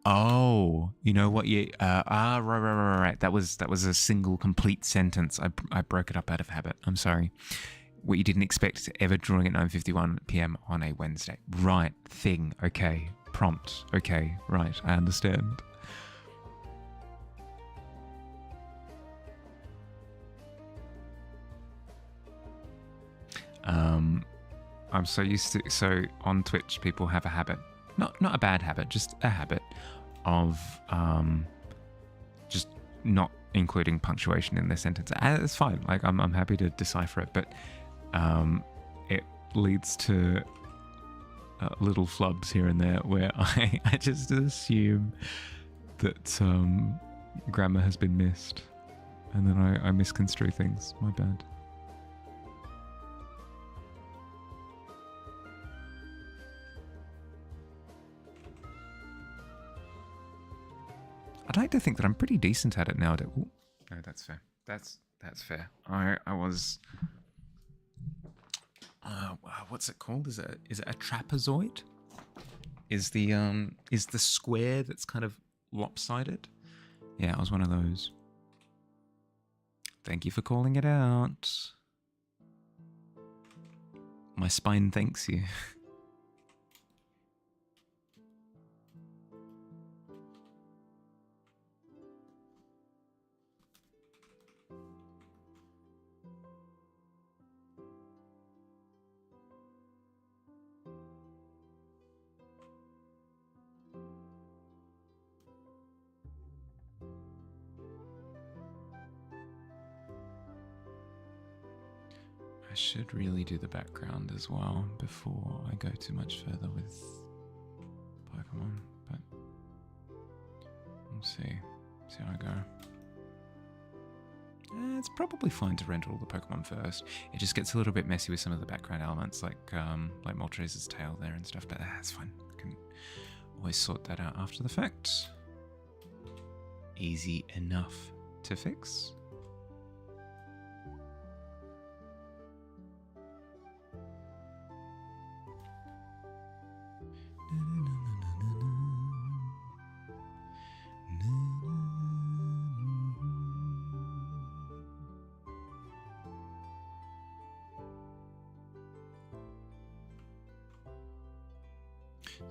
Speaker 1: Oh, you know what? Right. That was a single complete sentence. I broke it up out of habit. I'm sorry. what you didn't expect ever drawing at 9:51 p.m. on a Wednesday. Right, thing, okay. Prompt, okay, right, I understand. I'm so used to, so on Twitch people have a habit, not a bad habit, just a habit of just not including punctuation in their sentence. It's fine, like I'm happy to decipher it, but it leads to little flubs here and there where I just assume that grammar has been missed, and then I misconstrue things. My bad. I'd like to think that I'm pretty decent at it nowadays. Ooh, no, that's fair. That's fair. I was. What's it called? Is it a trapezoid? Is the square that's kind of lopsided? Yeah, I was one of those. Thank you for calling it out. My spine thanks you. I should really do the background as well before I go too much further with Pokemon, but we'll see how I go. It's probably fine to render all the Pokemon first. It just gets a little bit messy with some of the background elements, like Moltres' tail there and stuff, but that's fine. I can always sort that out after the fact. Easy enough to fix.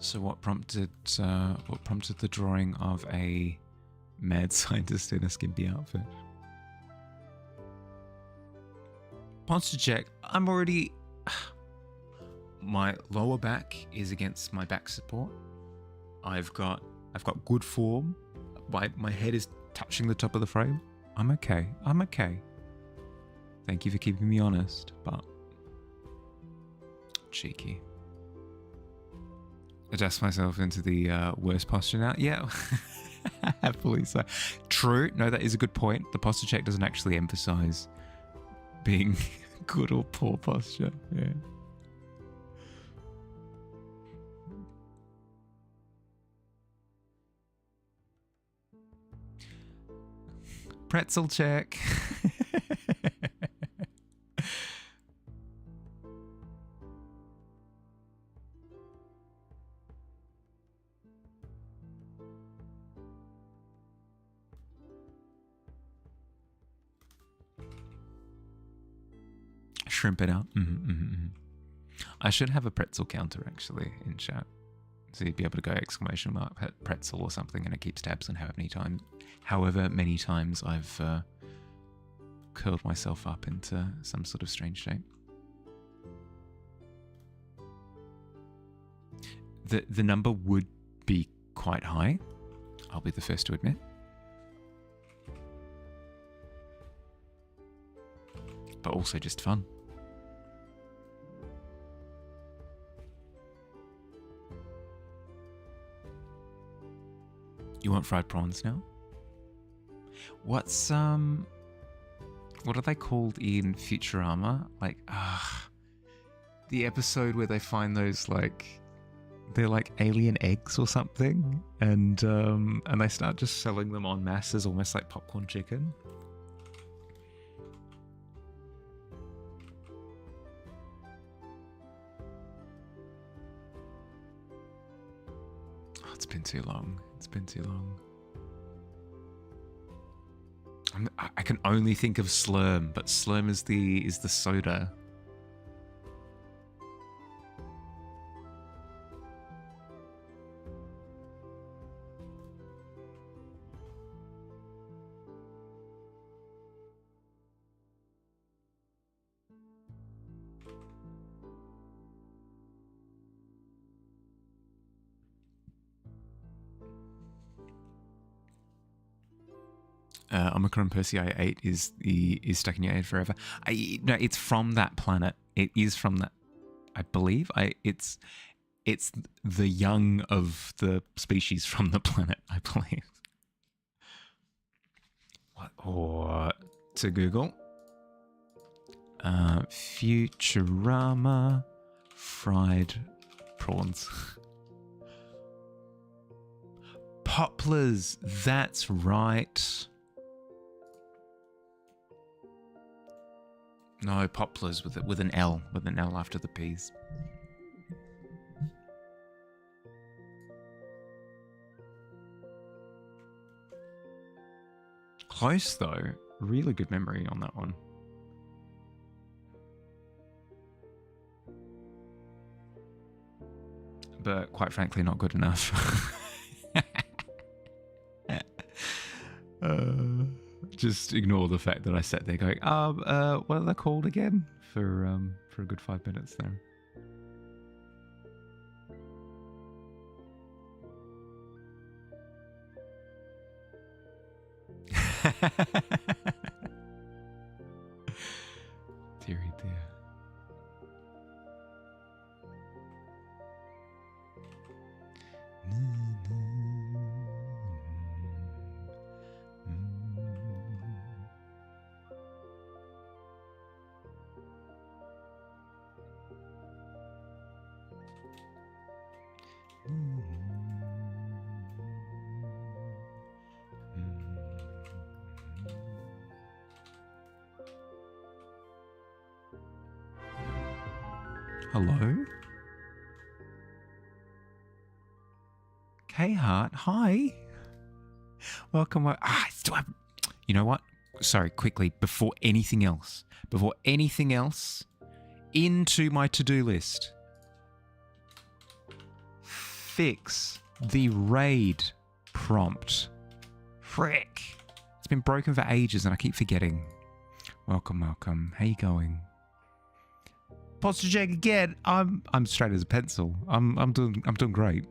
Speaker 1: So what prompted the drawing of a mad scientist in a skimpy outfit? Posture check. I'm already. My lower back is against my back support. I've got good form. My head is touching the top of the frame. I'm okay. Thank you for keeping me honest, but cheeky. Adjust myself into the worst posture now. Yeah, happily so. True. No, that is a good point. The posture check doesn't actually emphasize being good or poor posture. Yeah. Pretzel check. Shrimp it out. I should have a pretzel counter actually in chat, so you'd be able to go exclamation mark pretzel or something, and it keeps tabs on however many times I've curled myself up into some sort of strange shape. The number would be quite high, I'll be the first to admit. But also just fun. You want fried prawns now? What are they called in Futurama? Like, the episode where they find those, like, they're like alien eggs or something, and they start just selling them en masse as almost like popcorn chicken. Oh, it's been too long. It's been too long. I can only think of Slurm, but Slurm is the soda. Omicron Persei 8 is stuck in your head forever. No, it's from that planet. It is from that. I believe it's the young of the species from the planet. I believe. What? Or to Google. Futurama fried prawns. Poplars. That's right. No, poplars with an L after the P's. Close though. Really good memory on that one. But quite frankly, not good enough. Just ignore the fact that I sat there going, what are they called again? For a good 5 minutes there. Dearie dear. Hello? K-Heart, hi. Welcome. You know what? Sorry, quickly, before anything else, into my to-do list. Fix the raid prompt. Frick. It's been broken for ages and I keep forgetting. Welcome. How you going? Posture check again. I'm straight as a pencil. I'm doing great.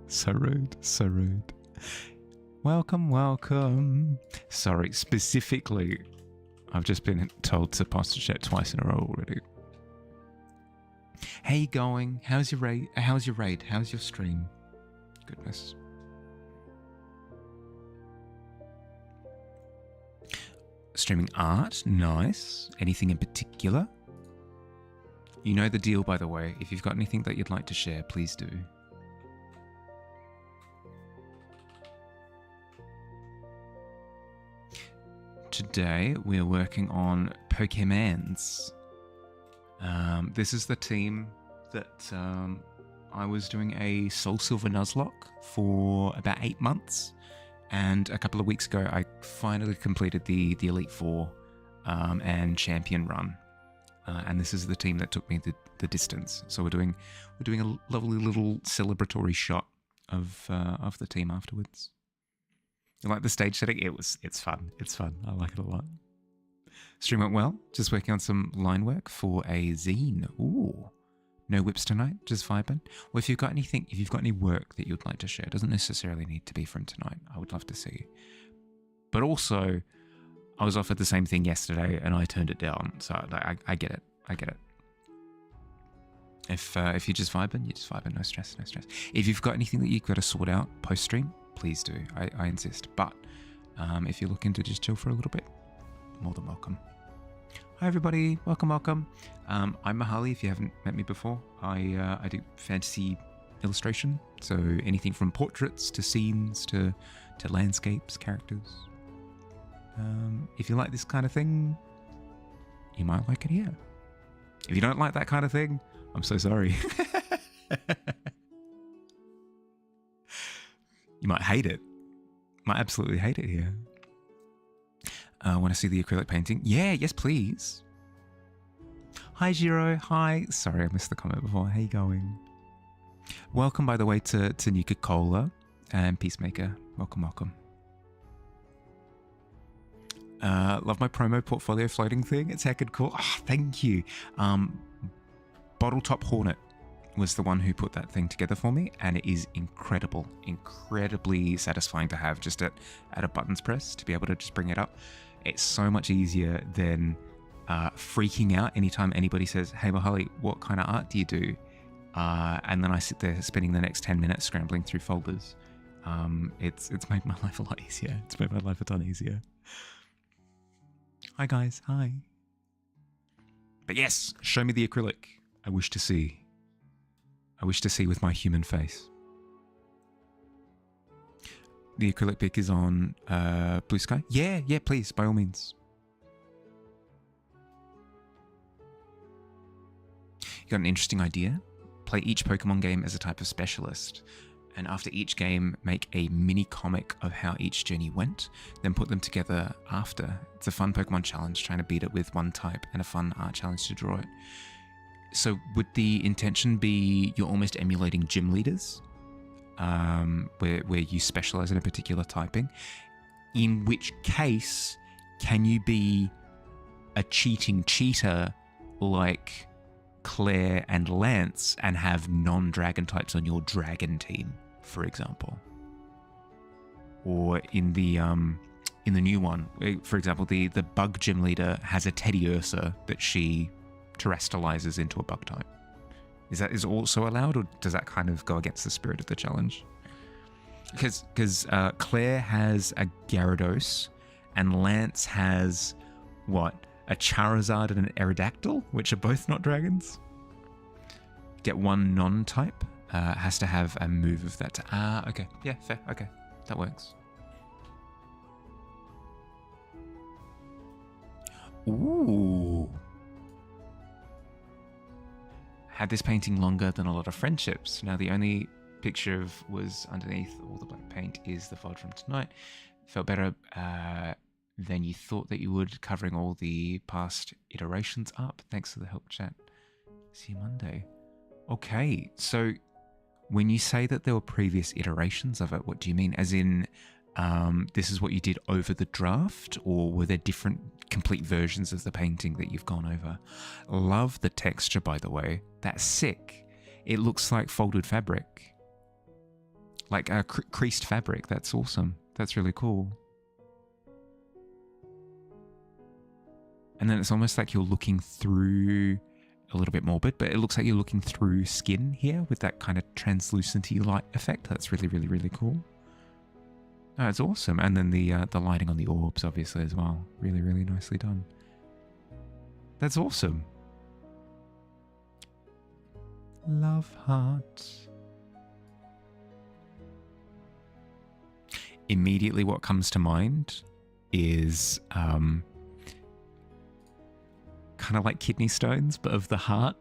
Speaker 1: So rude. Welcome. Sorry, specifically, I've just been told to posture check twice in a row already. How you going? How's your raid? How's your stream? Goodness. Streaming art, nice. Anything in particular? You know the deal, by the way. If you've got anything that you'd like to share, please do. Today, we're working on Pokémons. This is the team that I was doing a Soul Silver Nuzlocke for about 8 months. And a couple of weeks ago, I finally completed the Elite Four and Champion run. And this is the team that took me the distance. So we're doing a lovely little celebratory shot of the team afterwards. You like the stage setting? It's fun. I like it a lot. Stream went well. Just working on some line work for a zine. Ooh, no whips tonight. Just vibing. Well, if you've got any work that you'd like to share, it doesn't necessarily need to be from tonight. I would love to see. But also, I was offered the same thing yesterday and I turned it down. So I get it. If you're just vibing, no stress. If you've got anything that you've got to sort out post-stream, please do. I insist. But if you're looking to just chill for a little bit, more than welcome. Hi everybody, welcome. I'm Mahali. If you haven't met me before, I do fantasy illustration. So anything from portraits to scenes to landscapes, characters. If you like this kind of thing, you might like it here. If you don't like that kind of thing, I'm so sorry. You might hate it. Might absolutely hate it here. Want to see the acrylic painting? Yeah, yes please. Hi Jiro, hi. Sorry I missed the comment before. How you going? Welcome, by the way, to Nuka Cola and Peacemaker. Welcome. Love my promo portfolio floating thing. It's heckin' cool. Oh, thank you. Bottle Top Hornet. was the one who put that thing together for me, and it is incredibly satisfying to have just at a button's press to be able to just bring it up. It's so much easier than freaking out anytime anybody says, "Hey Mahali, what kind of art do you do?" And then I sit there spending the next 10 minutes scrambling through folders. It's made my life a lot easier. It's made my life a ton easier. Hi guys, hi. But yes, show me the acrylic. I wish to see. I wish to see with my human face. The acrylic pick is on Blue Sky? Yeah, please, by all means. You got an interesting idea? Play each Pokemon game as a type of specialist, and after each game, make a mini comic of how each journey went, then put them together after. It's a fun Pokemon challenge, trying to beat it with one type, and a fun art challenge to draw it. So would the intention be you're almost emulating gym leaders, where you specialize in a particular typing? In which case, can you be a cheating cheater like Claire and Lance and have non-dragon types on your dragon team, for example? Or in the new one, for example, the bug gym leader has a Teddy Ursa that she terrestrializes into a bug type. Is also allowed, or does that kind of go against the spirit of the challenge? Because Claire has a Gyarados and Lance has what? A Charizard and an Aerodactyl, which are both not dragons. Get one non-type. Has to have a move of that. Okay. Yeah, fair. Okay. That works. Ooh. Had this painting longer than a lot of friendships. Now the only picture was underneath all the black paint is the fold from tonight. Felt better than you thought that you would, covering all the past iterations up. Thanks for the help, chat. See you Monday. Okay, so when you say that there were previous iterations of it, what do you mean? As in, this is what you did over the draft, or were there different complete versions of the painting that you've gone over? Love the texture, by the way. That's sick. It looks like folded fabric. Like a creased fabric. That's awesome. That's really cool. And then it's almost like you're looking through, a little bit morbid, but it looks like you're looking through skin here with that kind of translucenty light effect. That's really cool. Oh, it's awesome. And then the lighting on the orbs, obviously, as well. Really nicely done. That's awesome. Love heart. Immediately what comes to mind is kind of like kidney stones, but of the heart.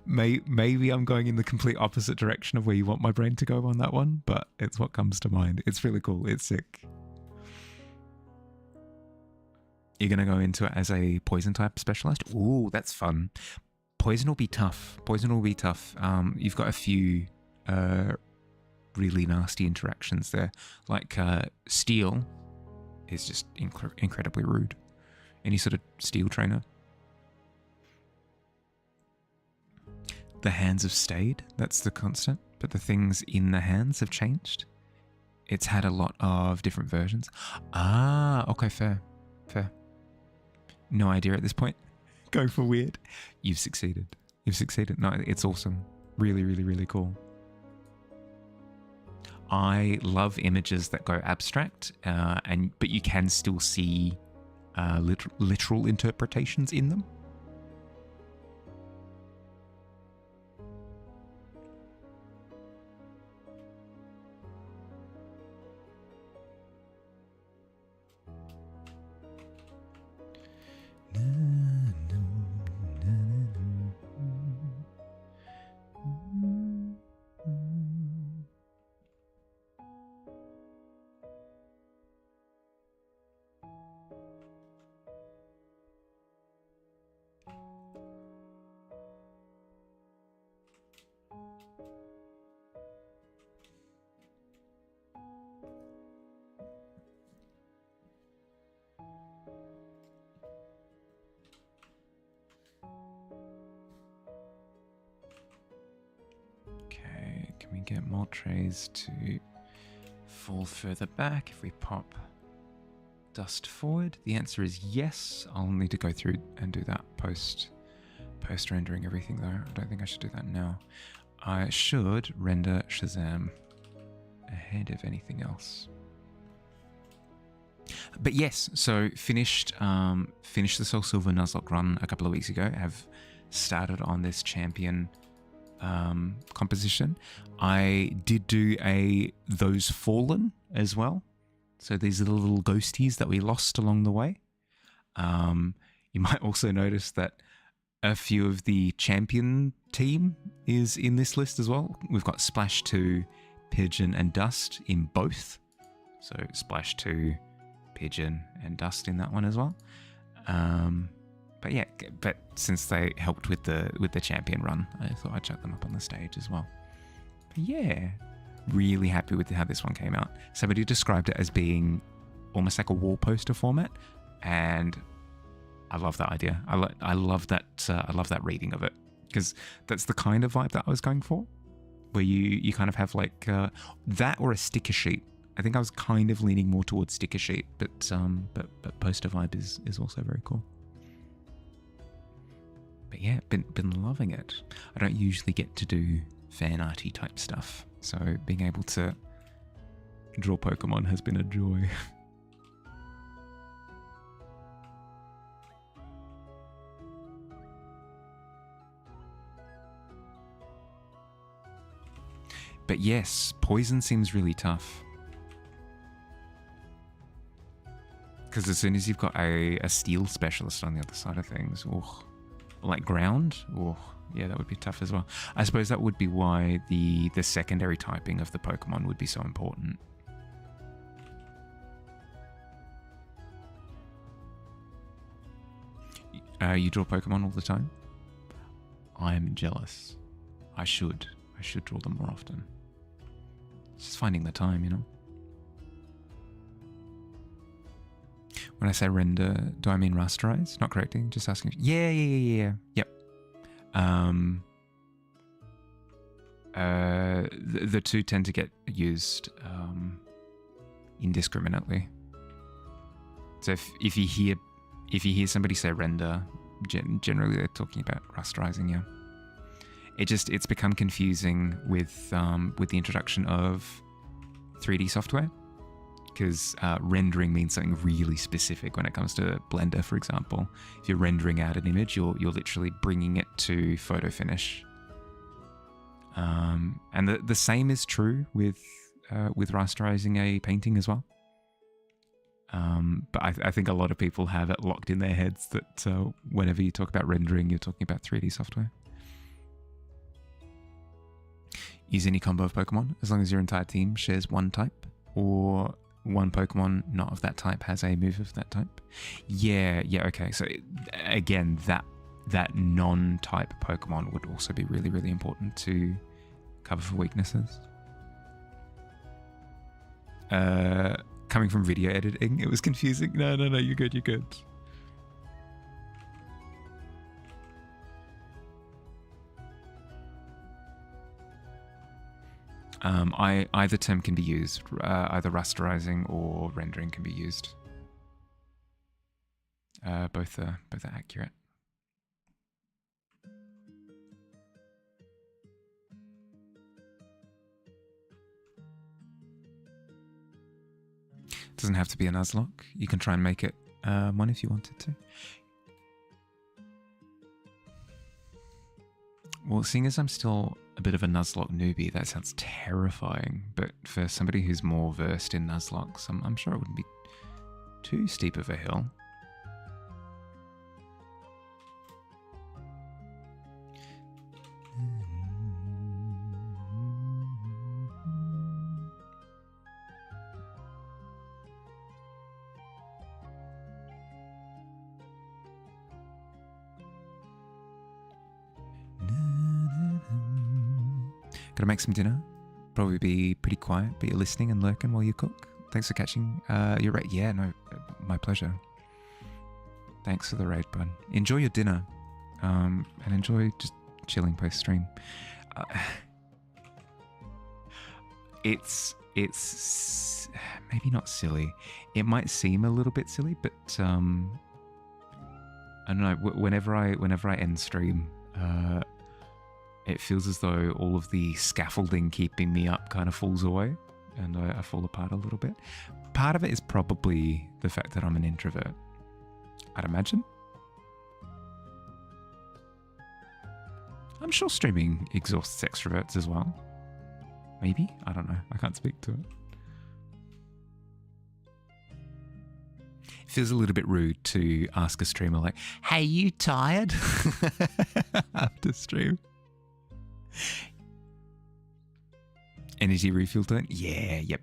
Speaker 1: Maybe I'm going in the complete opposite direction of where you want my brain to go on that one, but it's what comes to mind. It's really cool. It's sick. You're going to go into it as a poison type specialist? Ooh, that's fun. Poison will be tough. You've got a few really nasty interactions there. Like steel is just incredibly rude. Any sort of steel trainer. The hands have stayed, that's the constant, but the things in the hands have changed. It's had a lot of different versions. Okay, fair. No idea at this point. Go for weird. You've succeeded. No, it's awesome. Really cool. I love images that go abstract, but you can still see literal interpretations in them. get more trays to fall further back if we pop dust forward? The answer is yes. I'll need to go through and do that post rendering everything though. I don't think I should do that now. I should render Shazam ahead of anything else. But yes, so finished the Soul Silver Nuzlocke run a couple of weeks ago. Have started on this champion composition. I did do Those Fallen as well. So these are the little ghosties that we lost along the way. You might also notice that a few of the champion team is in this list as well. We've got Splash 2, Pigeon, and Dust in both. So Splash 2, Pigeon, and Dust in that one as well. But yeah, but since they helped with the champion run, I thought I'd chuck them up on the stage as well. But yeah, really happy with how this one came out. Somebody described it as being almost like a wall poster format, and I love that idea. I love that reading of it, because that's the kind of vibe that I was going for, where you kind of have like that or a sticker sheet. I think I was kind of leaning more towards sticker sheet, but poster vibe is also very cool. But yeah, been loving it. I don't usually get to do fan arty type stuff, so being able to draw Pokemon has been a joy. But yes, poison seems really tough. Because as soon as you've got a steel specialist on the other side of things, or like ground, yeah, that would be tough as well. I suppose that would be why the secondary typing of the Pokemon would be so important. You draw Pokemon all the time? I am jealous. I should draw them more often. It's just finding the time, you know? When I say render, do I mean rasterize? Not correcting, just asking. Yeah. Yep. The two tend to get used indiscriminately. So if you hear somebody say render, generally they're talking about rasterizing. Yeah. It's become confusing with the introduction of 3D software, because rendering means something really specific when it comes to Blender, for example. If you're rendering out an image, you're literally bringing it to photo finish. And the same is true with rasterizing a painting as well. But I think a lot of people have it locked in their heads that whenever you talk about rendering, you're talking about 3D software. Use any combo of Pokemon, as long as your entire team shares one type, or one Pokemon not of that type has a move of that type. Yeah, okay. So again, that non-type Pokemon would also be really, really important to cover for weaknesses. Coming from video editing, it was confusing. No, you're good. Either term can be used. Either rasterizing or rendering can be used. Both are accurate. Doesn't have to be a Nuzlocke. You can try and make it one if you wanted to. Well, seeing as I'm still a bit of a Nuzlocke newbie, that sounds terrifying. But for somebody who's more versed in Nuzlocks, I'm sure it wouldn't be too steep of a hill. Gotta make some dinner. Probably be pretty quiet, but you're listening and lurking while you cook. Thanks for catching. You're right. Yeah, no, my pleasure. Thanks for the raid, bud. Enjoy your dinner, and enjoy just chilling post stream. it's maybe not silly. It might seem a little bit silly, but I don't know. Whenever I end stream, it feels as though all of the scaffolding keeping me up kind of falls away, and I fall apart a little bit. Part of it is probably the fact that I'm an introvert, I'd imagine. I'm sure streaming exhausts extroverts as well. Maybe? I don't know. I can't speak to it. It feels a little bit rude to ask a streamer like, hey, you tired? After stream. Energy refuel time? Yeah, yep.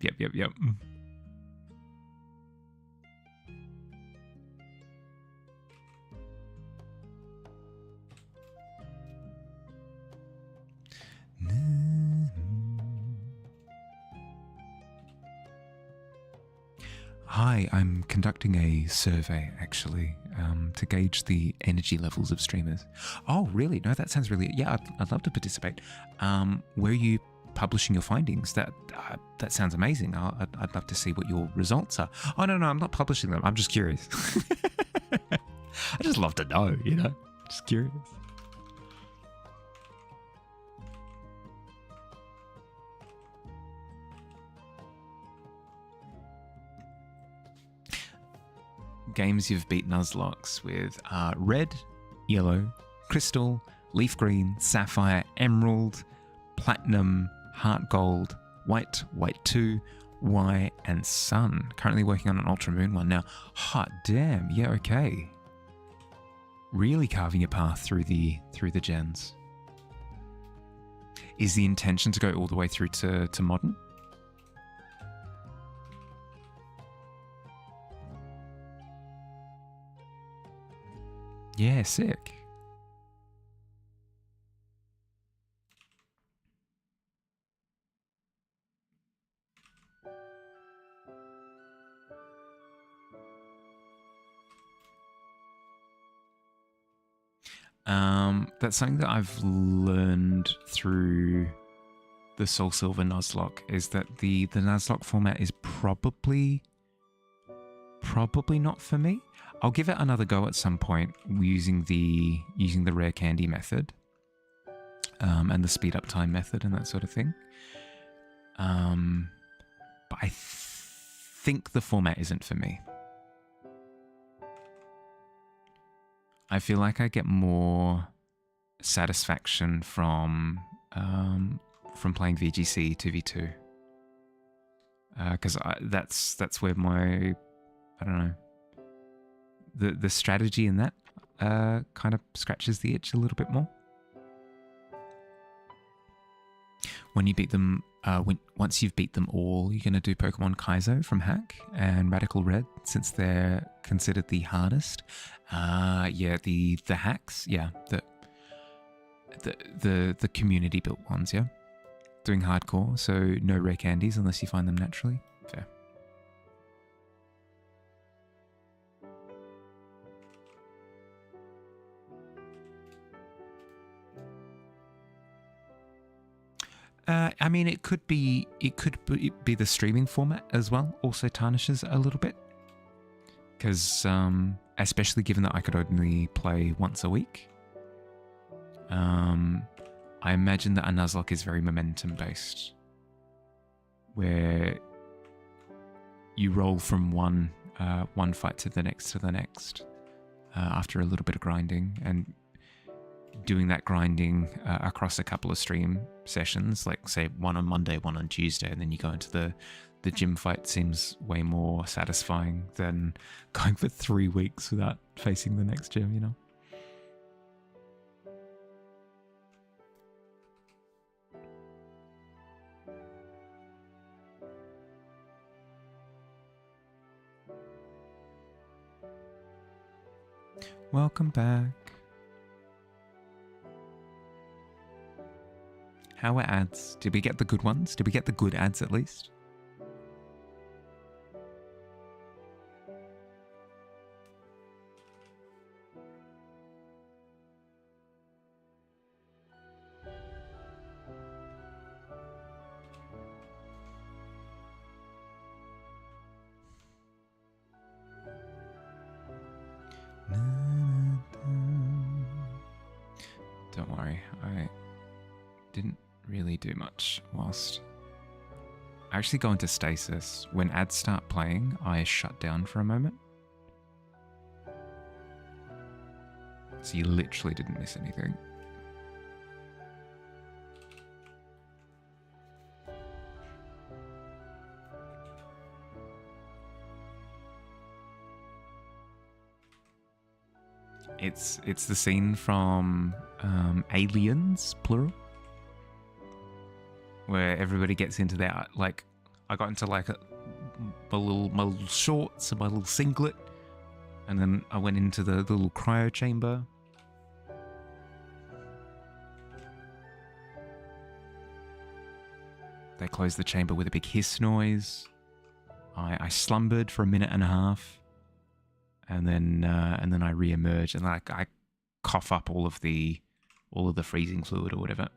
Speaker 1: Hi, I'm conducting a survey, actually, to gauge the energy levels of streamers. Oh, really? No, that sounds really... Yeah, I'd love to participate. Where are you publishing your findings? That sounds amazing. I'd love to see what your results are. Oh, no, I'm not publishing them. I'm just curious. I just love to know, you know? Just curious. Games you've beat Nuzlocke with are Red, Yellow, Crystal, Leaf Green, Sapphire, Emerald, Platinum, Heart Gold, White, White 2, Y, and Sun. Currently working on an Ultra Moon one now. Hot damn, yeah, okay. Really carving a path through the gens. Is the intention to go all the way through to Modern? Yeah, sick. That's something that I've learned through the Soul Silver Nuzlocke, is that the Nuzlocke format is probably not for me. I'll give it another go at some point using the rare candy method, and the speed up time method and that sort of thing. But I think the format isn't for me. I feel like I get more satisfaction from playing VGC 2v2, because that's where my, I don't know, the strategy in that kind of scratches the itch a little bit more. When you beat them, once you've beat them all, you're going to do Pokemon Kaizo from Hack and Radical Red, since they're considered the hardest. Yeah, the hacks, yeah, the community built ones, yeah. Doing hardcore, so no rare candies unless you find them naturally. Fair. I mean, it could be the streaming format as well. Also tarnishes a little bit, because especially given that I could only play once a week. I imagine that a Nuzlocke is very momentum based, where you roll from one fight to the next after a little bit of grinding, and doing that grinding across a couple of stream sessions, like say one on Monday, one on Tuesday, and then you go into the gym fight, seems way more satisfying than going for 3 weeks without facing the next gym, you know? Welcome back. How were ads? Did we get the good ones? Did we get the good ads at least? Don't worry, I didn't really do much whilst... I actually go into stasis. When ads start playing, I shut down for a moment. So you literally didn't miss anything. It's the scene from Aliens, plural, where everybody gets into their, like, I got into like my little shorts and my little singlet, and then I went into the little cryo chamber. They closed the chamber with a big hiss noise. I slumbered for a minute and a half. And then I re-emerge, and I cough up all of the freezing fluid or whatever.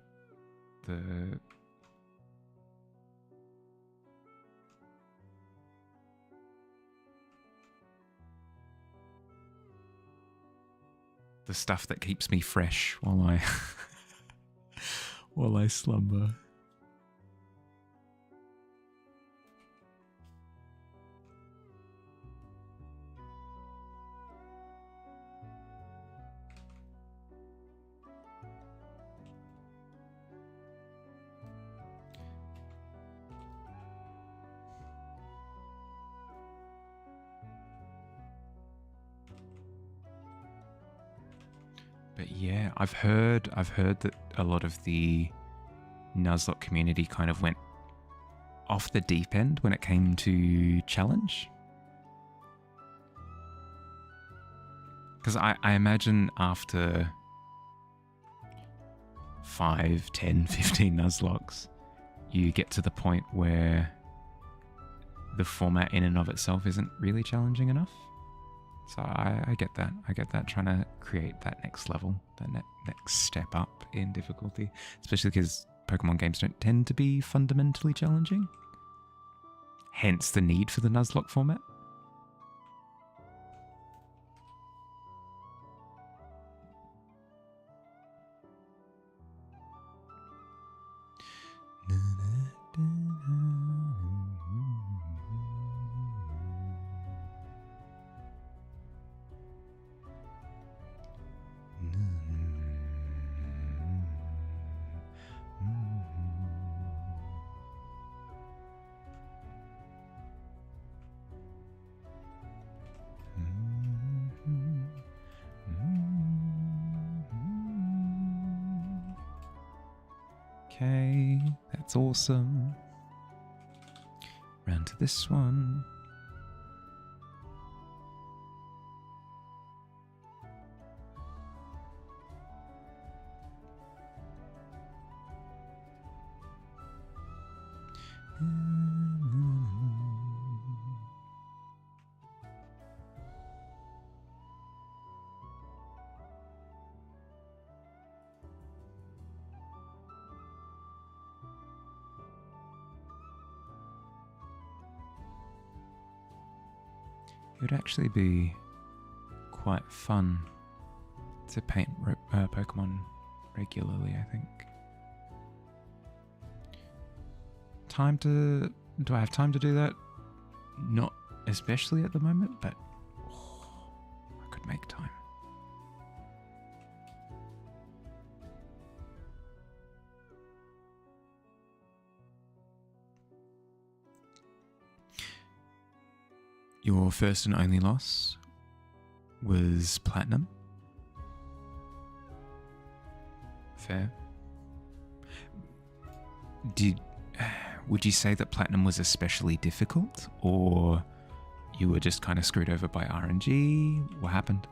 Speaker 1: The stuff that keeps me fresh while I slumber. But yeah, I've heard that a lot of the Nuzlocke community kind of went off the deep end when it came to challenge. Because I imagine after 5, 10, 15 Nuzlockes, you get to the point where the format in and of itself isn't really challenging enough. So I get that. I get that, trying to create that next level, that next step up in difficulty. Especially because Pokemon games don't tend to be fundamentally challenging. Hence the need for the Nuzlocke format. Okay, that's awesome. Round to this one. It would actually be quite fun to paint Pokemon regularly, I think. Do I have time to do that? Not especially at the moment, but I could make time. Your first and only loss was Platinum. Fair. Would you say that Platinum was especially difficult, or you were just kind of screwed over by RNG? What happened?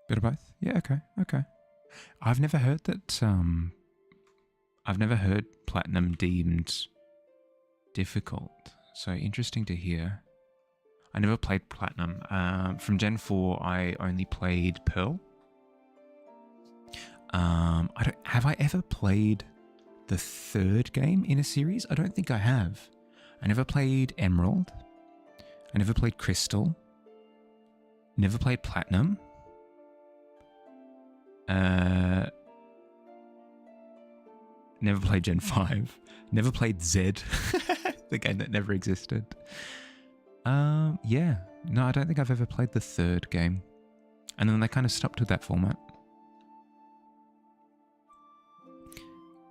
Speaker 1: Bit of both? Yeah, okay. I've never heard that, I've never heard Platinum deemed difficult. So interesting to hear. I never played Platinum. From Gen 4, I only played Pearl. Have I ever played the third game in a series? I don't think I have. I never played Emerald. I never played Crystal. Never played Platinum. Never played Gen 5. Never played Z, the game that never existed. Yeah. No, I don't think I've ever played the third game. And then they kind of stopped with that format.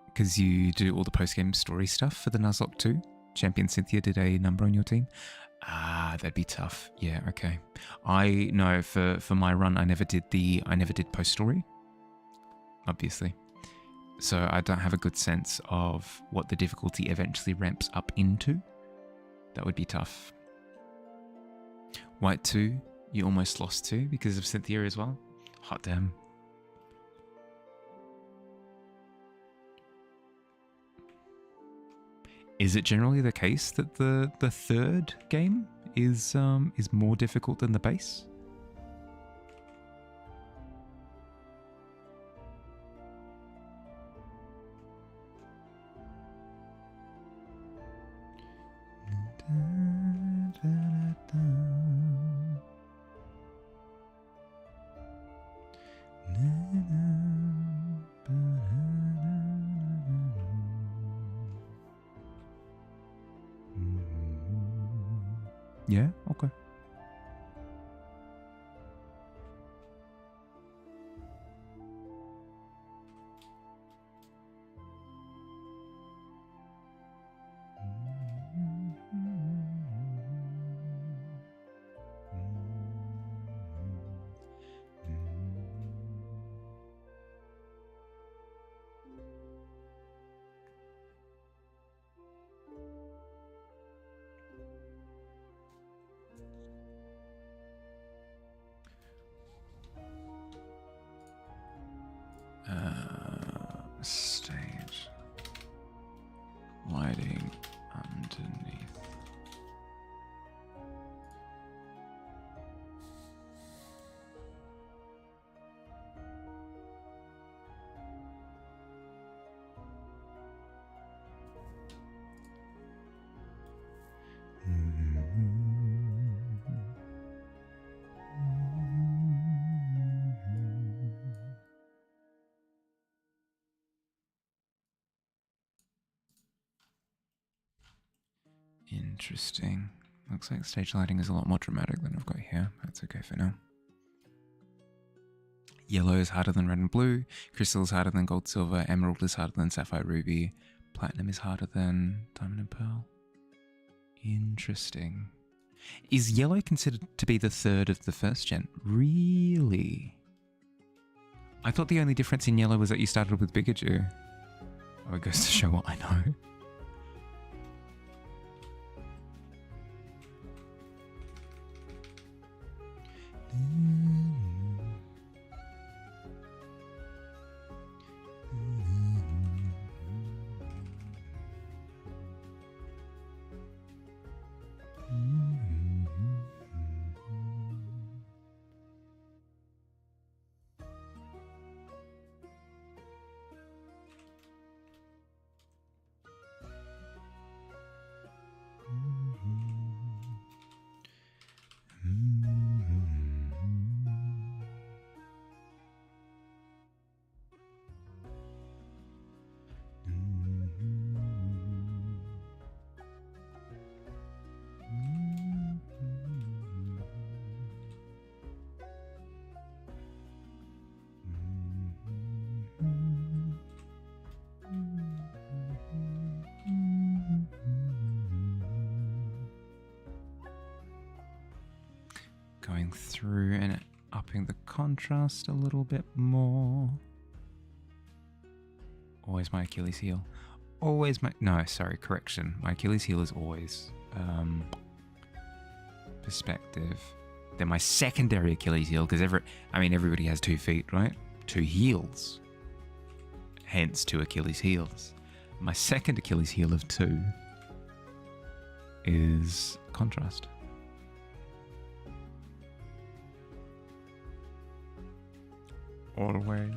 Speaker 1: Because you do all the post-game story stuff for the Nuzlocke 2. Champion Cynthia did a number on your team. Ah, that'd be tough. Yeah, okay. I know for my run I never did post-story. Obviously. So I don't have a good sense of what the difficulty eventually ramps up into. That would be tough. White 2, you almost lost to because of Cynthia as well. Hot damn. Is it generally the case that the third game is more difficult than the base? Yeah, okay. Stage lighting underneath. Interesting. Looks like stage lighting is a lot more dramatic than I've got here. That's okay for now. Yellow is harder than red and blue. Crystal is harder than gold, silver. Emerald is harder than sapphire, ruby. Platinum is harder than diamond and pearl. Interesting. Is yellow considered to be the third of the first gen? Really? I thought the only difference in yellow was that you started with Pikachu. Oh, it goes to show what I know. Going through and upping the contrast a little bit more. Always my Achilles heel. Always my... No, sorry, correction. My Achilles heel is always perspective. Then my secondary Achilles heel, because everybody has 2 feet, right? 2 heels. Hence 2 Achilles heels. My second Achilles heel of 2 is contrast. Always.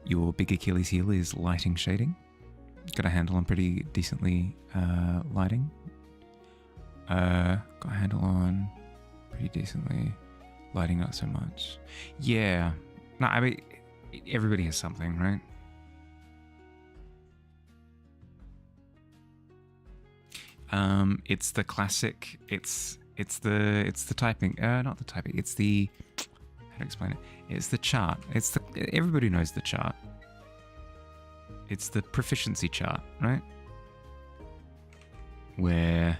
Speaker 1: Your big Achilles heel is lighting shading. Got a handle on pretty decently lighting. Got a handle on pretty decently lighting, not so much. Yeah. No, I mean, everybody has something, right? It's the classic. It's the typing. Not the typing. It's the. How to explain it? It's the chart. Everybody knows the chart. It's the proficiency chart, right? Where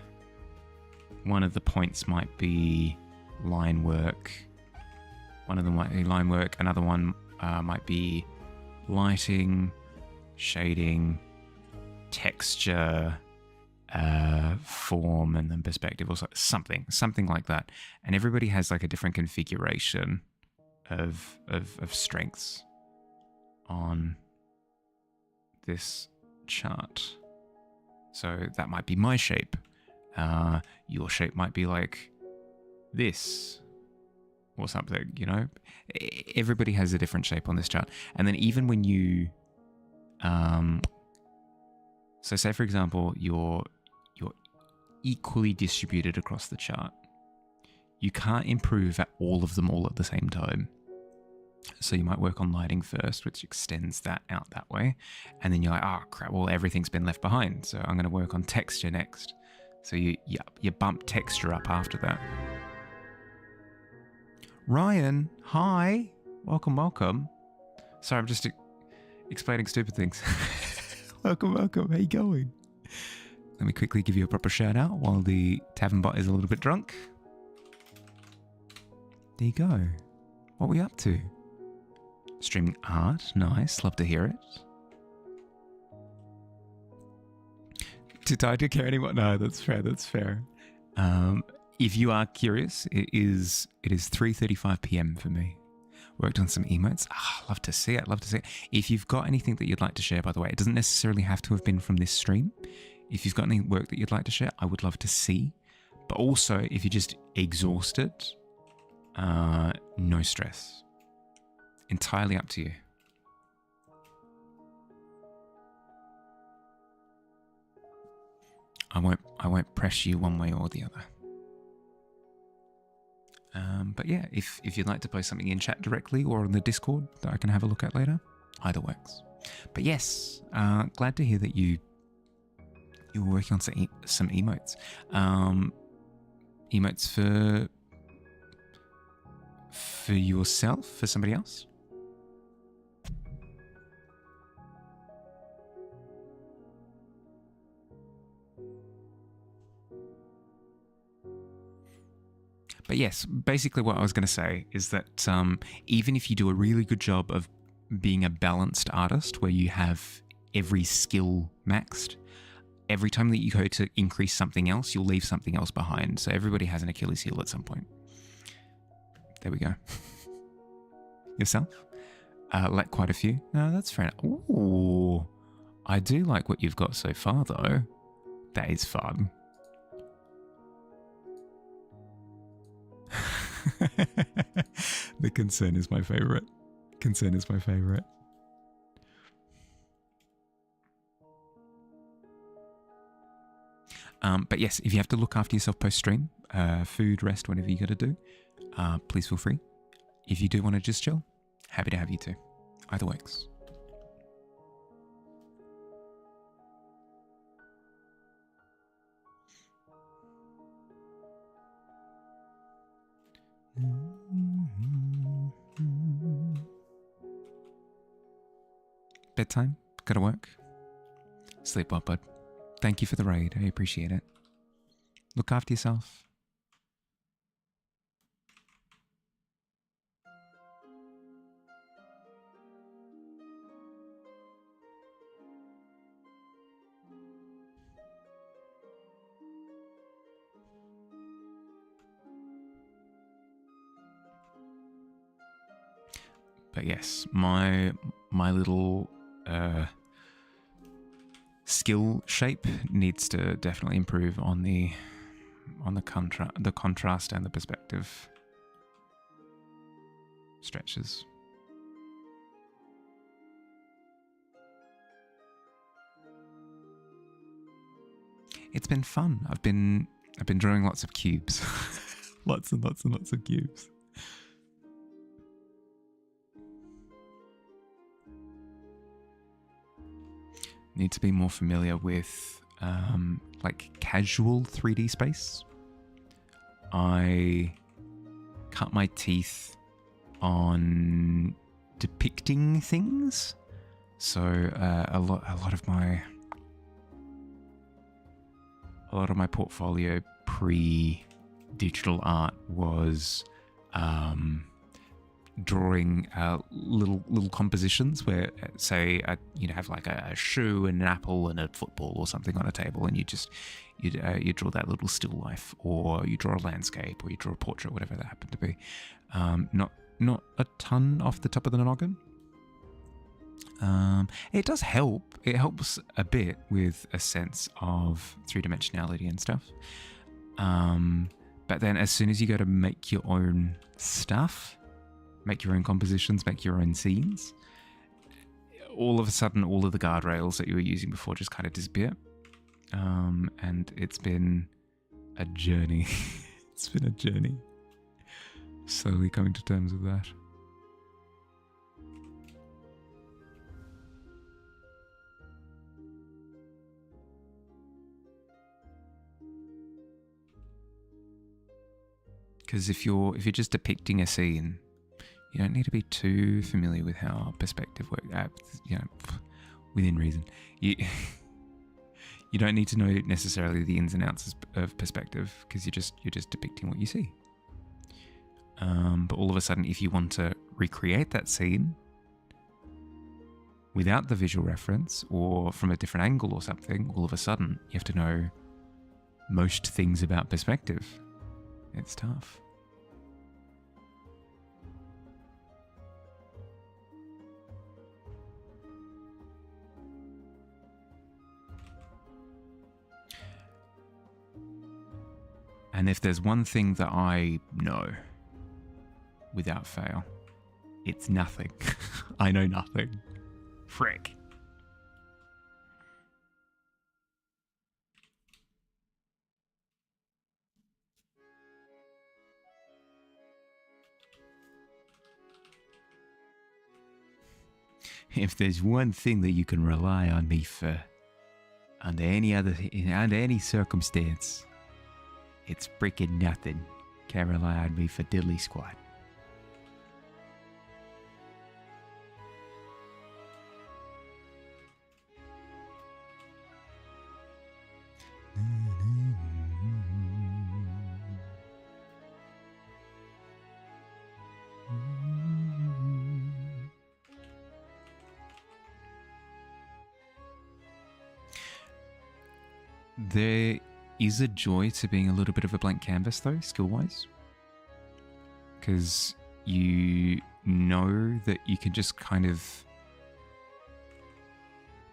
Speaker 1: one of the points might be line work. One of them might be line work. Another one might be lighting, shading, texture, form, and then perspective, or something like that. And everybody has like a different configuration of strengths on this chart. So that might be my shape. Your shape might be like this or something, you know? Everybody has a different shape on this chart. And then even when you so say for example you're equally distributed across the chart. You can't improve at all of them all at the same time. So you might work on lighting first, which extends that out that way. And then you're like, oh crap, well everything's been left behind. So I'm going to work on texture next. So you bump texture up after that. Ryan, hi. Welcome. Sorry, I'm just explaining stupid things. Welcome. How you going? Let me quickly give you a proper shout out while the Tavern bot is a little bit drunk. There you go. What were we up to? Streaming art. Nice. Love to hear it. Too tired to care anymore? No, that's fair. If you are curious, it is 3:35 p.m. for me. Worked on some emotes. Love to see it. If you've got anything that you'd like to share, by the way, it doesn't necessarily have to have been from this stream. If you've got any work that you'd like to share, I would love to see. But also, if you're just exhausted, no stress. Entirely up to you. I won't press you one way or the other. But yeah, if you'd like to post something in chat directly or on the Discord that I can have a look at later, either works. But yes, glad to hear that you were working on some emotes. Emotes for yourself, for somebody else? But yes, basically what I was going to say is that even if you do a really good job of being a balanced artist where you have every skill maxed, every time that you go to increase something else, you'll leave something else behind. So everybody has an Achilles heel at some point. There we go. Yourself? Like quite a few? No, that's fair enough. Ooh, I do like what you've got so far though. That is fun. The concern is my favorite. But yes, if you have to look after yourself post-stream, food, rest, whatever you got to do, please feel free. If you do want to just chill, happy to have you too. Either works. bedtime. Gotta work. Sleep well, bud. Thank you for the raid. I appreciate it. Look after yourself. But yes, my little skill shape needs to definitely improve on the contrast and the perspective stretches. It's been fun. I've been drawing lots of cubes. Lots and lots and lots of cubes. Need to be more familiar with like casual 3D space. I cut my teeth on depicting things, so a lot of my portfolio pre-digital art was drawing little compositions where, say, you'd have like a shoe and an apple and a football or something on a table, and you draw that little still life, or you draw a landscape, or you draw a portrait, whatever that happened to be. Not a ton off the top of the noggin. It does help. It helps a bit with a sense of three-dimensionality and stuff. But then as soon as you go to make your own stuff, make your own compositions, make your own scenes, all of a sudden all of the guardrails that you were using before just kind of disappear. And it's been a journey. It's been a journey. Slowly coming to terms with that. Because if you're just depicting a scene, you don't need to be too familiar with how perspective works. Within reason, you don't need to know necessarily the ins and outs of perspective, because you're just depicting what you see. But all of a sudden, if you want to recreate that scene without the visual reference or from a different angle or something, all of a sudden you have to know most things about perspective. It's tough. And if there's one thing that I know without fail, it's nothing. I know nothing. Frick. If there's one thing that you can rely on me for, under any circumstance, it's freaking nothing. Can't rely on me for diddly squat. There is a joy to being a little bit of a blank canvas, though, skill-wise. Because you know that you can just kind of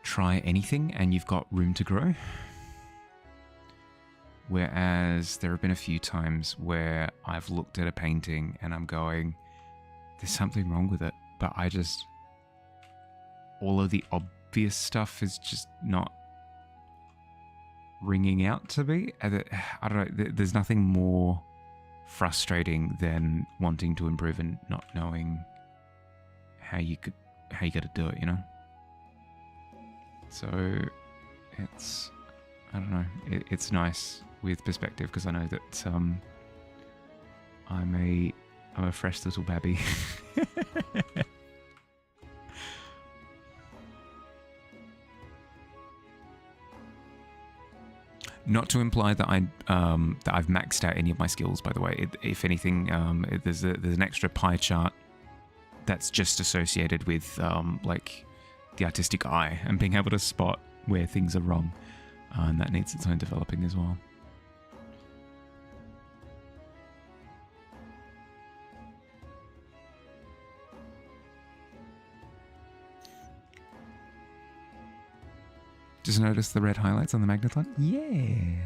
Speaker 1: try anything and you've got room to grow. Whereas there have been a few times where I've looked at a painting and I'm going, there's something wrong with it. But all of the obvious stuff is just not ringing out to me. I don't know, there's nothing more frustrating than wanting to improve and not knowing how you got to do it, you know? So it's, I don't know, it's nice with perspective, because I know that I'm a fresh little babby. Not to imply that that I've maxed out any of my skills, by the way. If anything, there's an extra pie chart that's just associated with like the artistic eye and being able to spot where things are wrong, and that needs its own developing as well. Just notice the red highlights on the magneton? Yeah.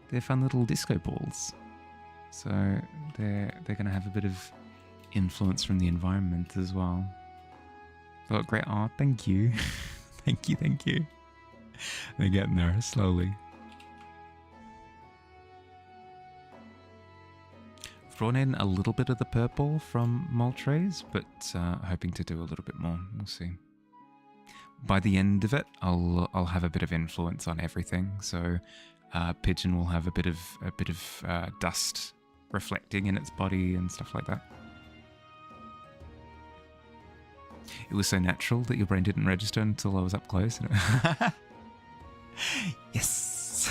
Speaker 1: They're fun little disco balls. So they're going to have a bit of influence from the environment as well. Oh, great art. Thank you. Thank you. They're getting there slowly. I've brought in a little bit of the purple from Moltres, but hoping to do a little bit more. We'll see. By the end of it, I'll have a bit of influence on everything. So Pigeon will have a bit of dust reflecting in its body and stuff like that. It was so natural that your brain didn't register until I was up close. Yes!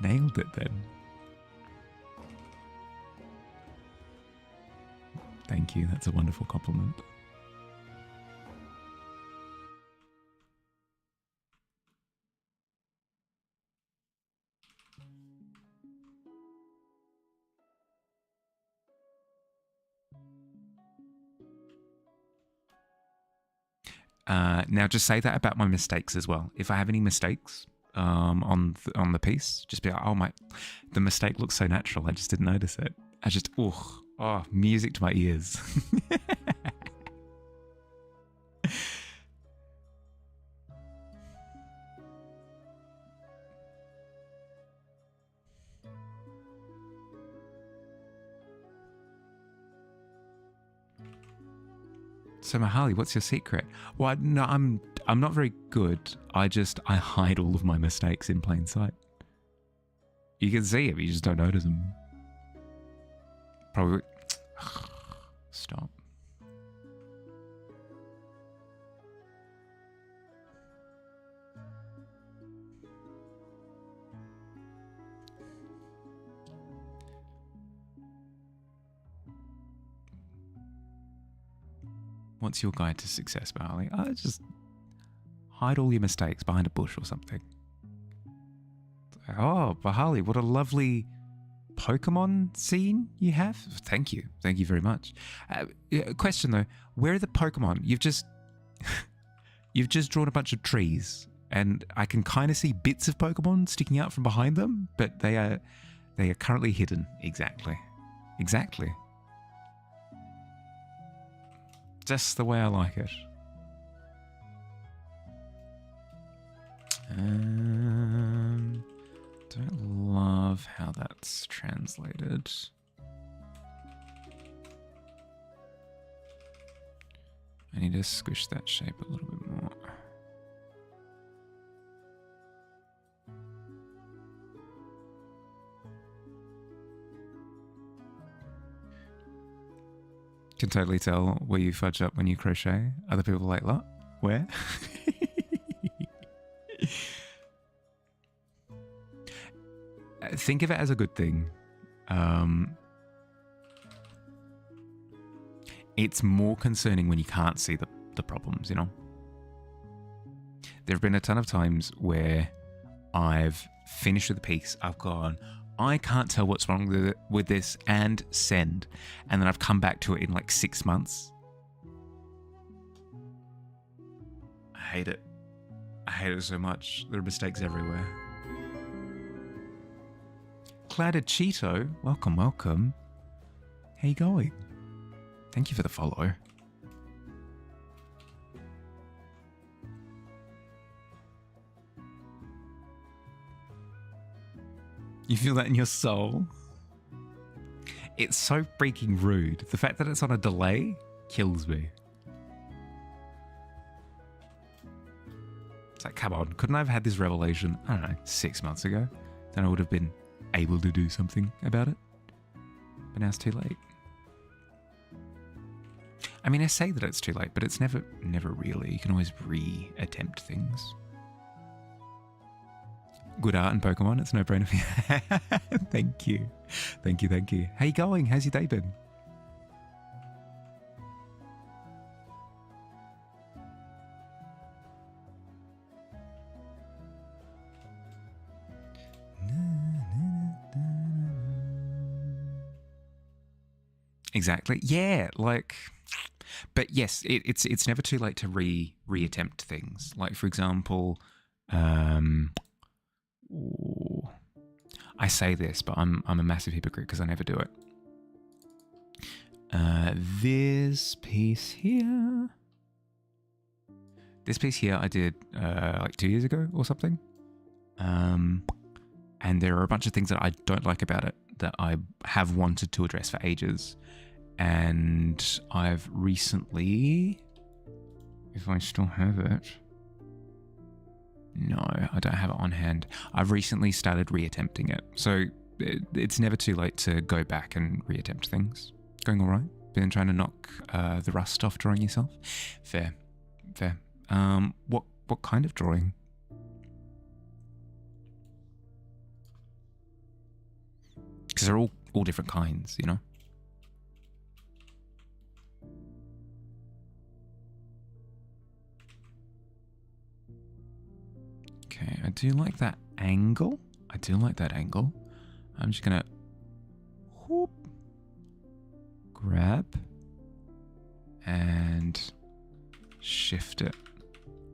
Speaker 1: Nailed it then. Thank you, that's a wonderful compliment. Now, just say that about my mistakes as well. If I have any mistakes on the piece, just be like, oh, the mistake looks so natural. I just didn't notice it. I just, oh, music to my ears. So Mahali, what's your secret? Well, no, I'm not very good. I hide all of my mistakes in plain sight. You can see them, you just don't notice them. Probably. Stop. What's your guide to success, Bahali? Just hide all your mistakes behind a bush or something. Oh, Bahali, what a lovely Pokemon scene you have. Thank you. Thank you very much. Question though, where are the Pokemon? You've just drawn a bunch of trees and I can kind of see bits of Pokemon sticking out from behind them, but they are currently hidden. Exactly. Just the way I like it. Don't love how that's translated. I need to squish that shape a little bit more. Can totally tell where you fudge up when you crochet. Other people are like, what? Where? Think of it as a good thing. It's more concerning when you can't see the problems, you know? There have been a ton of times where I've finished with a piece, I've gone, I can't tell what's wrong with this, and send. And then I've come back to it in like 6 months. I hate it. I hate it so much. There are mistakes everywhere. Clouded Cheeto, welcome. How you going? Thank you for the follow. You feel that in your soul? It's so freaking rude. The fact that it's on a delay kills me. It's like, come on, couldn't I have had this revelation, I don't know, 6 months ago? Then I would have been able to do something about it. But now it's too late. I mean, I say that it's too late, but it's never really. You can always re-attempt things. Good art in Pokemon, it's no brainer for you. Thank you. Thank you. How you going? How's your day been? Exactly. Yeah, like, but yes, it's never too late to reattempt things. Like, for example, I say this, but I'm a massive hypocrite because I never do it. This piece here I did like 2 years ago or something. And there are a bunch of things that I don't like about it that I have wanted to address for ages. And I've recently, if I still have it, no, I don't have it on hand. I've recently started reattempting it. So it's never too late to go back and reattempt things. Going all right? Been trying to knock the rust off drawing yourself? Fair. What kind of drawing? Because they're all different kinds, you know? Okay, I do like that angle. I'm just gonna whoop, grab and shift it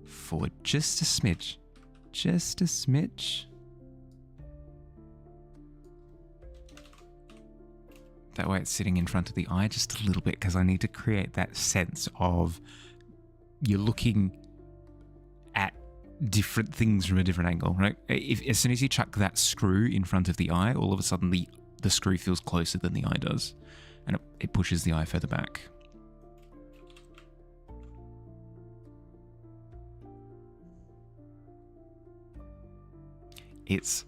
Speaker 1: forward just a smidge. That way it's sitting in front of the eye just a little bit because I need to create that sense of you're looking at different things from a different angle, right? As soon as you chuck that screw in front of the eye, all of a sudden the screw feels closer than the eye does, and it pushes the eye further back. It's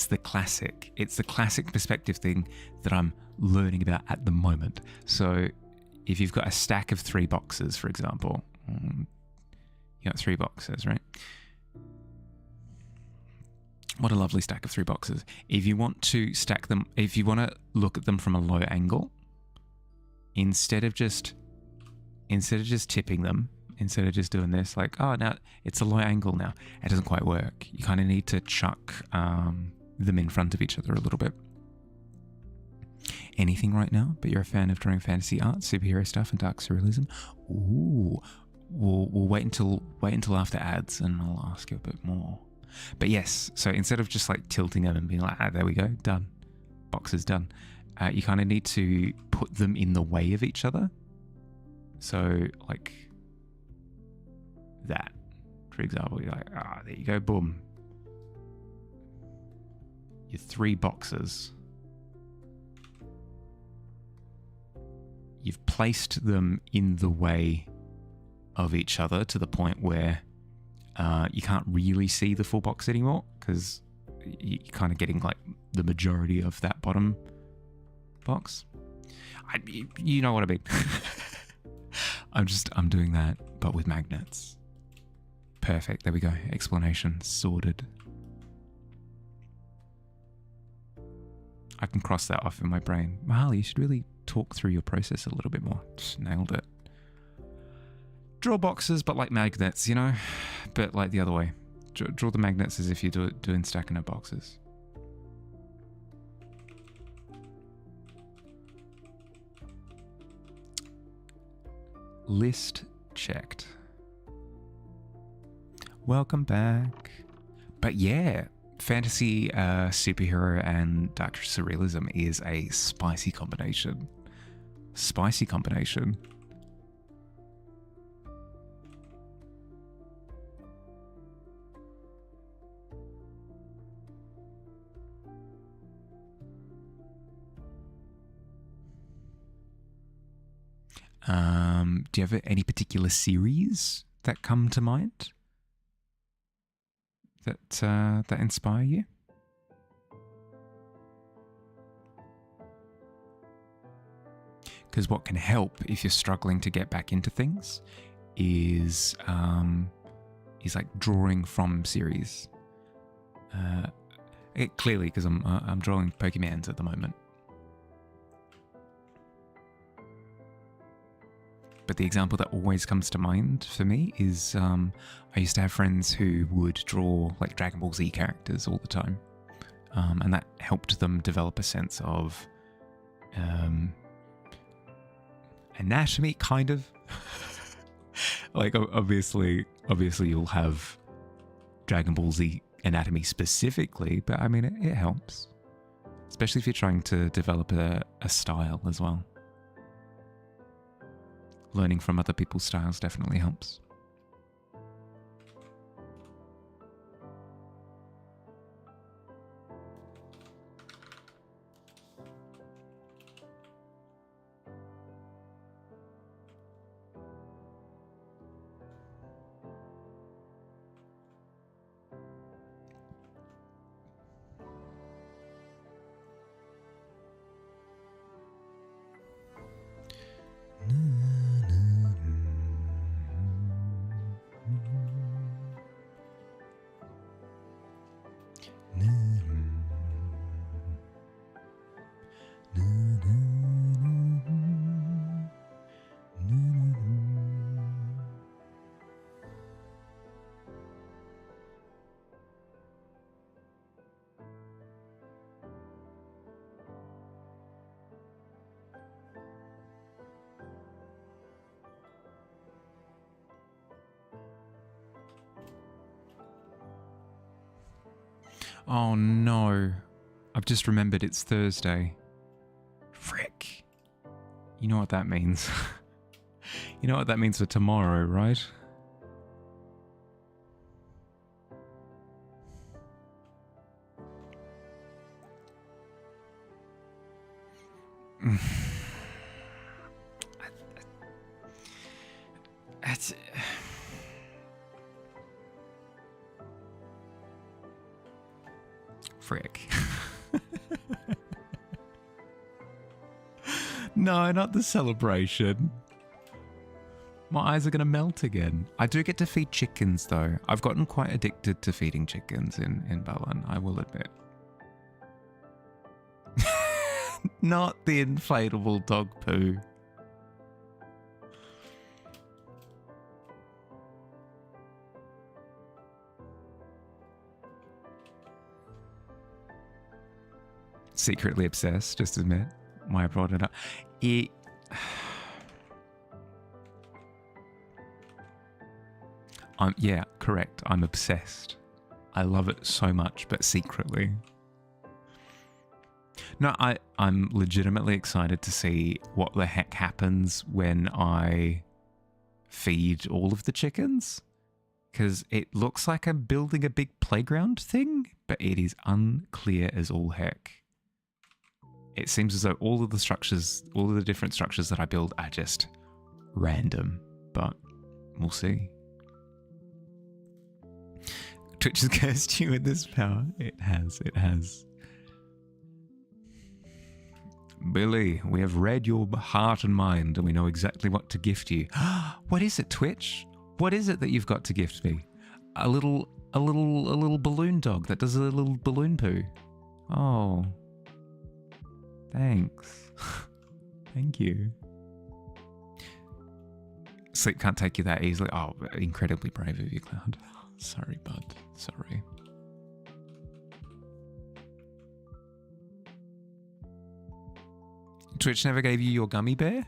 Speaker 1: the classic perspective thing that I'm learning about at the moment. So if you've got a stack of 3 boxes, for example, you got 3 boxes, right? What a lovely stack of 3 boxes. If you want to stack them, if you want to look at them from a low angle, instead of just tipping them, instead of just doing this, like, oh, now it's a low angle now. It doesn't quite work. You kind of need to chuck them in front of each other a little bit. Anything right now, but you're a fan of drawing fantasy art, superhero stuff, and dark surrealism? Ooh, we'll wait until after ads, and I'll ask you a bit more. But yes, so instead of just like tilting them and being like, there we go, done, box is done, you kind of need to put them in the way of each other. So like that, for example, you're like, there you go, boom. Your 3 boxes. You've placed them in the way of each other to the point where you can't really see the full box anymore because you're kind of getting like the majority of that bottom box. You know what I mean. I'm doing that, but with magnets. Perfect. There we go. Explanation sorted. I can cross that off in my brain. Mahali, you should really talk through your process a little bit more. Just nailed it. Draw boxes, but like magnets, you know? But like the other way. Draw the magnets as if you're doing stacking of boxes. List checked. Welcome back. But yeah, fantasy, superhero, and dark surrealism is a spicy combination. Spicy combination. Do you have any particular series that come to mind that inspire you? Because what can help if you're struggling to get back into things is like drawing from series. Clearly, because I'm drawing Pokémons at the moment. But the example that always comes to mind for me is I used to have friends who would draw like Dragon Ball Z characters all the time. And that helped them develop a sense of anatomy, kind of. Like, obviously you'll have Dragon Ball Z anatomy specifically, but I mean, it helps. Especially if you're trying to develop a style as well. Learning from other people's styles definitely helps. Oh no, I've just remembered it's Thursday. Frick. You know what that means. You know what that means for tomorrow, right? That's... Frick. No, not the celebration. My eyes are going to melt again. I do get to feed chickens, though. I've gotten quite addicted to feeding chickens in Balan, I will admit. Not the inflatable dog poo. Secretly obsessed, just admit why I brought it up. Yeah, correct. I'm obsessed. I love it so much, but secretly. No, I'm legitimately excited to see what the heck happens when I feed all of the chickens. Because it looks like I'm building a big playground thing, but it is unclear as all heck. It seems as though all of the different structures that I build are just random, but we'll see. Twitch has cursed you with this power. It has. Billy, we have read your heart and mind, and we know exactly what to gift you. What is it, Twitch? What is it that you've got to gift me? A little balloon dog that does a little balloon poo. Oh. Thanks. Thank you. Sleep can't take you that easily. Oh, incredibly brave of you, Cloud. Sorry, bud. Sorry. Twitch never gave you your gummy bear?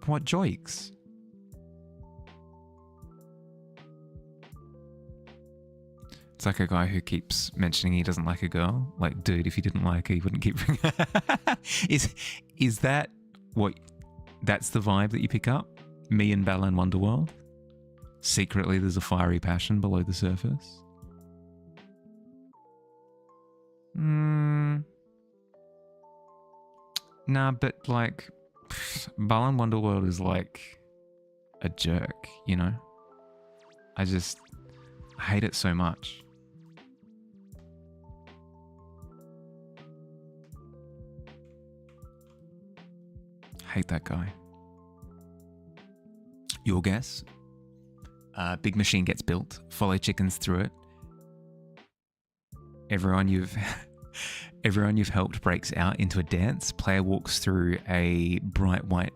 Speaker 1: What joiks? It's like a guy who keeps mentioning he doesn't like a girl. Like, dude, if you didn't like her, you wouldn't keep... Is that what... That's the vibe that you pick up? Me and Balan Wonderworld? Secretly, there's a fiery passion below the surface? Nah, but like... Balan Wonderworld is like a jerk, you know? I hate it so much. Hate that guy. Your guess? Big machine gets built. Follow chickens through it. Everyone you've helped breaks out into a dance. Player walks through a bright white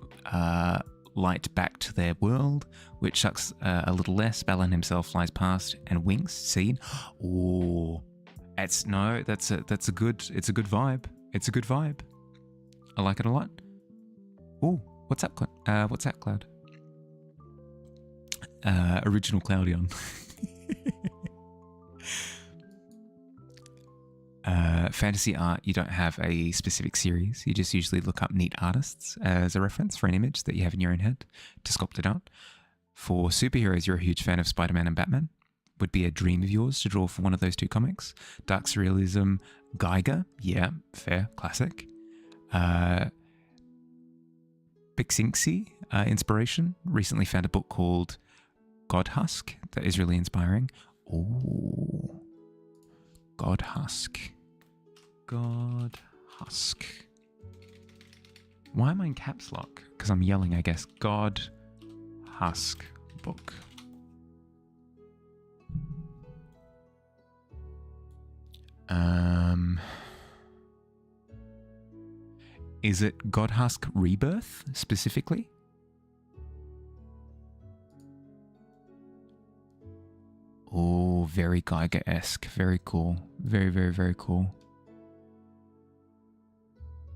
Speaker 1: light back to their world, which sucks a little less. Balin himself flies past and winks. Scene. Oh, it's a good vibe. It's a good vibe. I like it a lot. Oh, what's up, Cloud? What's that, Cloud? Original Cloudion. Fantasy art, you don't have a specific series. You just usually look up neat artists as a reference for an image that you have in your own head to sculpt it out. For superheroes, you're a huge fan of Spider-Man and Batman. Would be a dream of yours to draw for one of those two comics. Dark Surrealism, Geiger. Yeah, fair, classic. Bixinxi, inspiration. Recently found a book called God Husk that is really inspiring. Oh, God Husk. God Husk. Why am I in caps lock? Because I'm yelling, I guess. God Husk book. Is it God Husk Rebirth specifically? Oh, very Geiger-esque. Very cool. Very, very, very cool.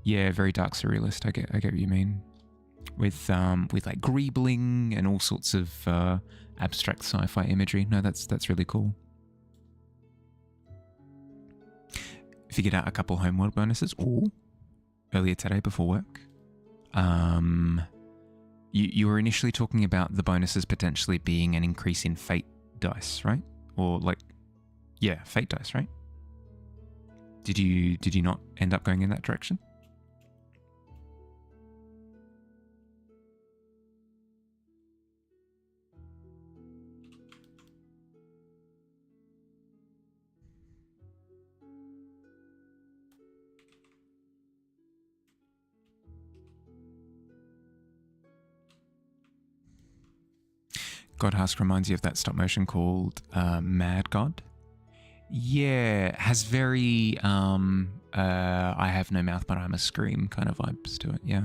Speaker 1: Yeah, very dark surrealist. I get what you mean. With like greebling and all sorts of abstract sci-fi imagery. No, that's really cool. Figured out a couple homeworld bonuses. Ooh. Earlier today before work. You were initially talking about the bonuses potentially being an increase in fate dice, right? Or like, yeah, fate dice, right? Did you not end up going in that direction? God Husk reminds you of that stop motion called Mad God. Yeah, has very I have no mouth but I'm a scream kind of vibes to it, yeah.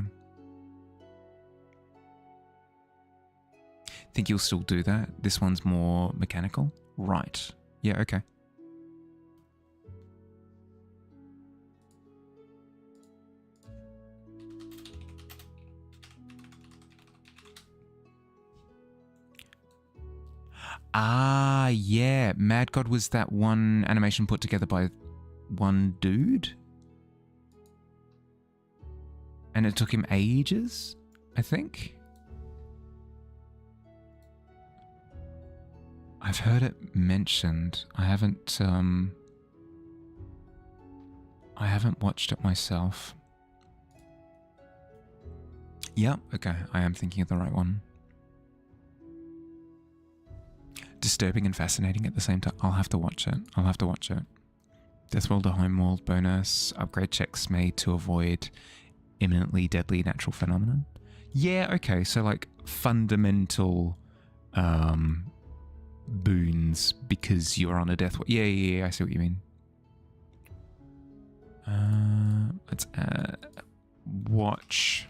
Speaker 1: Think you'll still do that? This one's more mechanical? Right. Yeah, okay. Ah, yeah. Mad God was that one animation put together by one dude? And it took him ages, I think? I've heard it mentioned. I haven't watched it myself. Yeah, okay. I am thinking of the right one. Disturbing and fascinating at the same time. I'll have to watch it. Deathworld to Homeworld bonus. Upgrade checks made to avoid imminently deadly natural phenomenon. Yeah, okay. So like fundamental boons because you're on a death. Yeah. I see what you mean. Let's watch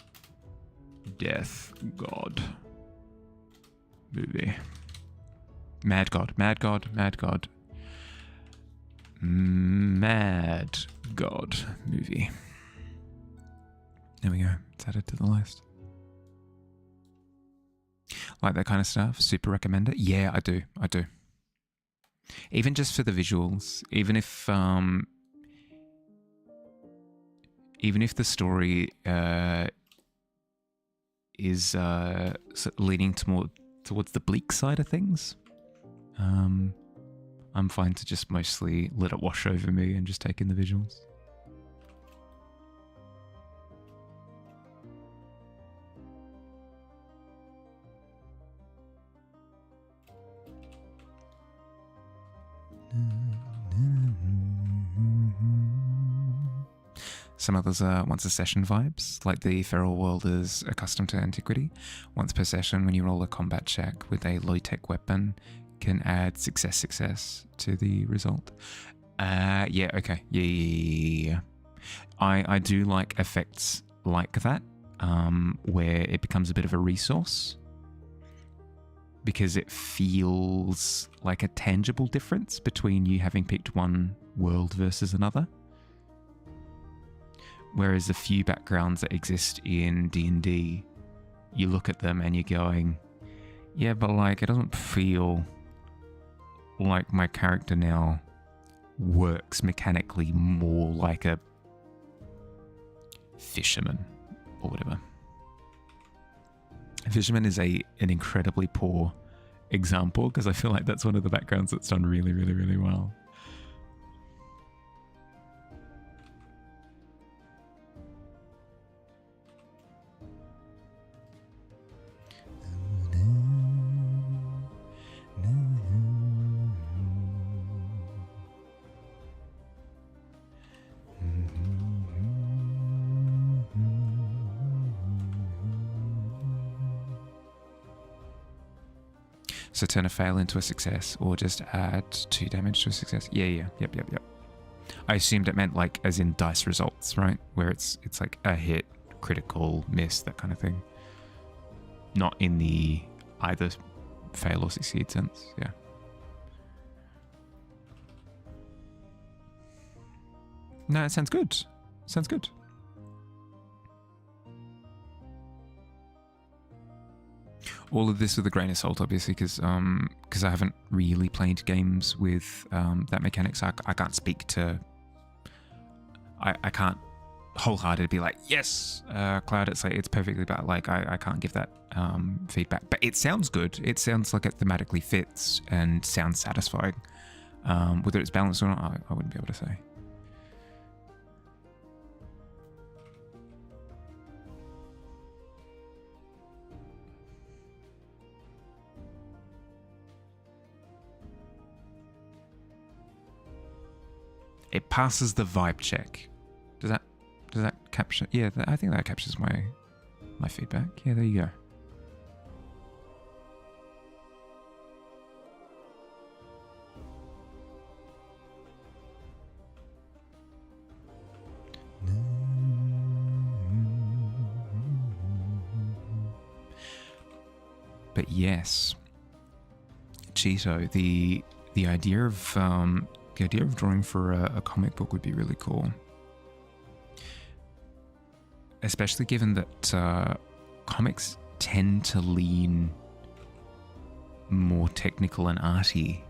Speaker 1: Death God movie. Mad God movie. There we go. It's added to the list. Like that kind of stuff. Super recommend it. Yeah, I do. Even just for the visuals. Even if the story is leaning towards the bleak side of things. I'm fine to just mostly let it wash over me and just take in the visuals. Some others are once a session vibes, like the feral world is accustomed to antiquity. Once per session, when you roll a combat check with a low-tech weapon, can add success to the result. Yeah, okay. Yeah. I do like effects like that, where it becomes a bit of a resource, because it feels like a tangible difference between you having picked one world versus another. Whereas a few backgrounds that exist in D&D, you look at them and you're going, yeah, but like it doesn't feel like my character now works mechanically more like a fisherman or whatever. A fisherman is an incredibly poor example, because I feel like that's one of the backgrounds that's done really, really, really well. So turn a fail into a success, or just add 2 damage to a success. Yeah. Yep. I assumed it meant like as in dice results, right? Where it's like a hit, critical, miss, that kind of thing. Not in the either fail or succeed sense, yeah. No, it sounds good. Sounds good. All of this with a grain of salt, obviously, because I haven't really played games with that mechanic, so I can't speak to... I can't wholeheartedly be like, yes, Cloud, it's perfectly bad. Like, I can't give that feedback. But it sounds good. It sounds like it thematically fits and sounds satisfying. Whether it's balanced or not, I wouldn't be able to say. It passes the vibe check. Does that capture? Yeah, I think that captures my feedback. Yeah, there you go. But yes, Cheeto, the idea of drawing for a comic book would be really cool. Especially given that comics tend to lean more technical and arty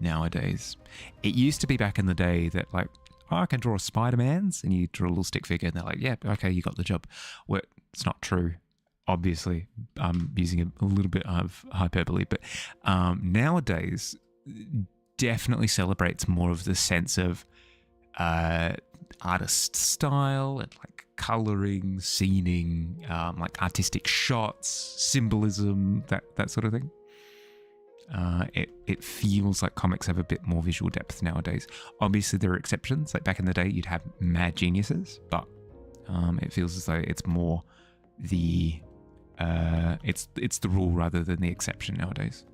Speaker 1: nowadays. It used to be back in the day that like, oh, I can draw Spider-Man's, and you draw a little stick figure and they're like, yeah, okay, you got the job. Well, it's not true. Obviously, I'm using a little bit of hyperbole, but nowadays definitely celebrates more of the sense of artist style and like coloring, scening, like artistic shots, symbolism, that sort of thing. It feels like comics have a bit more visual depth nowadays. Obviously, there are exceptions. Like back in the day, you'd have mad geniuses, but it feels as though it's more the it's the rule rather than the exception nowadays.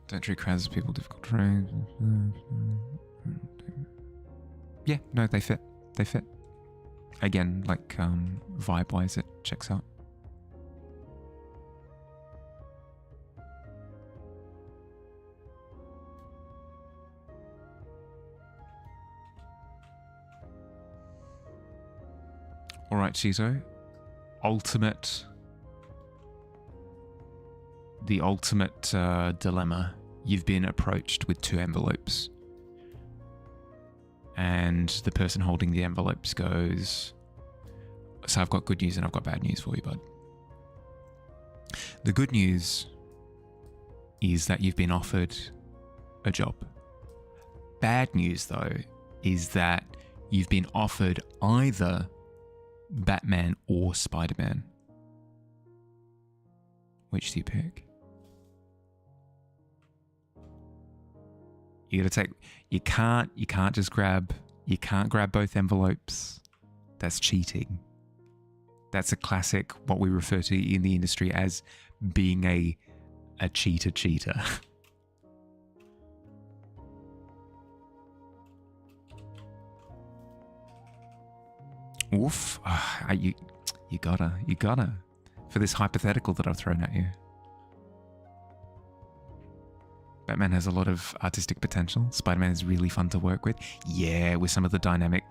Speaker 1: Don't treat crowds as people difficult terrain. Yeah, no, they fit. They fit. Again, like vibe-wise, it checks out. All right, Shizo. The ultimate dilemma. You've been approached with 2 envelopes. And the person holding the envelopes goes, so I've got good news and I've got bad news for you, bud. The good news is that you've been offered a job. Bad news, though, is that you've been offered either Batman or Spider-Man. Which do you pick? You gotta take. You can't just grab. You can't grab both envelopes. That's cheating. That's a classic, what we refer to in the industry as being a cheater. Oof. You gotta. For this hypothetical that I've thrown at you. Batman has a lot of artistic potential. Spider-Man is really fun to work with. Yeah, with some of the dynamic,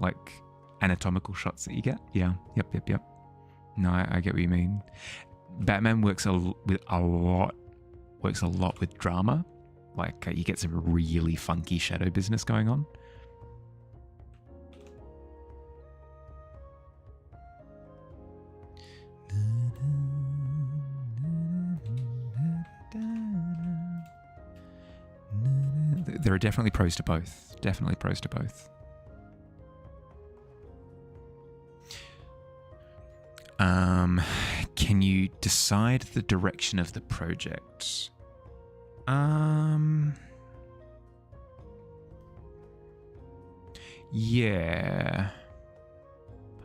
Speaker 1: like, anatomical shots that you get. Yeah, yep. No, I get what you mean. Batman works a lot with drama. Like, you get some really funky shadow business going on. There are definitely pros to both. Can you decide the direction of the project? Yeah.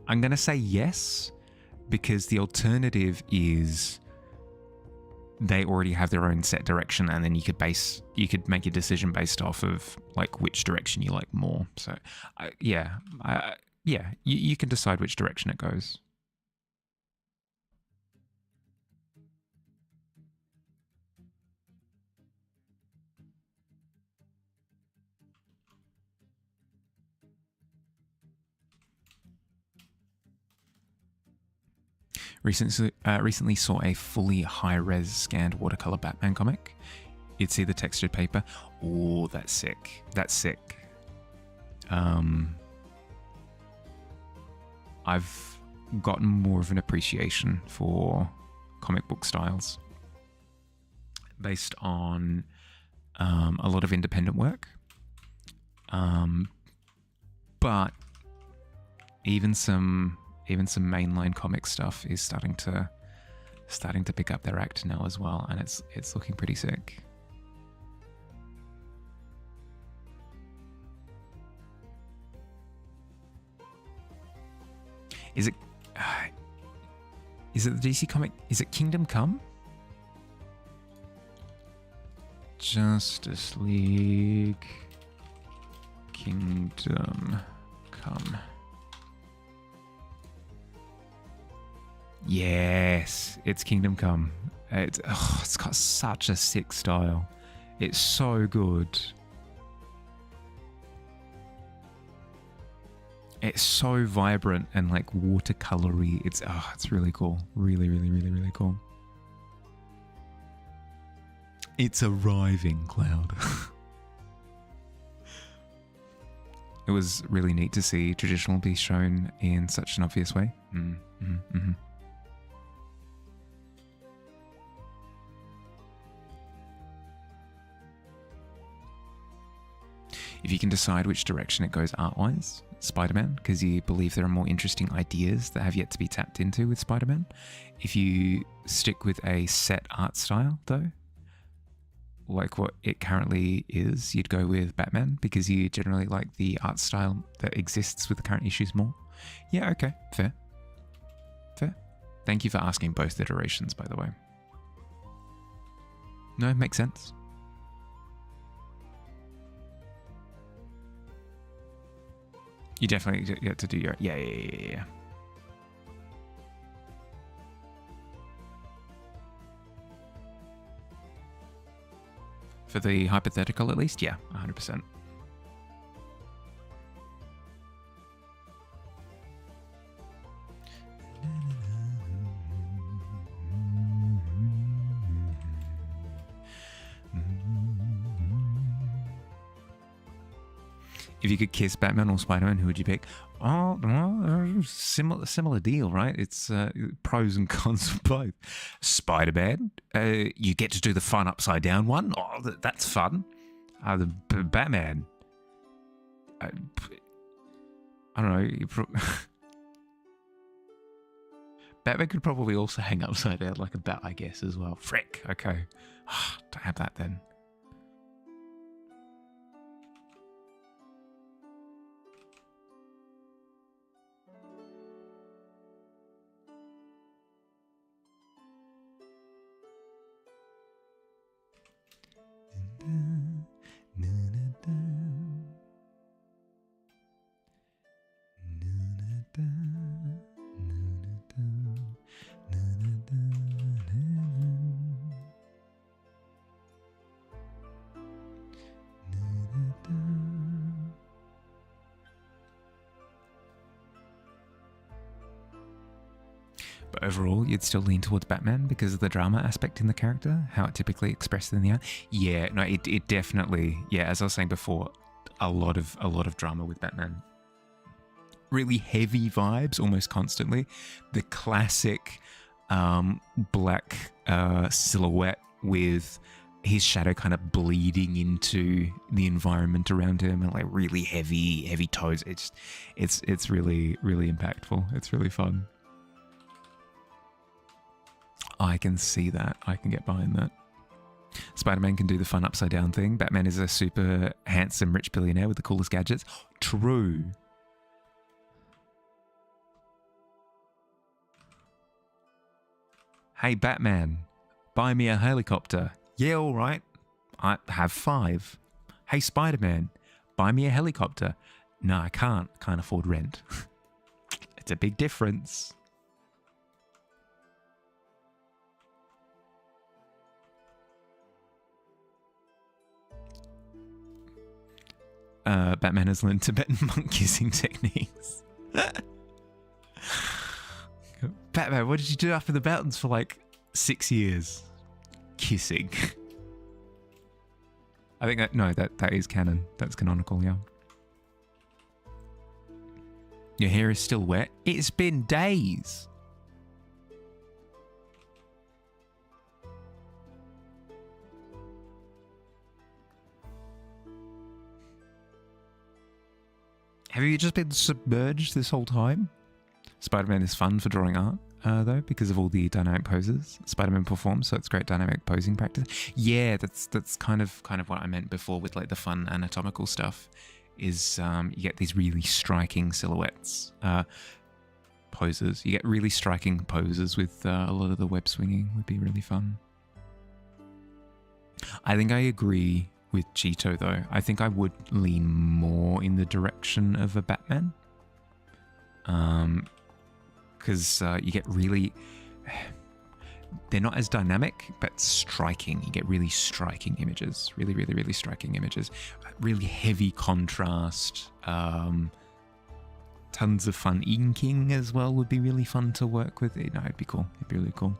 Speaker 1: I'm going to say yes, because the alternative is they already have their own set direction, and then you could make a decision based off of like which direction you like more. So, you can decide which direction it goes. Recently saw a fully high-res scanned watercolor Batman comic. You'd see the textured paper. Oh, that's sick. I've gotten more of an appreciation for comic book styles based on a lot of independent work. But even some mainline comic stuff is starting to pick up their act now as well, and it's looking pretty sick. Is it the DC comic? Is it Kingdom Come? Justice League Kingdom Come. Yes, it's Kingdom Come. It's got such a sick style. It's so good. It's so vibrant and like watercolory. It's really cool. Really cool. It's arriving, Cloud. It was really neat to see traditional be shown in such an obvious way. If you can decide which direction it goes art-wise, Spider-Man, because you believe there are more interesting ideas that have yet to be tapped into with Spider-Man. If you stick with a set art style, though, like what it currently is, you'd go with Batman, because you generally like the art style that exists with the current issues more. Yeah, okay, fair. Thank you for asking both iterations, by the way. No, makes sense. You definitely get to do your... Yeah. For the hypothetical, at least? Yeah, 100%. If you could kiss Batman or Spider-Man, who would you pick? Oh, similar deal, right? It's pros and cons of both. Spider-Man, you get to do the fun upside down one. Oh, that's fun. The Batman, I don't know. Batman could probably also hang upside down like a bat, I guess, as well. Frick. Okay. Don't have that then. But overall, you'd still lean towards Batman because of the drama aspect in the character, how it typically expressed in the art. Yeah, no, it definitely, yeah, as I was saying before, a lot of drama with Batman. Really heavy vibes almost constantly. The classic black silhouette with his shadow kind of bleeding into the environment around him, and like really heavy toes. It's really impactful. It's really fun. I can see that. I can get behind that. Spider-Man can do the fun upside down thing. Batman is a super handsome rich billionaire with the coolest gadgets. True. Hey Batman, buy me a helicopter. Yeah, all right. I have 5. Hey Spider-Man, buy me a helicopter. No, I can't. Can't afford rent. It's a big difference. Batman has learned Tibetan monk kissing techniques. Batman, what did you do up in the mountains for like 6 years? Kissing. I think that is canon. That's canonical, yeah. Your hair is still wet. It's been days. Have you just been submerged this whole time? Spider-Man is fun for drawing art, though, because of all the dynamic poses Spider-Man performs, so it's great dynamic posing practice. Yeah, that's kind of what I meant before with like the fun anatomical stuff, is you get these really striking silhouettes, poses. You get really striking poses with a lot of the web swinging would be really fun. I think I agree with Cheeto, though. I think I would lean more in the direction of a Batman. Because you get really... They're not as dynamic, but striking. You get really striking images. Really striking images. Really heavy contrast. Tons of fun inking as well would be really fun to work with. No, it'd be cool. It'd be really cool.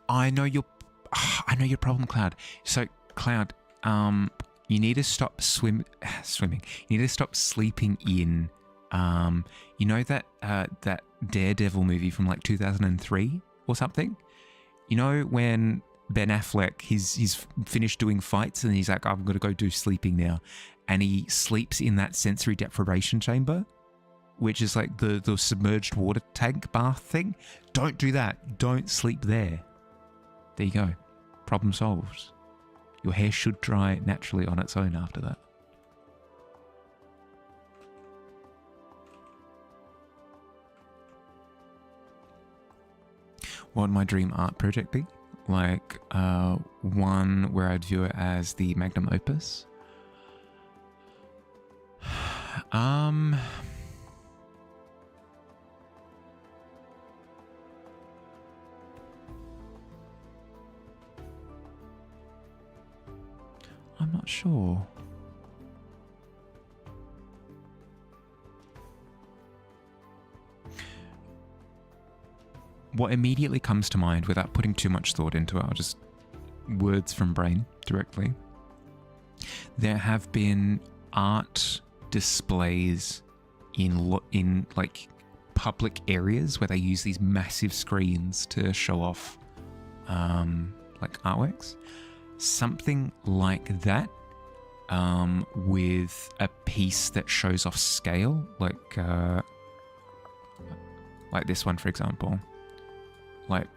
Speaker 1: I know your problem, Cloud. So, Cloud, you need to stop swimming. You need to stop sleeping in. You know that that Daredevil movie from like 2003 or something. You know when Ben Affleck he's finished doing fights and he's like, I'm gonna go do sleeping now, and he sleeps in that sensory deprivation chamber, which is like the submerged water tank bath thing. Don't do that. Don't sleep there. There you go. Problem solved. Your hair should dry naturally on its own after that. What would my dream art project be? Like one where I'd view it as the magnum opus. I'm not sure. What immediately comes to mind, without putting too much thought into it, I'll just words from brain directly. There have been art displays in like public areas where they use these massive screens to show off like artworks. Something like that, with a piece that shows off scale, like this one, for example. Like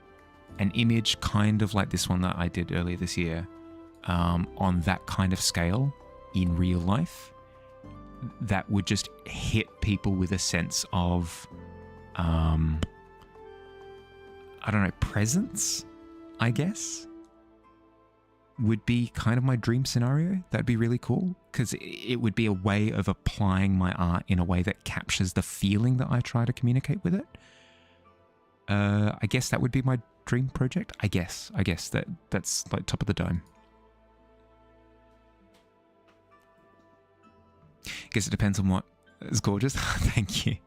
Speaker 1: an image kind of like this one that I did earlier this year, on that kind of scale in real life, that would just hit people with a sense of, I don't know, presence, I guess, would be kind of my dream scenario. That'd be really cool, because it would be a way of applying my art in a way that captures the feeling that I try to communicate with it. I guess that would be my dream project. I guess that's like top of the dome. Guess it depends on what is gorgeous. Thank you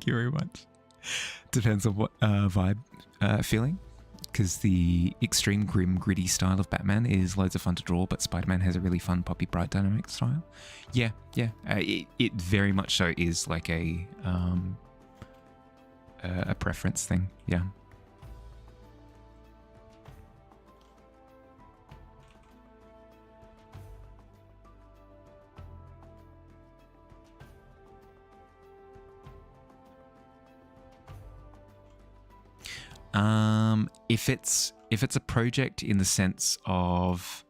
Speaker 1: very much. Depends on what vibe feeling, because the extreme grim gritty style of Batman is loads of fun to draw, but Spider-Man has a really fun poppy bright dynamic style. Yeah, it very much so is like a preference thing. Yeah. If it's a project in the sense of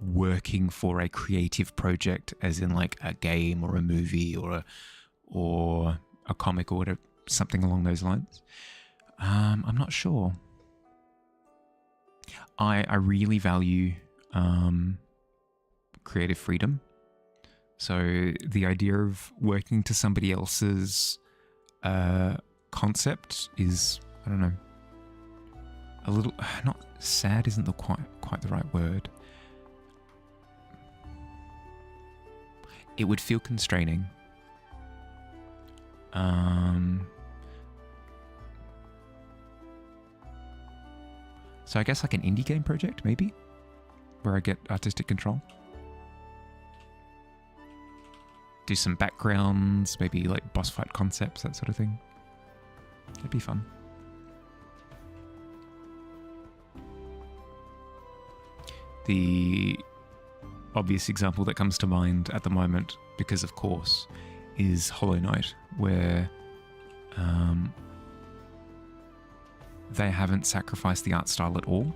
Speaker 1: working for a creative project, as in like a game or a movie or a comic or whatever, something along those lines, I'm not sure. I really value creative freedom. So the idea of working to somebody else's concept is, I don't know, a little, not sad isn't the quite the right word. It would feel constraining. So I guess like an indie game project, maybe, where I get artistic control. Do some backgrounds, maybe like boss fight concepts, that sort of thing. That'd be fun. The obvious example that comes to mind at the moment, because of course, is Hollow Knight, where they haven't sacrificed the art style at all.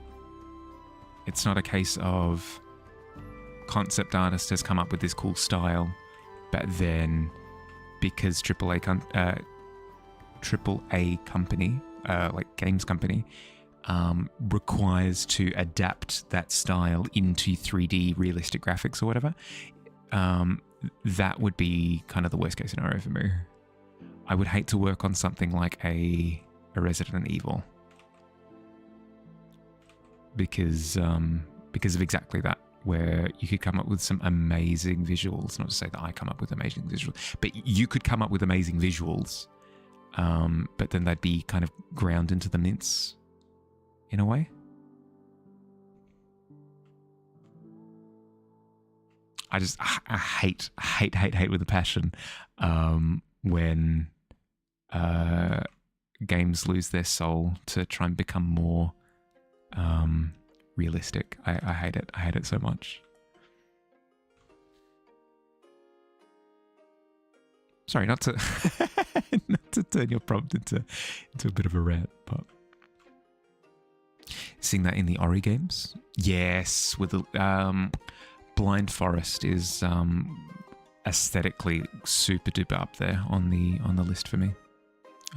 Speaker 1: It's not a case of concept artist has come up with this cool style, but then because AAA company, like games company, requires to adapt that style into 3D realistic graphics or whatever, that would be kind of the worst case scenario for me. I would hate to work on something like a Resident Evil because of exactly that, where you could come up with some amazing visuals. Not to say that I come up with amazing visuals, but you could come up with amazing visuals, but then they'd be kind of ground into the mince in a way. I hate with a passion when games lose their soul to try and become more realistic. I hate it. I hate it so much. Sorry, not to not to turn your prompt into a bit of a rant, but seeing that in the Ori games, yes, with the Blind Forest is aesthetically super duper up there on the list for me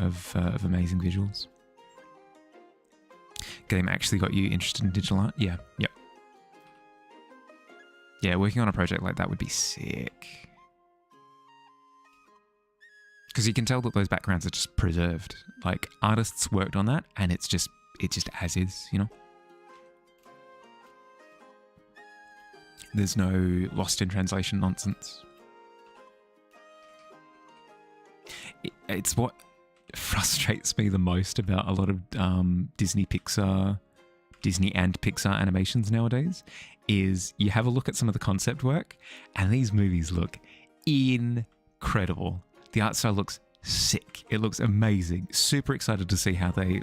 Speaker 1: of amazing visuals. Game actually got you interested in digital art? Yeah, yep. Yeah, working on a project like that would be sick. Because you can tell that those backgrounds are just preserved. Like, artists worked on that, and it's just as is, you know? There's no lost in translation nonsense. It's what frustrates me the most about a lot of Disney and Pixar animations nowadays is you have a look at some of the concept work and these movies look incredible. The art style looks sick. It looks amazing. Super excited to see how they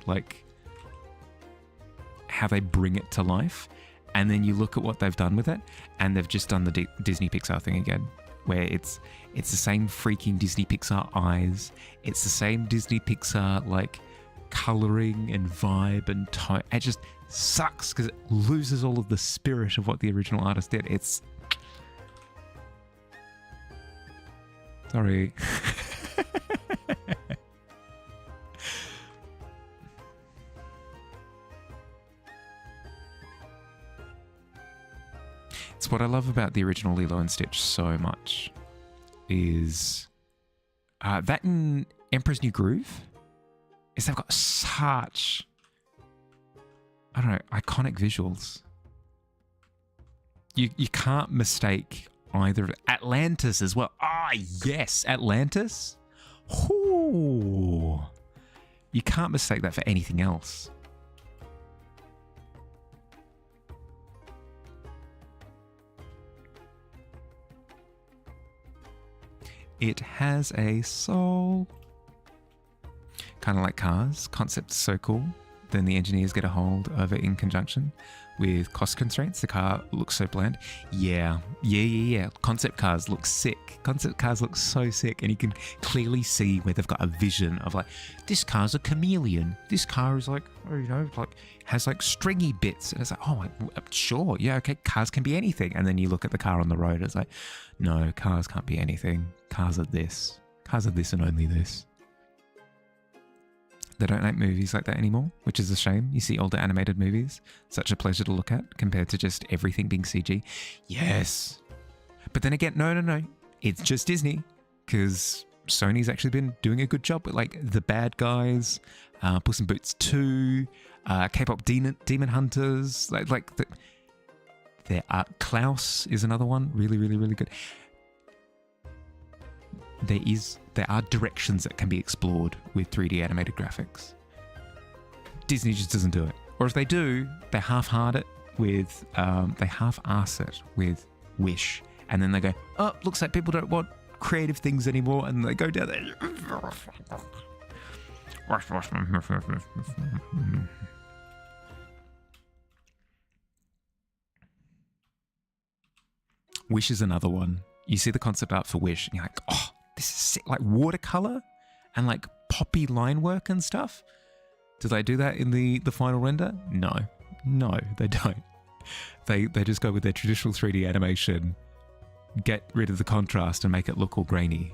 Speaker 1: bring it to life. And then you look at what they've done with it, and they've just done the Disney Pixar thing again, where it's the same freaking Disney Pixar eyes. It's the same Disney Pixar like coloring and vibe and tone. It just sucks because it loses all of the spirit of what the original artist did. It's sorry. It's what I love about the original Lilo and Stitch so much is that in Emperor's New Groove is they've got such, iconic visuals. You can't mistake either. Atlantis as well. Ah, yes, Atlantis. Ooh. You can't mistake that for anything else. It has a soul. Kind of like Cars. Concept's so cool. Then the engineers get a hold of it in conjunction with cost constraints. The car looks so bland. Yeah. Concept cars look sick. Concept cars look so sick, and you can clearly see where they've got a vision of like, this car's a chameleon. This car is like, like has like stringy bits. And it's like, oh, sure, yeah, okay, cars can be anything. And then you look at the car on the road, it's like, no, cars can't be anything. Cars are this. Cars are this and only this. They don't make movies like that anymore, which is a shame. You see older animated movies, such a pleasure to look at compared to just everything being CG. Yes. But then again, no. It's just Disney, because Sony's actually been doing a good job with like The Bad Guys, Puss in Boots 2, K-pop Demon Hunters. Klaus is another one. Really, really, really good. There are directions that can be explored with 3D animated graphics. Disney just doesn't do it. Or if they do, they half-ass it with Wish. And then they go, oh, looks like people don't want creative things anymore. And they go down there. Wish is another one. You see the concept art for Wish, and you're like, oh, this is sick. Like watercolor and like poppy line work and stuff. Do they do that in the final render? No, they don't. They just go with their traditional 3D animation, get rid of the contrast and make it look all grainy.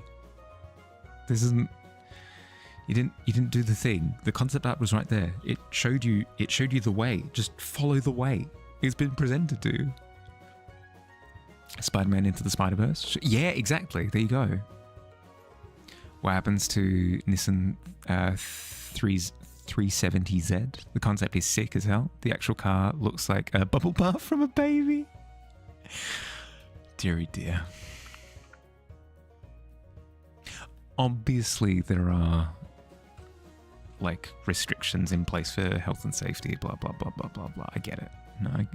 Speaker 1: This isn't. You didn't do the thing. The concept art was right there. It showed you the way. Just follow the way it's been presented to. Spider-Man Into the Spider-Verse. Yeah, exactly. There you go. What happens to Nissan 370Z? The concept is sick as hell. The actual car looks like a bubble bath from a baby. Deary dear. Obviously, there are like restrictions in place for health and safety, blah, blah, blah, blah, blah, blah. I get it. No, I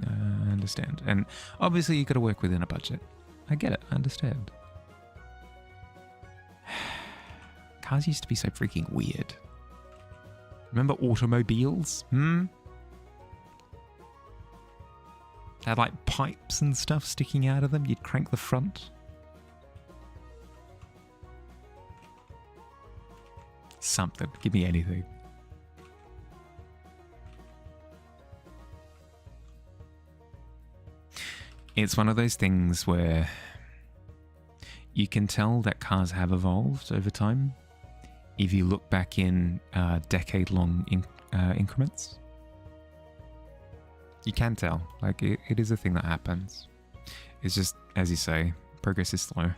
Speaker 1: understand. And obviously, you got to work within a budget. I get it. I understand. Cars used to be so freaking weird. Remember automobiles? They had like pipes and stuff sticking out of them. You'd crank the front. Something. Give me anything. It's one of those things where you can tell that cars have evolved over time if you look back in decade-long increments. You can tell. Like, it is a thing that happens. It's just, as you say, progress is slow.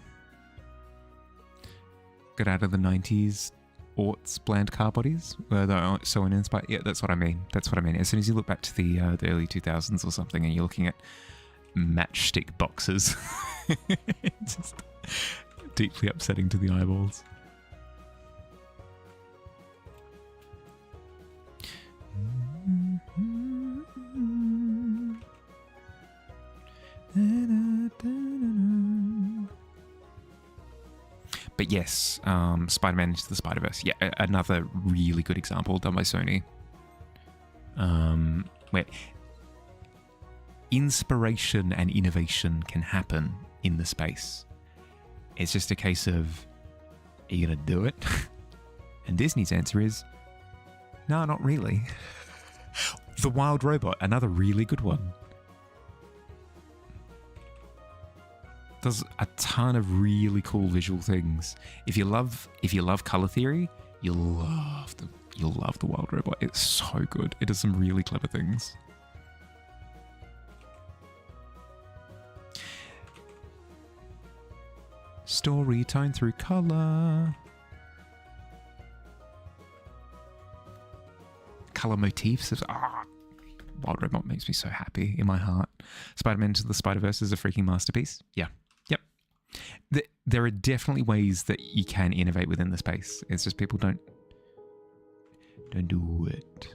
Speaker 1: Got out of the 90s aughts bland car bodies where they're so uninspired. Yeah, that's what I mean. As soon as you look back to the early 2000s or something and you're looking at matchstick boxes, it's just deeply upsetting to the eyeballs. But yes, Spider-Man Into the Spider-Verse. Yeah, another really good example done by Sony. Where inspiration and innovation can happen in the space. It's just a case of, are you going to do it? And Disney's answer is, no, not really. The Wild Robot, another really good one. Does a ton of really cool visual things. If you love color theory, you'll love the Wild Robot. It's so good. It does some really clever things. Story time through color. Color motifs. Wild Robot makes me so happy in my heart. Spider-Man Into the Spider-Verse is a freaking masterpiece. Yeah. Yep. There are definitely ways that you can innovate within the space. It's just people don't do it.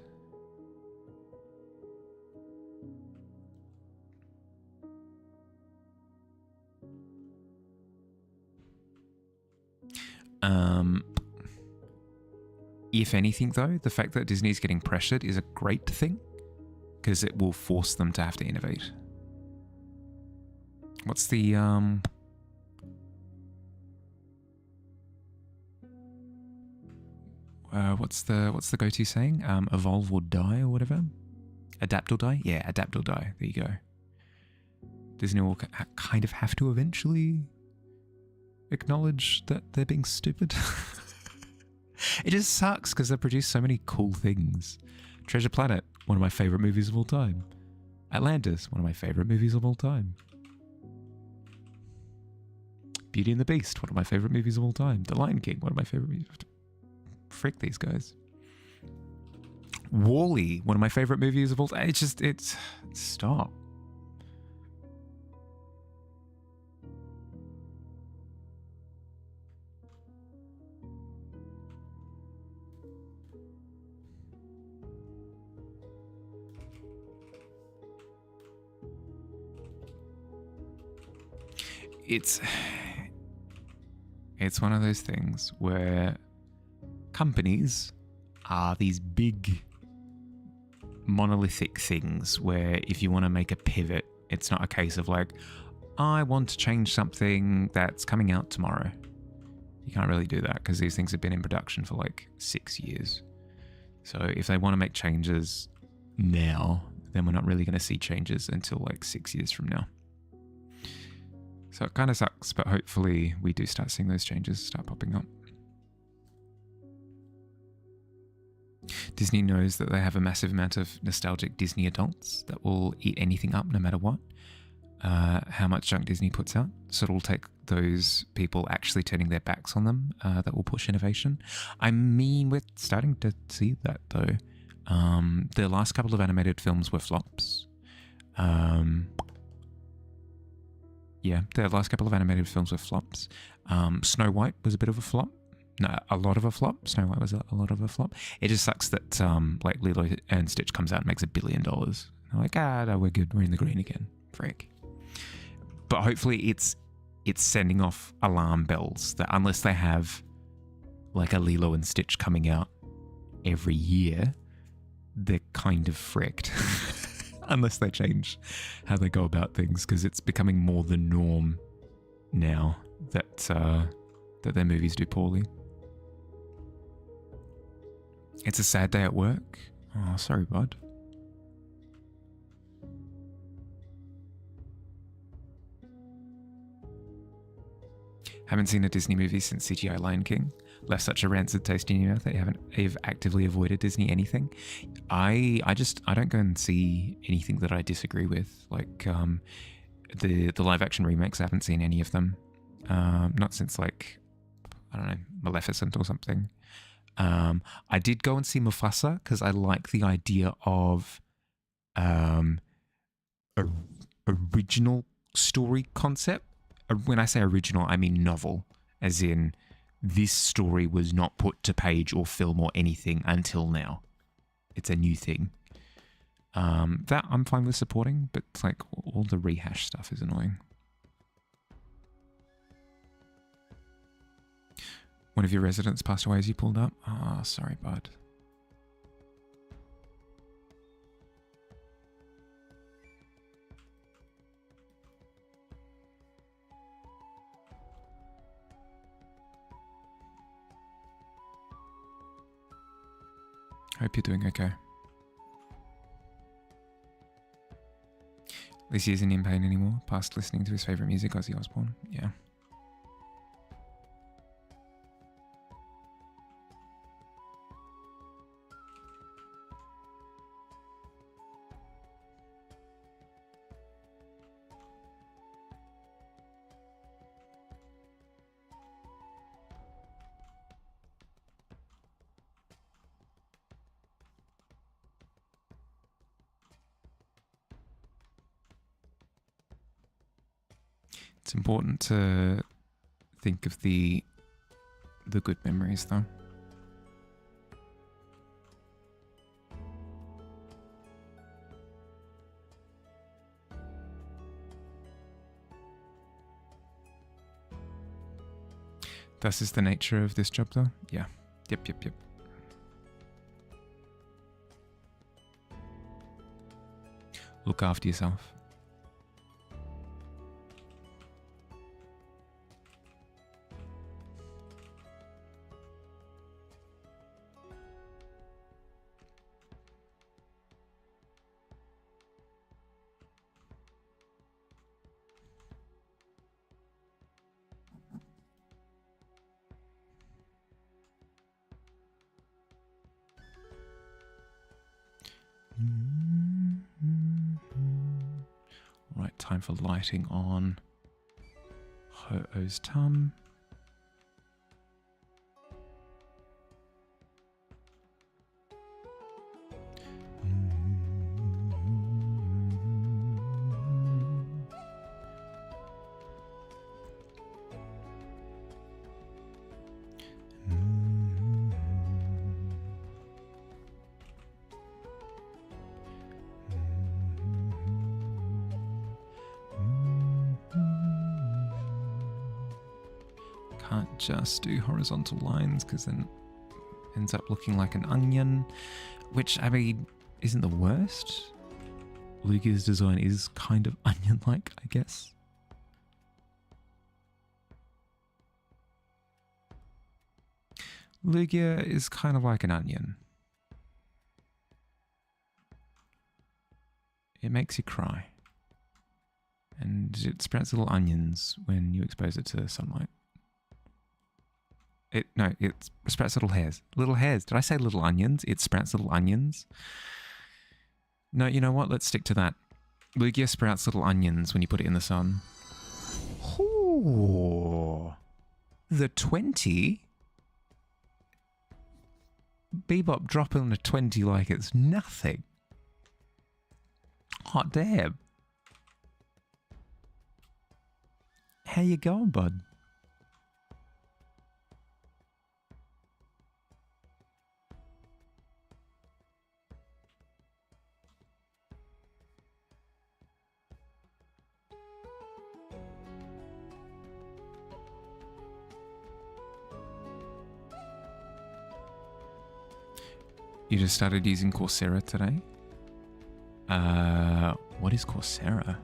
Speaker 1: If anything, though, the fact that Disney's getting pressured is a great thing because it will force them to have to innovate. What's the what's the go-to saying? Evolve or die or whatever. Adapt or die. Yeah, adapt or die. There you go. Disney will kind of have to eventually acknowledge that they're being stupid. It just sucks because they produce so many cool things. Treasure Planet, one of my favorite movies of all time. Atlantis, one of my favorite movies of all time. Beauty and the Beast, one of my favorite movies of all time. The Lion King, one of my favorite movies. Frick these guys. Wall-E, one of my favorite movies of all time. It's stop. It's one of those things where companies are these big monolithic things where if you want to make a pivot, it's not a case of like, I want to change something that's coming out tomorrow. You can't really do that because these things have been in production for like 6 years. So if they want to make changes now, then we're not really going to see changes until like 6 years from now. So it kind of sucks, but hopefully we do start seeing those changes start popping up. Disney knows that they have a massive amount of nostalgic Disney adults that will eat anything up no matter what, how much junk Disney puts out. So it'll take those people actually turning their backs on them that will push innovation. I mean, we're starting to see that though. The last couple of animated films were flops. Yeah, the last couple of animated films were flops. Snow White was a bit of a flop. No, a lot of a flop. Snow White was a lot of a flop. It just sucks that like Lilo and Stitch comes out and makes $1 billion. They're like, no, we're good. We're in the green again. Frick. But hopefully it's sending off alarm bells that unless they have like a Lilo and Stitch coming out every year, they're kind of fricked. Unless they change how they go about things, because it's becoming more the norm now that their movies do poorly. It's a sad day at work. Oh, sorry, bud. Haven't seen a Disney movie since CGI Lion King. Left such a rancid taste in your mouth that you've actively avoided Disney anything. I don't go and see anything that I disagree with. Like the live action remakes, I haven't seen any of them. Not since like, I don't know, Maleficent or something. I did go and see Mufasa because I like the idea of original story concept. When I say original, I mean novel, as in this story was not put to page or film or anything until now. It's a new thing. That I'm fine with supporting, but like all the rehash stuff is annoying. One of your residents passed away as you pulled up? Oh, sorry, bud. Hope you're doing okay. At least he isn't in pain anymore, past listening to his favourite music, Ozzy Osbourne. Yeah. It's important to think of the good memories, though. This is the nature of this job, though? Yeah. Yep. Look after yourself. Right, time for lighting on Ho-Oh's tum. Can't just do horizontal lines because then it ends up looking like an onion, which, I mean, isn't the worst. Lugia's design is kind of onion-like, I guess. Lugia is kind of like an onion. It makes you cry. And it sprouts little onions when you expose it to sunlight. It sprouts little hairs. Little hairs. Did I say little onions? It sprouts little onions. No, you know what? Let's stick to that. Lugia sprouts little onions when you put it in the sun. Ooh. The 20? Bebop dropping a 20 like it's nothing. Hot damn. How you going, bud? You just started using Coursera today? What is Coursera?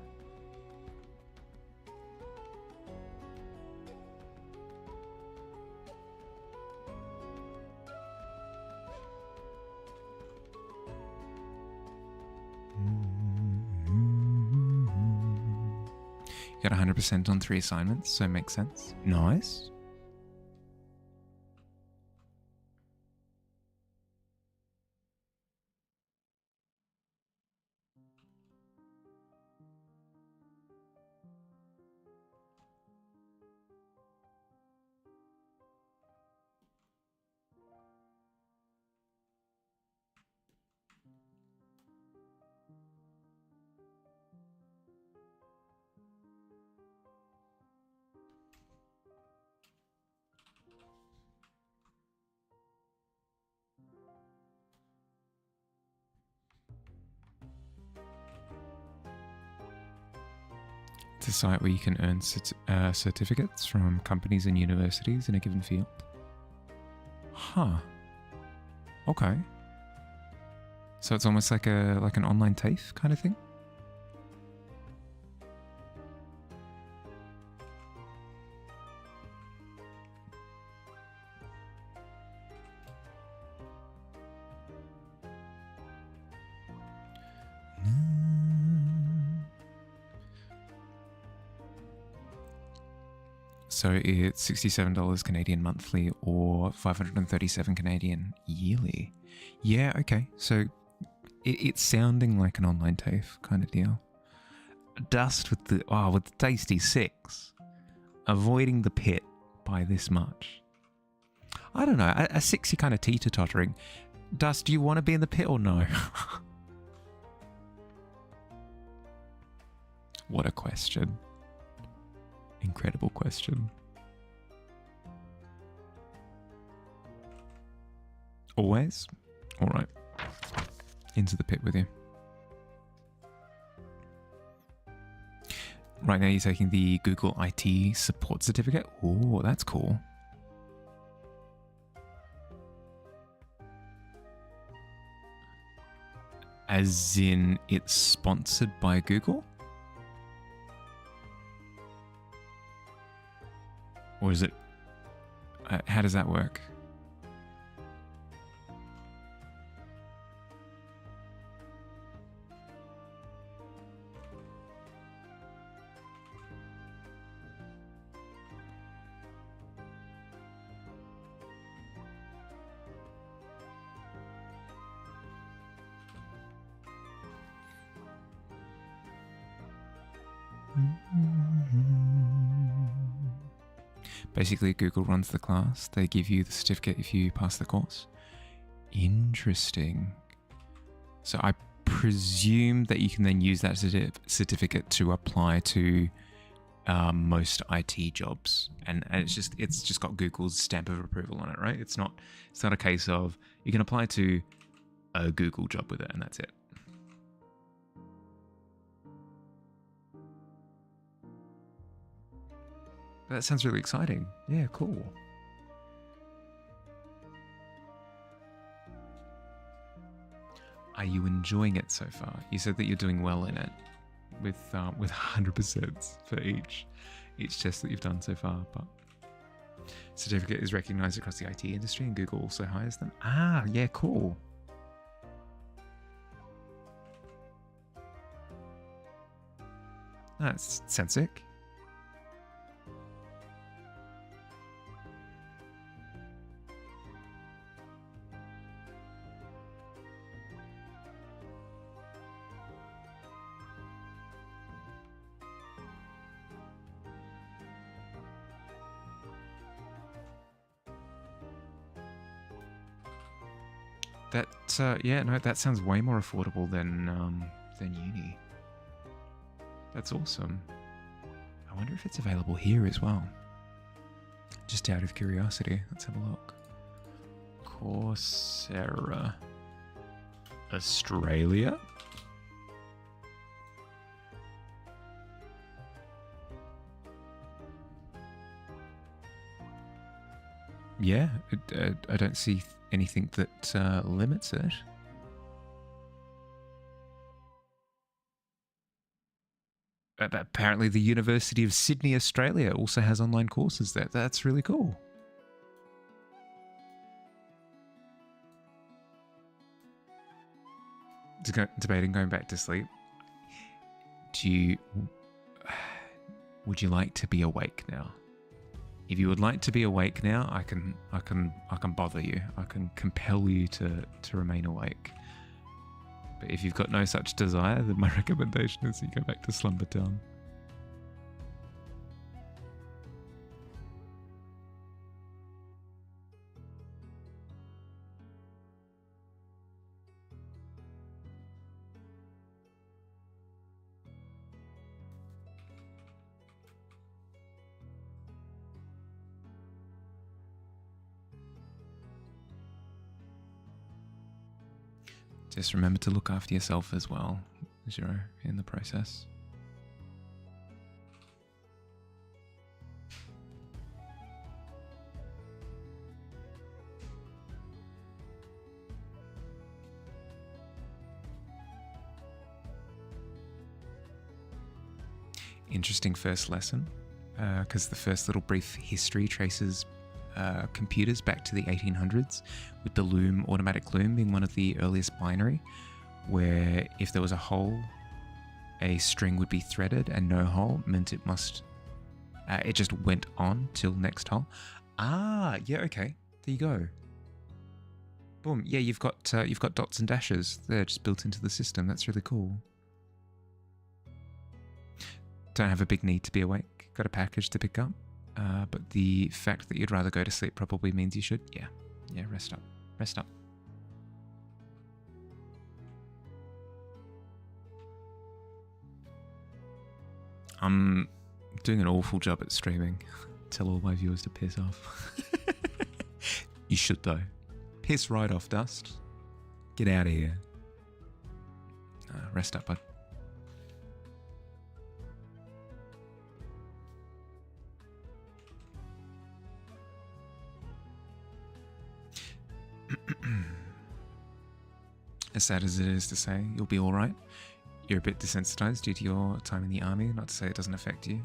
Speaker 1: You got 100% on 3 assignments, so it makes sense. Nice. It's a site where you can earn certificates from companies and universities in a given field. Huh. Okay. So it's almost like an online TAFE kind of thing? So it's $67 Canadian monthly or 537 Canadian yearly. Yeah, okay. So it's sounding like an online TAFE kind of deal. Dust with the tasty 6. Avoiding the pit by this much. I don't know. A 6 you're kind of teeter-tottering. Dust, do you want to be in the pit or no? What a question. Incredible question. Always? Alright. Into the pit with you. Right now you're taking the Google IT support certificate. Oh, that's cool. As in, it's sponsored by Google? Or is it... how does that work? Basically, Google runs the class. They give you the certificate if you pass the course. Interesting. So I presume that you can then use that certificate to apply to most IT jobs, and it's just got Google's stamp of approval on it, right? It's not a case of you can apply to a Google job with it, and that's it. That sounds really exciting. Yeah, cool. Are you enjoying it so far? You said that you're doing well in it, with 100% for each test that you've done so far. But certificate is recognized across the IT industry, and Google also hires them. Ah, yeah, cool. That sounds sick. Yeah, no, that sounds way more affordable than uni. That's awesome. I wonder if it's available here as well. Just out of curiosity, let's have a look. Coursera, Australia. Yeah, I don't see anything that limits it. Apparently the University of Sydney, Australia also has online courses there. That's really cool. Debating going back to sleep. Would you like to be awake now? If you would like to be awake now, I can bother you. I can compel you to remain awake. But if you've got no such desire, then my recommendation is you go back to Slumber Town. Just remember to look after yourself as well as you're in the process. Interesting first lesson, because the first little brief history traces computers back to the 1800s, with the loom, automatic loom, being one of the earliest binary, where if there was a hole, a string would be threaded, and no hole meant it must. It just went on till next hole. Ah, yeah, okay, there you go. Boom. Yeah, you've got dots and dashes. They're just built into the system. That's really cool. Don't have a big need to be awake. Got a package to pick up. But the fact that you'd rather go to sleep probably means you should. Yeah, rest up. Rest up. I'm doing an awful job at streaming. Tell all my viewers to piss off. You should, though. Piss right off, Dust. Get out of here. Rest up, bud. As sad as it is to say, you'll be alright. You're a bit desensitized due to your time in the army, not to say it doesn't affect you,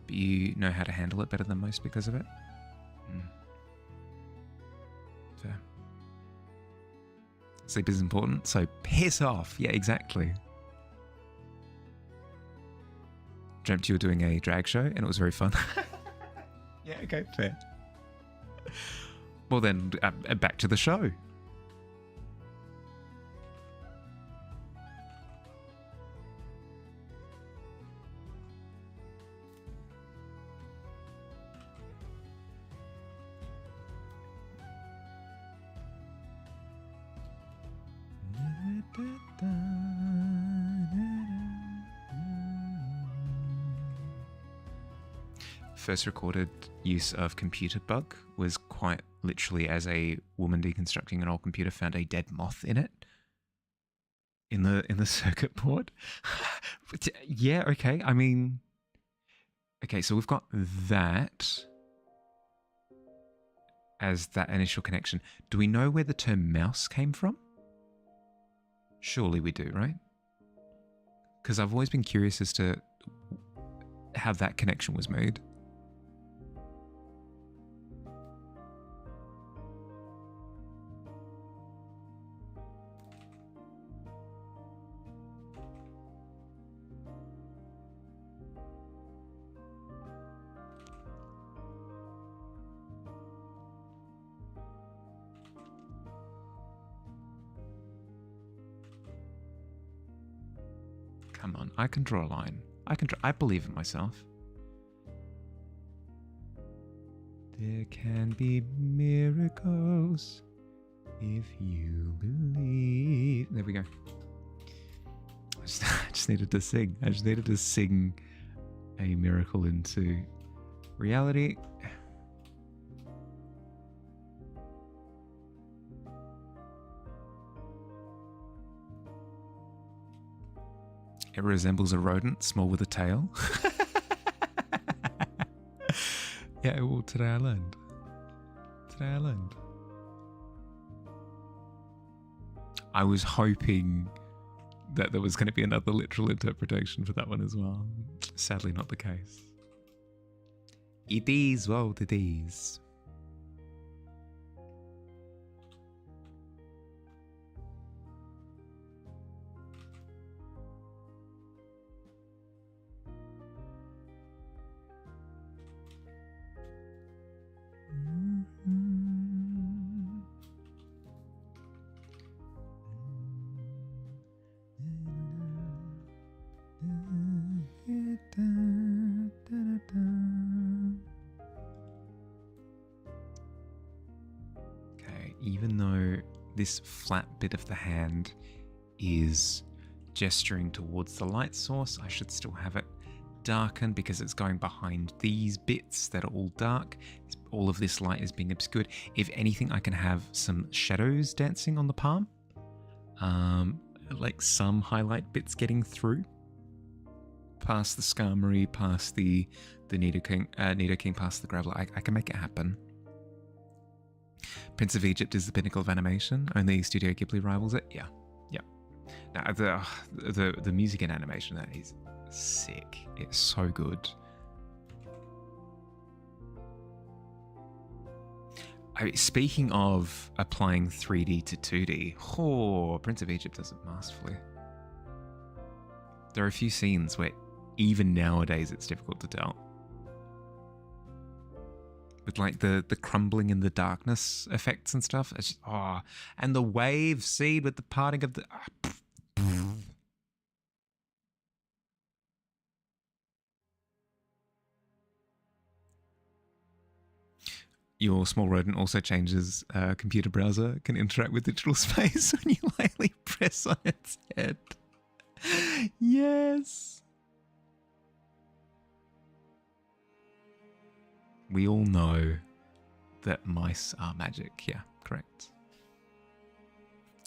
Speaker 1: but you know how to handle it better than most because of it. Fair. Sleep is important, so piss off. Yeah, exactly. Dreamt you were doing a drag show and it was very fun. Yeah, okay, fair. Well then, back to the show. First recorded use of computer bug was quite literally as a woman deconstructing an old computer found a dead moth in it. In the circuit board. Yeah, okay. I mean, okay, so we've got that as that initial connection. Do we know where the term mouse came from? Surely we do, right? Because I've always been curious as to how that connection was made. Come on, I can draw a line. I believe in myself. There can be miracles if you believe. There we go. I just needed to sing. I just needed to sing a miracle into reality. It resembles a rodent, small with a tail. Yeah, well, today I learned. I was hoping that there was going to be another literal interpretation for that one as well. Sadly, not the case. It is what it is. Okay, even though this flat bit of the hand is gesturing towards the light source, I should still have it darkened because it's going behind these bits that are all dark. All of this light is being obscured. If anything, I can have some shadows dancing on the palm. Like some highlight bits getting through. Past the Skarmory, past the Nidoking, past the Graveler. I can make it happen. Prince of Egypt is the pinnacle of animation. Only Studio Ghibli rivals it. Yeah. Now the music and animation that is sick. It's so good. Speaking of applying 3D to 2D, Prince of Egypt does it masterfully. There are a few scenes where even nowadays it's difficult to tell. With like the crumbling in the darkness effects and stuff. It's just, and the wave seed with the parting of the... Your small rodent also changes computer browser, can interact with digital space when you lightly press on its head. Yes. We all know that mice are magic. Yeah, correct.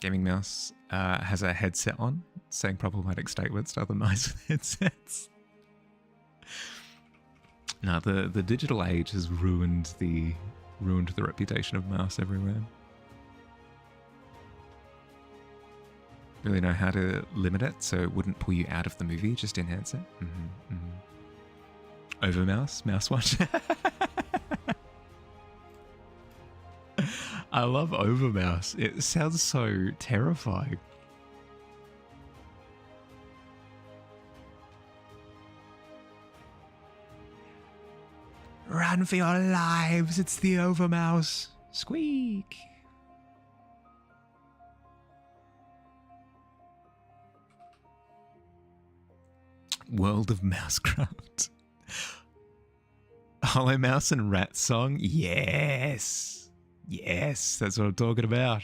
Speaker 1: Gaming Mouse has a headset on, saying problematic statements to other mice with headsets. No, the digital age has ruined the reputation of mouse everywhere. Really know how to limit it so it wouldn't pull you out of the movie, just enhance it. Over mouse watch. I love over mouse. It sounds so terrifying. Run for your lives, it's the over mouse. Squeak. World of Mousecraft. Hollow Mouse and Rat Song? Yes. Yes, that's what I'm talking about.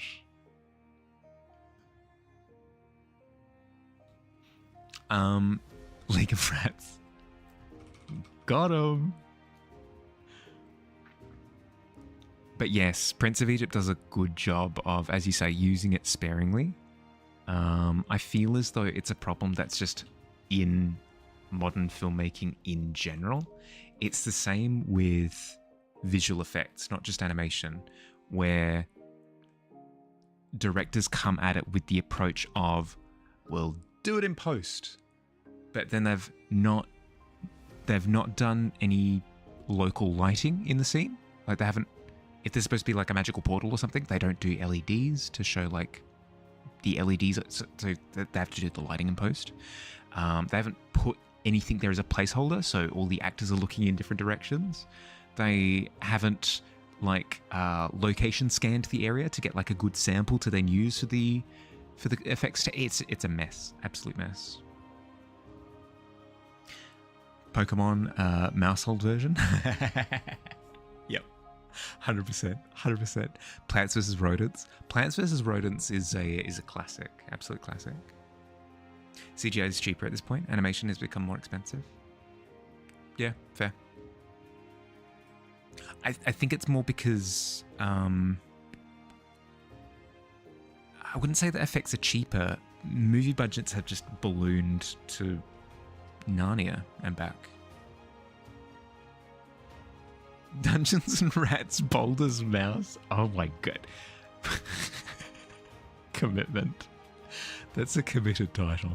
Speaker 1: League of Rats. Got him. But yes, Prince of Egypt does a good job of, as you say, using it sparingly. I feel as though it's a problem that's just in modern filmmaking in general. It's the same with visual effects, not just animation, where directors come at it with the approach of, well, do it in post. But then they've not done any local lighting in the scene. Like, they haven't, if there's supposed to be like a magical portal or something, they don't do LEDs to show like the LEDs, so they have to do the lighting in post. They haven't put anything there as a placeholder, so all the actors are looking in different directions. They haven't like location scanned the area to get like a good sample to then use for the effects. It's a mess, absolute mess. Pokemon Mousehold version. Yep, 100%. Plants vs Rodents. Plants vs Rodents is a classic, absolute classic. CGI is cheaper at this point. Animation has become more expensive. Yeah, fair. I think it's more because I wouldn't say that effects are cheaper. Movie budgets have just ballooned to Narnia and back. Dungeons and Rats, Boulder's Mouse. Oh my god. Commitment. That's a committed title.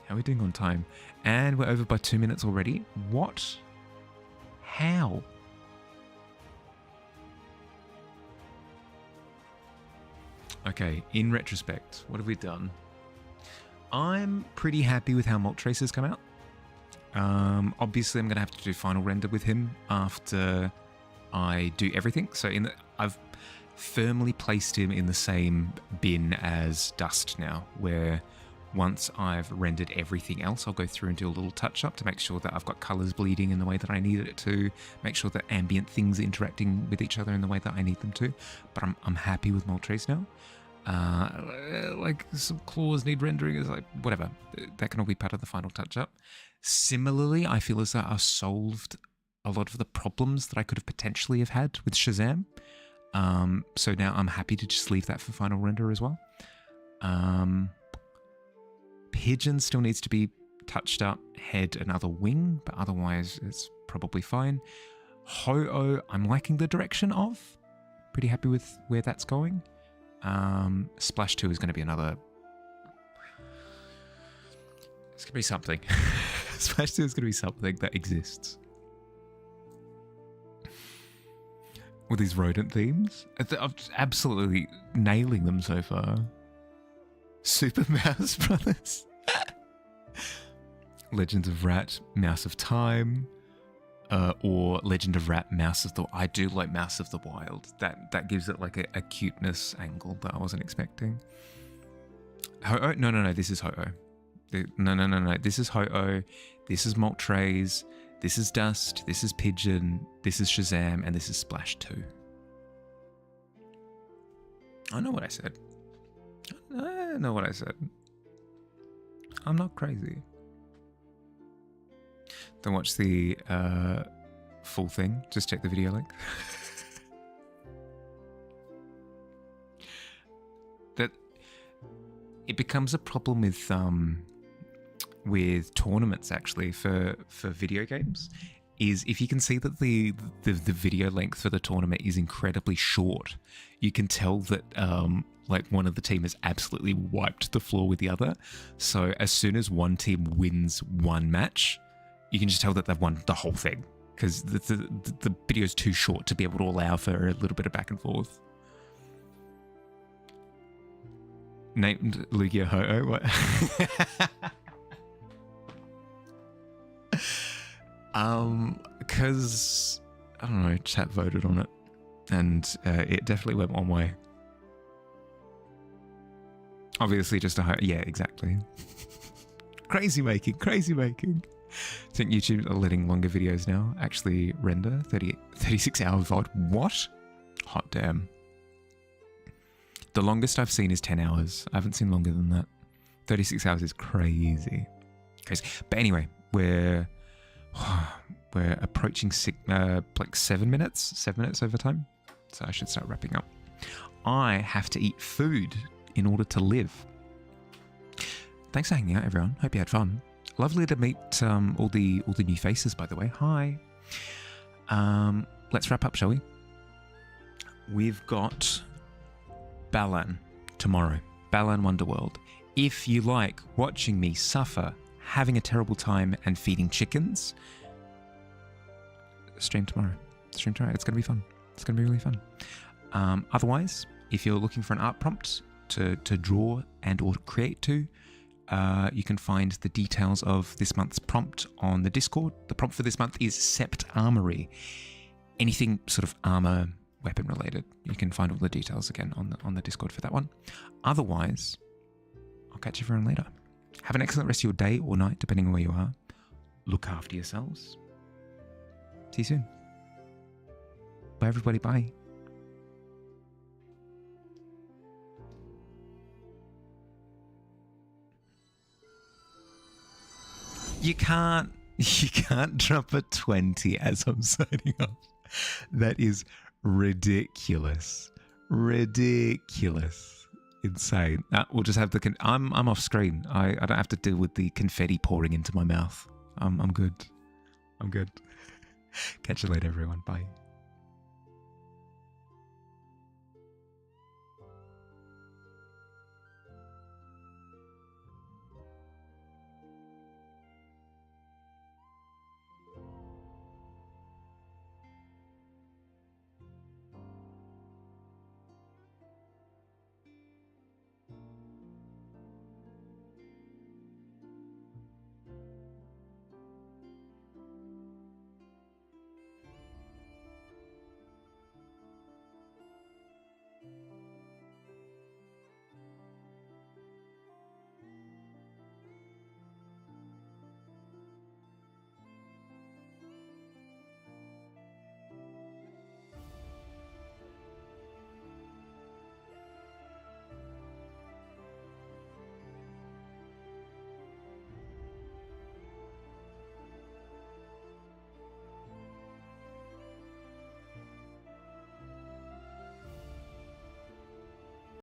Speaker 1: How are we doing on time? And we're over by 2 minutes already. What? How? Okay, in retrospect, what have we done? I'm pretty happy with how Moltres has come out. Obviously, I'm going to have to do final render with him after I do everything. So I've firmly placed him in the same bin as Dust now, where once I've rendered everything else, I'll go through and do a little touch-up to make sure that I've got colours bleeding in the way that I need it to, make sure that ambient things are interacting with each other in the way that I need them to. But I'm happy with Moltres now. Like some claws need rendering, is like whatever. That can all be part of the final touch-up. Similarly, I feel as though I've solved a lot of the problems that I could have potentially have had with Shazam. So now I'm happy to just leave that for final render as well. Pigeon still needs to be touched up, head and other wing, but otherwise it's probably fine. Ho-Oh, I'm liking the direction of. Pretty happy with where that's going. Splash 2 is going to be another... It's going to be something. Splash 2 is going to be something that exists. With these rodent themes. I'm just absolutely nailing them so far. Super Mouse Brothers. Legends of Rat, Mouse of Time. Or Legend of Rat, Mouse of the... I do like Mouse of the Wild. That gives it like a cuteness angle that I wasn't expecting. Ho-Oh? No, this is Ho-Oh. No. This is Ho-Oh. This is Moltres. This is Dust. This is Pigeon. This is Shazam. And this is Splash 2. I know what I said. I know what I said. I'm not crazy. Then watch the full thing, just check the video link. That it becomes a problem with tournaments actually for video games, is if you can see that the video length for the tournament is incredibly short, you can tell that like one of the team has absolutely wiped the floor with the other. So as soon as one team wins one match, you can just tell that they've won the whole thing, because the video is too short to be able to allow for a little bit of back and forth. Named Lugia Ho-Oh, what? Because, I don't know, chat voted on it, and it definitely went one way. Obviously just yeah, exactly. Crazy making. I think YouTube are letting longer videos now actually render 36 hour VOD. What? Hot damn. The longest I've seen is 10 hours. I haven't seen longer than that. 36 hours is crazy. But anyway, we're approaching like 7 minutes over time. So I should start wrapping up. I have to eat food in order to live. Thanks for hanging out, everyone. Hope you had fun. Lovely to meet all the new faces, by the way. Hi. Let's wrap up, shall we? We've got Balan tomorrow. Balan Wonderworld. If you like watching me suffer, having a terrible time, and feeding chickens, stream tomorrow. It's going to be fun. It's going to be really fun. Otherwise, if you're looking for an art prompt to draw and or create to, you can find the details of this month's prompt on the Discord. The prompt for this month is Sept Armory. Anything sort of armor, weapon related. You can find all the details again on the Discord for that one. Otherwise, I'll catch everyone later. Have an excellent rest of your day or night, depending on where you are. Look after yourselves. See you soon. Bye, everybody. Bye. You can't drop a 20 as I'm signing off. That is ridiculous. Insane. We'll just have the I'm off screen. I don't have to deal with the confetti pouring into my mouth. I'm good. Catch you later, everyone. Bye.